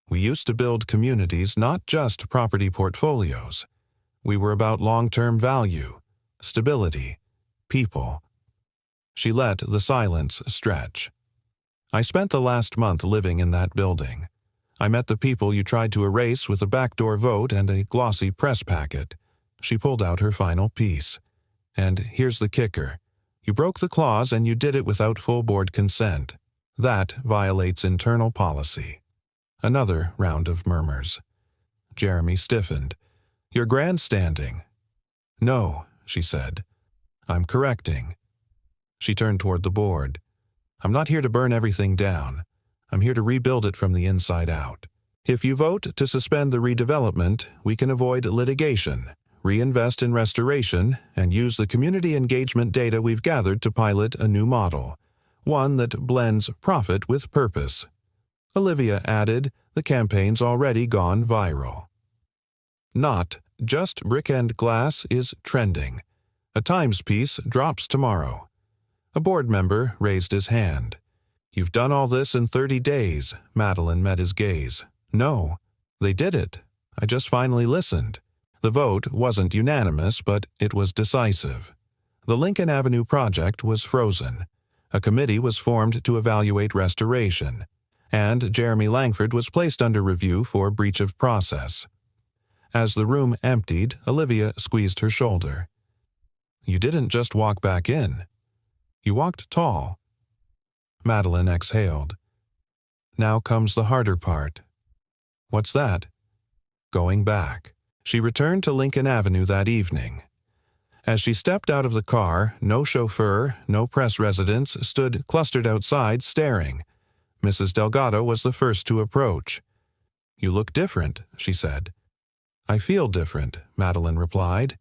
"We used to build communities, not just property portfolios. We were about long-term value, stability, people." She let the silence stretch. "I spent the last month living in that building. I met the people you tried to erase with a backdoor vote and a glossy press packet." She pulled out her final piece. "And here's the kicker. You broke the clause and you did it without full board consent. That violates internal policy." Another round of murmurs. Jeremy stiffened. "You're grandstanding." "No," she said. "I'm correcting." She turned toward the board. "I'm not here to burn everything down. I'm here to rebuild it from the inside out. If you vote to suspend the redevelopment, we can avoid litigation, reinvest in restoration, and use the community engagement data we've gathered to pilot a new model, one that blends profit with purpose." Olivia added, "The campaign's already gone viral." Not just brick and glass is trending. A Times piece drops tomorrow. A board member raised his hand. "You've done all this in 30 days, Madeline met his gaze. "No, they did it. I just finally listened." The vote wasn't unanimous, but it was decisive. The Lincoln Avenue project was frozen. A committee was formed to evaluate restoration, and Jeremy Langford was placed under review for breach of process. As the room emptied, Olivia squeezed her shoulder. "You didn't just walk back in. You walked tall." Madeline exhaled. "Now comes the harder part." "What's that?" "Going back." She returned to Lincoln Avenue that evening. As she stepped out of the car, no chauffeur, no press residents stood clustered outside staring. Mrs. Delgado was the first to approach. "You look different," she said. "I feel different," Madeline replied.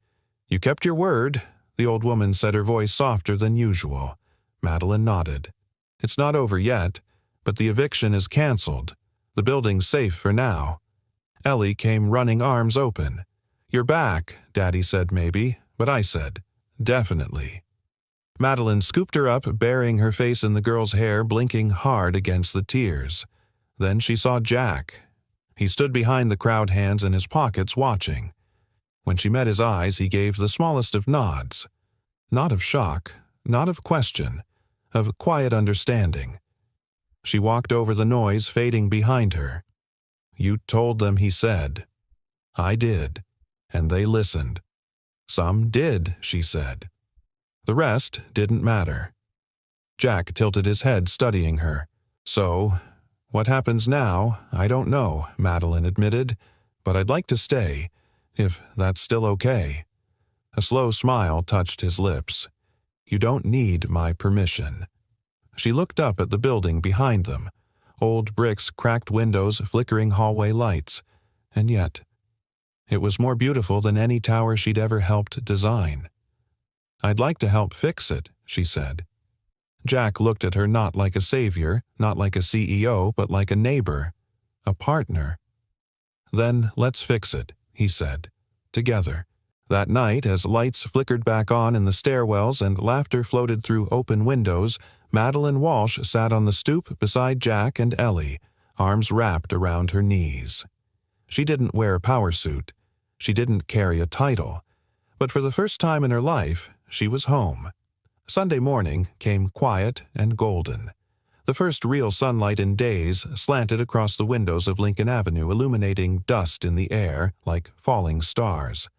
"You kept your word," the old woman said, her voice softer than usual. Madeline nodded. "It's not over yet, but the eviction is canceled. The building's safe for now." Ellie came running, arms open. "You're back," Daddy said maybe, but I said, "Definitely." Madeline scooped her up, burying her face in the girl's hair, blinking hard against the tears. Then she saw Jack. He stood behind the crowd, hands in his pockets, watching. When she met his eyes, he gave the smallest of nods. Not of shock, not of question, of quiet understanding. She walked over the noise fading behind her. "You told them," he said. "I did, and they listened." "Some did," she said. The rest didn't matter. Jack tilted his head, studying her. "So, what happens now, I don't know," Madeline admitted, "but I'd like to stay, if that's still okay." A slow smile touched his lips. "You don't need my permission." She looked up at the building behind them. Old bricks, cracked windows, flickering hallway lights. And yet, it was more beautiful than any tower she'd ever helped design. "I'd like to help fix it," she said. Jack looked at her not like a savior, not like a CEO, but like a neighbor, a partner. "Then let's fix it," he said. Together. That night, as lights flickered back on in the stairwells and laughter floated through open windows, Madeline Walsh sat on the stoop beside Jack and Ellie, arms wrapped around her knees. She didn't wear a power suit. She didn't carry a title. But for the first time in her life, she was home. Sunday morning came quiet and golden. The first real sunlight in days slanted across the windows of Lincoln Avenue, illuminating dust in the air like falling stars.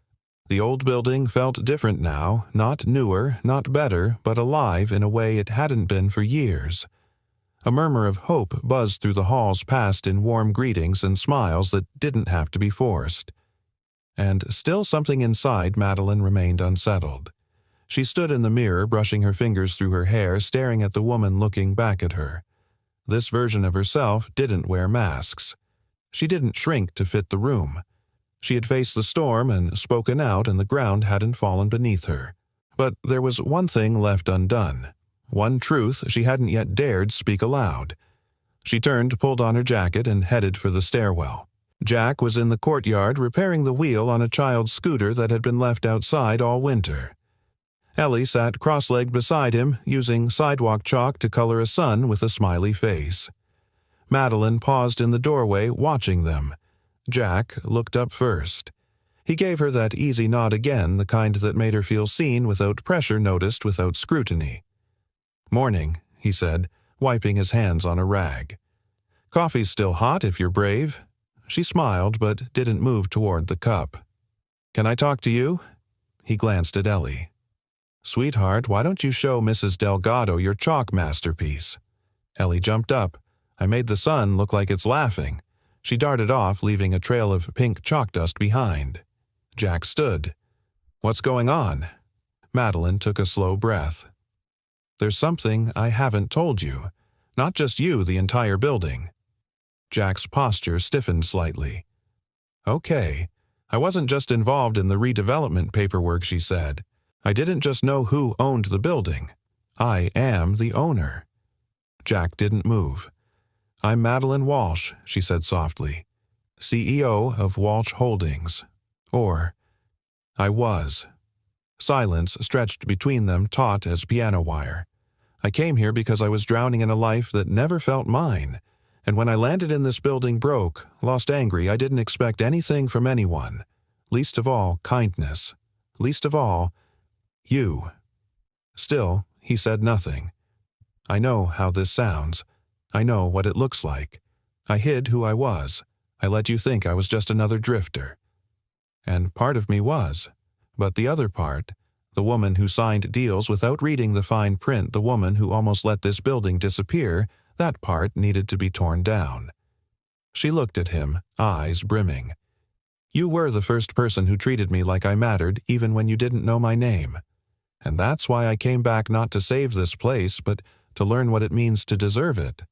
The old building felt different now, not newer, not better, but alive in a way it hadn't been for years. A murmur of hope buzzed through the halls, past in warm greetings and smiles that didn't have to be forced. And still something inside Madeline remained unsettled. She stood in the mirror, brushing her fingers through her hair, staring at the woman looking back at her. This version of herself didn't wear masks. She didn't shrink to fit the room. She had faced the storm and spoken out, and the ground hadn't fallen beneath her. But there was one thing left undone. One truth she hadn't yet dared speak aloud. She turned, pulled on her jacket, and headed for the stairwell. Jack was in the courtyard repairing the wheel on a child's scooter that had been left outside all winter. Ellie sat cross-legged beside him, using sidewalk chalk to color a sun with a smiley face. Madeline paused in the doorway, watching them. Jack looked up first. He gave her that easy nod again, the kind that made her feel seen without pressure, noticed without scrutiny. "Morning," he said, wiping his hands on a rag. "Coffee's still hot if you're brave." She smiled, but didn't move toward the cup. "Can I talk to you?" He glanced at Ellie. "Sweetheart, why don't you show Mrs. Delgado your chalk masterpiece?" Ellie jumped up. "I made the sun look like it's laughing." She darted off, leaving a trail of pink chalk dust behind. Jack stood. "What's going on?" Madeline took a slow breath. "There's something I haven't told you. Not just you, the entire building." Jack's posture stiffened slightly. "Okay. I wasn't just involved in the redevelopment paperwork," she said. "I didn't just know who owned the building. I am the owner." Jack didn't move. "I'm Madeline Walsh," she said softly. "CEO of Walsh Holdings. Or, I was." Silence stretched between them, taut as piano wire. "I came here because I was drowning in a life that never felt mine. And when I landed in this building broke, lost angry, I didn't expect anything from anyone. Least of all, kindness. Least of all, you." Still, he said nothing. "I know how this sounds. I know what it looks like. I hid who I was. I let you think I was just another drifter. And part of me was. But the other part, the woman who signed deals without reading the fine print, the woman who almost let this building disappear, that part needed to be torn down." She looked at him, eyes brimming. "You were the first person who treated me like I mattered, even when you didn't know my name. And that's why I came back, not to save this place, but to learn what it means to deserve it."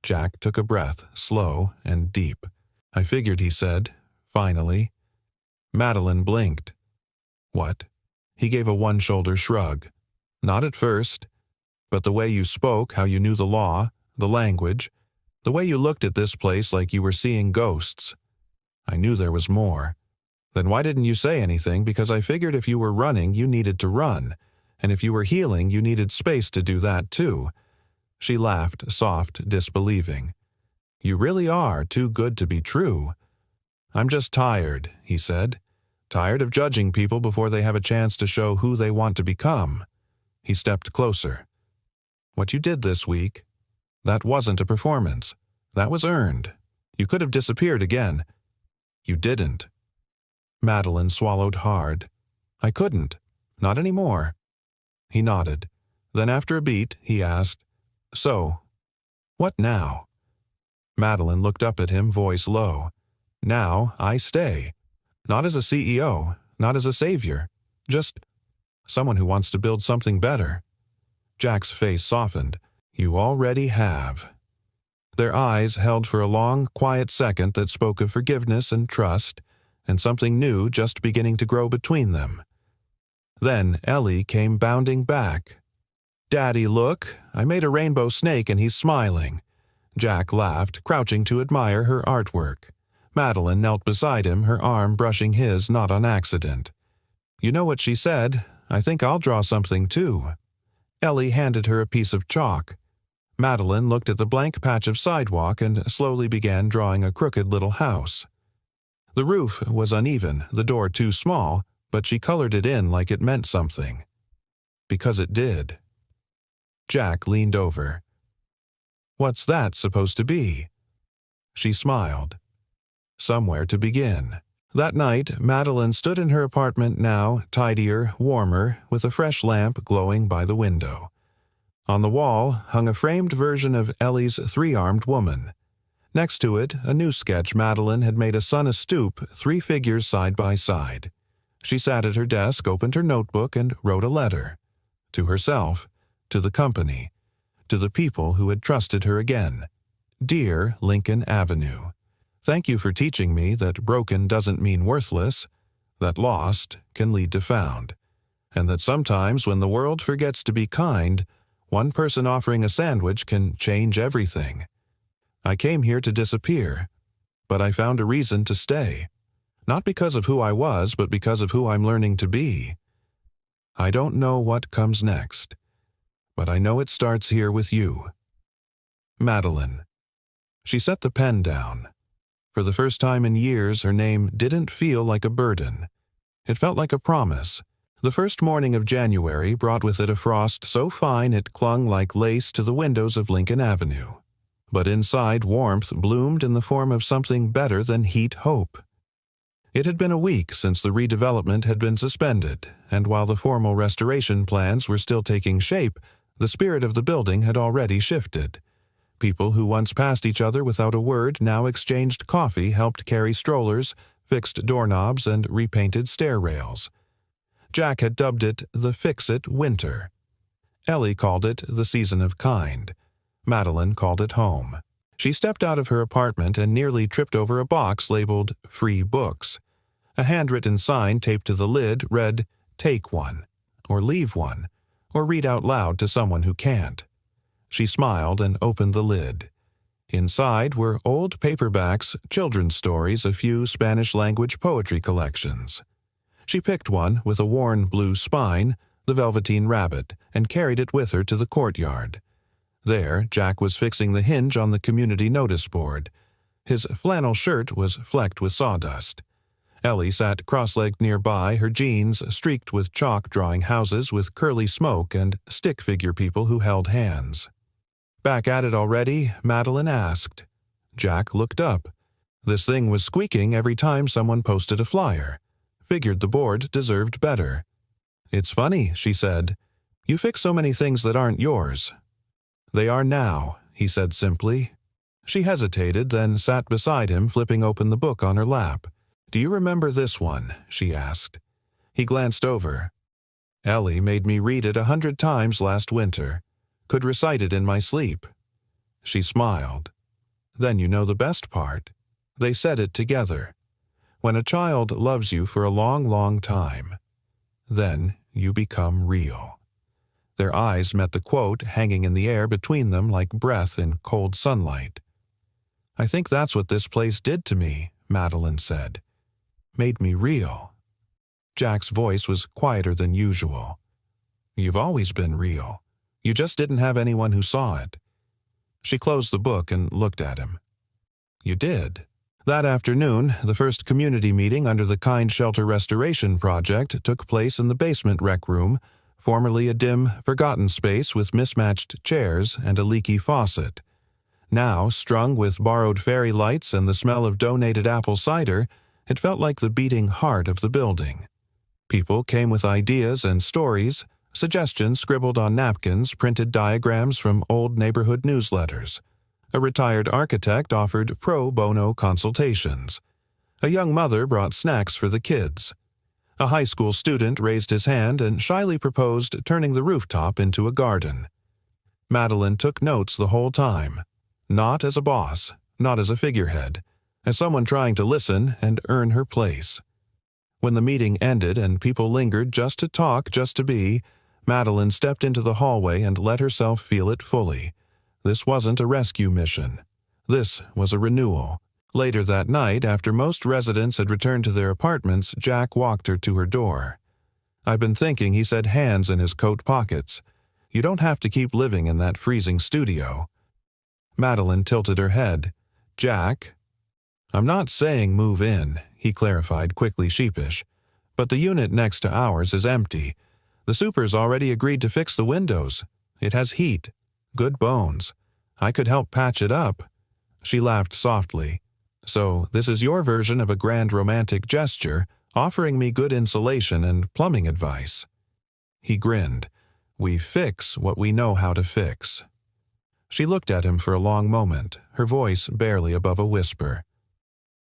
Jack took a breath, slow and deep. "I figured," he said, finally. Madeline blinked. "What?" He gave a one-shoulder shrug. "Not at first. But the way you spoke, how you knew the law, the language, the way you looked at this place like you were seeing ghosts. I knew there was more. Then why didn't you say anything? Because I figured if you were running, you needed to run, and if you were healing, you needed space to do that too. She laughed, soft, disbelieving. You really are too good to be true. I'm just tired, he said. Tired of judging people before they have a chance to show who they want to become. He stepped closer. What you did this week, that wasn't a performance. That was earned. You could have disappeared again. You didn't. Madeline swallowed hard. I couldn't. Not anymore. He nodded. Then after a beat, he asked, So, what now? Madeline looked up at him, voice low. Now I stay. Not as a CEO, not as a savior. Just someone who wants to build something better. Jack's face softened. You already have. Their eyes held for a long, quiet second that spoke of forgiveness and trust, and something new just beginning to grow between them. Then Ellie came bounding back. Daddy, look, I made a rainbow snake and he's smiling. Jack laughed, crouching to admire her artwork. Madeline knelt beside him, her arm brushing his not on accident. You know what she said? I think I'll draw something too. Ellie handed her a piece of chalk. Madeline looked at the blank patch of sidewalk and slowly began drawing a crooked little house. The roof was uneven, the door too small, but she colored it in like it meant something. Because it did. Jack leaned over. What's that supposed to be? She smiled. Somewhere to begin. That night, Madeline stood in her apartment now, tidier, warmer, with a fresh lamp glowing by the window. On the wall hung a framed version of Ellie's Three-Armed Woman. Next to it, a new sketch Madeline had made a son astoop, 3 figures side by side. She sat at her desk, opened her notebook, and wrote a letter. To herself, to the company, to the people who had trusted her again. Dear Lincoln Avenue, thank you for teaching me that broken doesn't mean worthless, that lost can lead to found, and that sometimes when the world forgets to be kind, one person offering a sandwich can change everything. I came here to disappear, but I found a reason to stay. Not because of who I was, but because of who I'm learning to be. I don't know what comes next, but I know it starts here with you. Madeline. She set the pen down. For the first time in years, her name didn't feel like a burden. It felt like a promise. The first morning of January brought with it a frost so fine it clung like lace to the windows of Lincoln Avenue. But inside, warmth bloomed in the form of something better than heat hope. It had been a week since the redevelopment had been suspended, and while the formal restoration plans were still taking shape, the spirit of the building had already shifted. People who once passed each other without a word now exchanged coffee, helped carry strollers, fixed doorknobs, and repainted stair rails. Jack had dubbed it the Fix-It Winter. Ellie called it the Season of Kind. Madeline called it home. She stepped out of her apartment and nearly tripped over a box labeled Free Books. A handwritten sign taped to the lid read, Take one, or leave one, or read out loud to someone who can't. She smiled and opened the lid. Inside were old paperbacks, children's stories, a few Spanish-language poetry collections. She picked one with a worn blue spine, the Velveteen Rabbit, and carried it with her to the courtyard. There, Jack was fixing the hinge on the community notice board. His flannel shirt was flecked with sawdust. Ellie sat cross-legged nearby, her jeans streaked with chalk drawing houses with curly smoke and stick figure people who held hands. Back at it already? Madeline asked. Jack looked up. This thing was squeaking every time someone posted a flyer. Figured the board deserved better. It's funny, she said. You fix so many things that aren't yours. They are now, he said simply. She hesitated, then sat beside him, flipping open the book on her lap. Do you remember this one? She asked. He glanced over. Ellie made me read it 100 times last winter. Could recite it in my sleep. She smiled. Then you know the best part. They said it together. When a child loves you for a long, long time, then you become real. Their eyes met the quote hanging in the air between them like breath in cold sunlight. I think that's what this place did to me, Madeline said. made me real." Jack's voice was quieter than usual. "You've always been real. You just didn't have anyone who saw it." She closed the book and looked at him. "You did." That afternoon, the first community meeting under the Kind Shelter Restoration Project took place in the basement rec room, formerly a dim, forgotten space with mismatched chairs and a leaky faucet. Now, strung with borrowed fairy lights and the smell of donated apple cider, it felt like the beating heart of the building. People came with ideas and stories, suggestions scribbled on napkins, printed diagrams from old neighborhood newsletters. A retired architect offered pro bono consultations. A young mother brought snacks for the kids. A high school student raised his hand and shyly proposed turning the rooftop into a garden. Madeline took notes the whole time, not as a boss, not as a figurehead, as someone trying to listen and earn her place. When the meeting ended and people lingered just to talk, just to be, Madeline stepped into the hallway and let herself feel it fully. This wasn't a rescue mission. This was a renewal. Later that night, after most residents had returned to their apartments, Jack walked her to her door. "I've been thinking," he said, hands in his coat pockets. "You don't have to keep living in that freezing studio." Madeline tilted her head. "Jack?" "I'm not saying move in," he clarified, quickly sheepish. "But the unit next to ours is empty. The super's already agreed to fix the windows. It has heat. Good bones. I could help patch it up." She laughed softly. "So this is your version of a grand romantic gesture, offering me good insulation and plumbing advice." He grinned. "We fix what we know how to fix." She looked at him for a long moment, her voice barely above a whisper.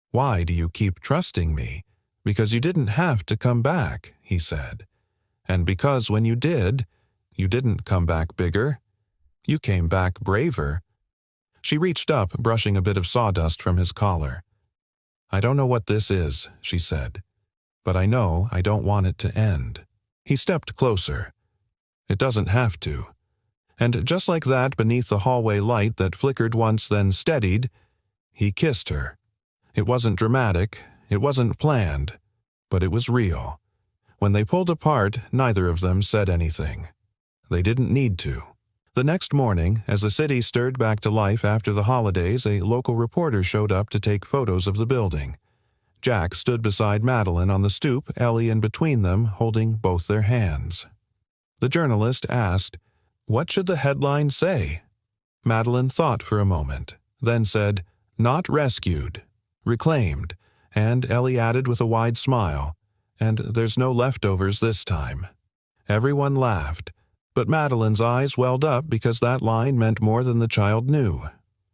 "Why do you keep trusting me? Because you didn't have to come back," he said. "And because when you did, you didn't come back bigger. You came back braver." She reached up, brushing a bit of sawdust from his collar. "I don't know what this is," she said, "but I know I don't want it to end." He stepped closer. "It doesn't have to." And just like that, beneath the hallway light that flickered once then steadied, he kissed her. It wasn't dramatic, it wasn't planned, but it was real. When they pulled apart, neither of them said anything. They didn't need to. The next morning, as the city stirred back to life after the holidays, a local reporter showed up to take photos of the building. Jack stood beside Madeline on the stoop, Ellie in between them, holding both their hands. The journalist asked, "What should the headline say?" Madeline thought for a moment, then said, "Not rescued, reclaimed," and Ellie added with a wide smile, "And there's no leftovers this time." Everyone laughed. But Madeline's eyes welled up because that line meant more than the child knew.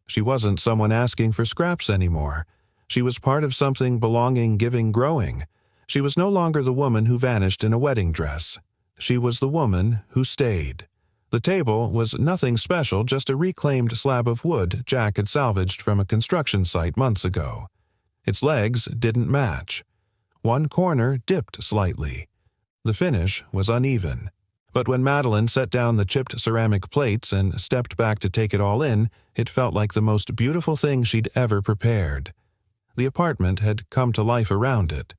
She wasn't someone asking for scraps anymore. She was part of something belonging, giving, growing. She was no longer the woman who vanished in a wedding dress. She was the woman who stayed. The table was nothing special, just a reclaimed slab of wood Jack had salvaged from a construction site months ago. Its legs didn't match. One corner dipped slightly. The finish was uneven. But when Madeline set down the chipped ceramic plates and stepped back to take it all in, it felt like the most beautiful thing she'd ever prepared. The apartment had come to life around it.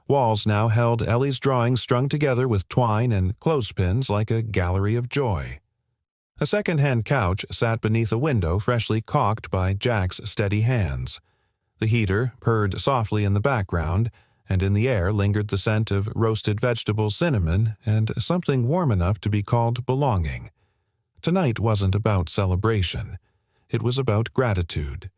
Walls now held Ellie's drawings strung together with twine and clothespins like a gallery of joy. A second-hand couch sat beneath a window freshly caulked by Jack's steady hands. The heater purred softly in the background, and in the air lingered the scent of roasted vegetables, cinnamon, and something warm enough to be called belonging. Tonight wasn't about celebration. It was about gratitude.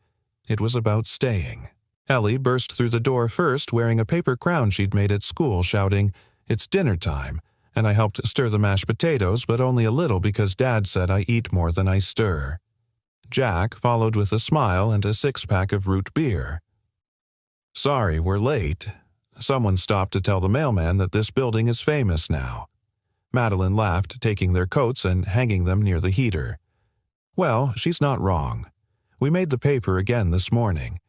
It was about staying. Ellie burst through the door first, wearing a paper crown she'd made at school, shouting, "It's dinner time," and I helped stir the mashed potatoes, but only a little because Dad said I eat more than I stir. Jack followed with a smile and a six-pack of root beer. "Sorry, we're late." Someone stopped to tell the mailman that this building is famous now. Madeline laughed, taking their coats and hanging them near the heater. "Well, she's not wrong. We made the paper again this morning.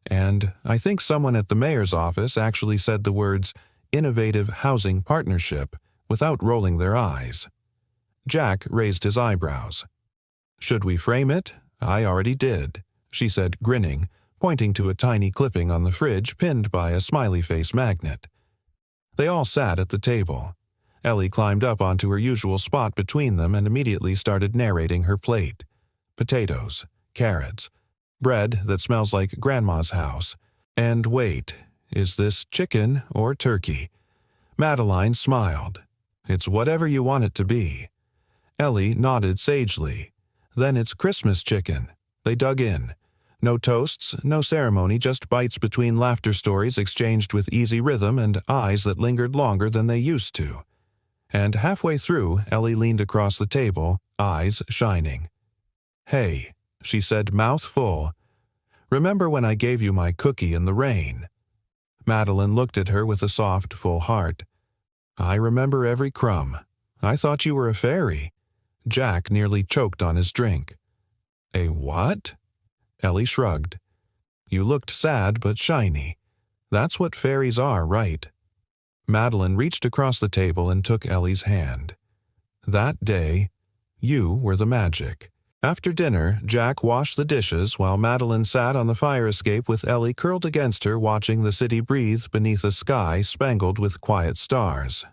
And I think someone at the mayor's office actually said the words, 'Innovative Housing Partnership,' without rolling their eyes." Jack raised his eyebrows. "Should we frame it? I already did," she said, grinning, pointing to a tiny clipping on the fridge pinned by a smiley face magnet. They all sat at the table. Ellie climbed up onto her usual spot between them and immediately started narrating her plate. Potatoes, carrots, bread that smells like Grandma's house, and wait, is this chicken or turkey? Madeline smiled. It's whatever you want it to be. Ellie nodded sagely. Then it's Christmas chicken. They dug in. No toasts, no ceremony, just bites between laughter stories exchanged with easy rhythm and eyes that lingered longer than they used to. And halfway through, Ellie leaned across the table, eyes shining. "Hey," she said, mouth full. "Remember when I gave you my cookie in the rain?" Madeline looked at her with a soft, full heart. "I remember every crumb. I thought you were a fairy." Jack nearly choked on his drink. "A what?" Ellie shrugged. "You looked sad but shiny. That's what fairies are, right?" Madeline reached across the table and took Ellie's hand. "That day, you were the magic." After dinner, Jack washed the dishes while Madeline sat on the fire escape with Ellie curled against her watching the city breathe beneath a sky spangled with quiet stars.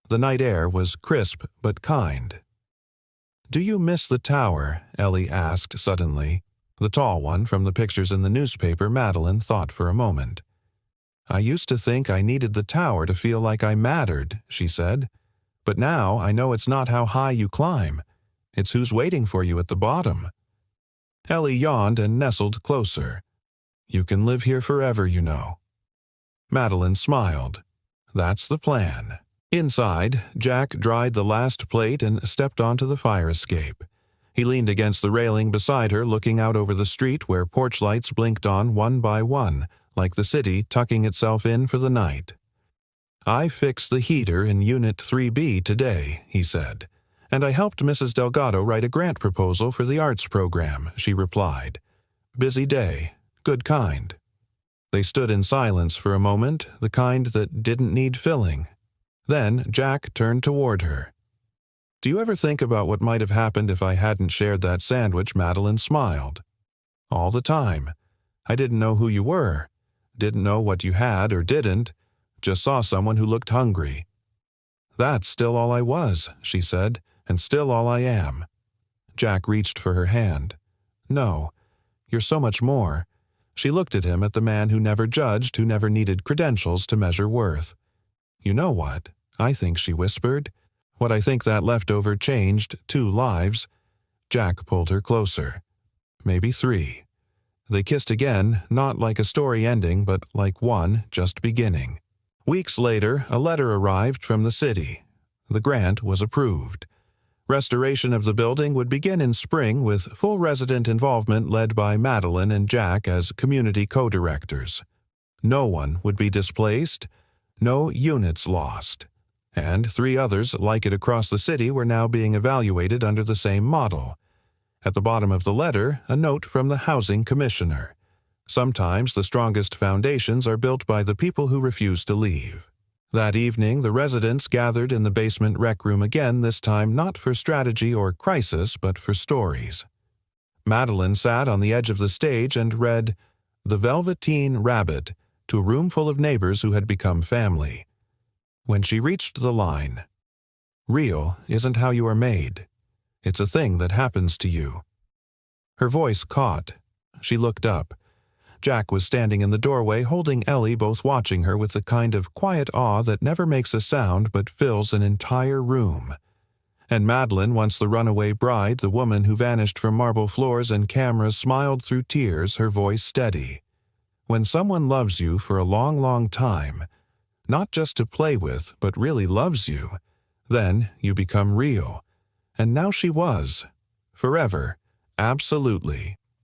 The night air was crisp but kind. "Do you miss the tower?" Ellie asked suddenly. The tall one from the pictures in the newspaper. Madeline thought for a moment. "I used to think I needed the tower to feel like I mattered," she said. "But now I know it's not how high you climb. It's who's waiting for you at the bottom." Ellie yawned and nestled closer. "You can live here forever, you know." Madeline smiled. "That's the plan." Inside, Jack dried the last plate and stepped onto the fire escape. He leaned against the railing beside her, looking out over the street where porch lights blinked on one by one, like the city tucking itself in for the night. "I fixed the heater in Unit 3B today," he said. "And I helped Mrs. Delgado write a grant proposal for the arts program," she replied. "Busy day. Good kind." They stood in silence for a moment, the kind that didn't need filling. Then Jack turned toward her. "Do you ever think about what might have happened if I hadn't shared that sandwich?" Madeline smiled. "All the time. I didn't know who you were. Didn't know what you had or didn't. Just saw someone who looked hungry." "That's still all I was," she said, "and still all I am." Jack reached for her hand. "No, you're so much more." She looked at him, at the man who never judged, who never needed credentials to measure worth. "You know what? I think," she whispered. "What I think that leftover changed 2 lives." Jack pulled her closer. "Maybe 3. They kissed again, not like a story ending, but like one just beginning. Weeks later, a letter arrived from the city. The grant was approved. Restoration of the building would begin in spring with full resident involvement led by Madeline and Jack as community co-directors. No one would be displaced, no units lost. And 3 others like it across the city were now being evaluated under the same model. At the bottom of the letter, a note from the housing commissioner. Sometimes the strongest foundations are built by the people who refuse to leave. That evening, the residents gathered in the basement rec room again, this time not for strategy or crisis, but for stories. Madeline sat on the edge of the stage and read The Velveteen Rabbit to a room full of neighbors who had become family. When she reached the line, "Real isn't how you are made. It's a thing that happens to you." Her voice caught. She looked up. Jack was standing in the doorway, holding Ellie, both watching her with the kind of quiet awe that never makes a sound but fills an entire room. And Madeline, once the runaway bride, the woman who vanished from marble floors and cameras, smiled through tears, her voice steady. When someone loves you for a long, long time, not just to play with, but really loves you, then you become real. And now she was. Forever. Absolutely.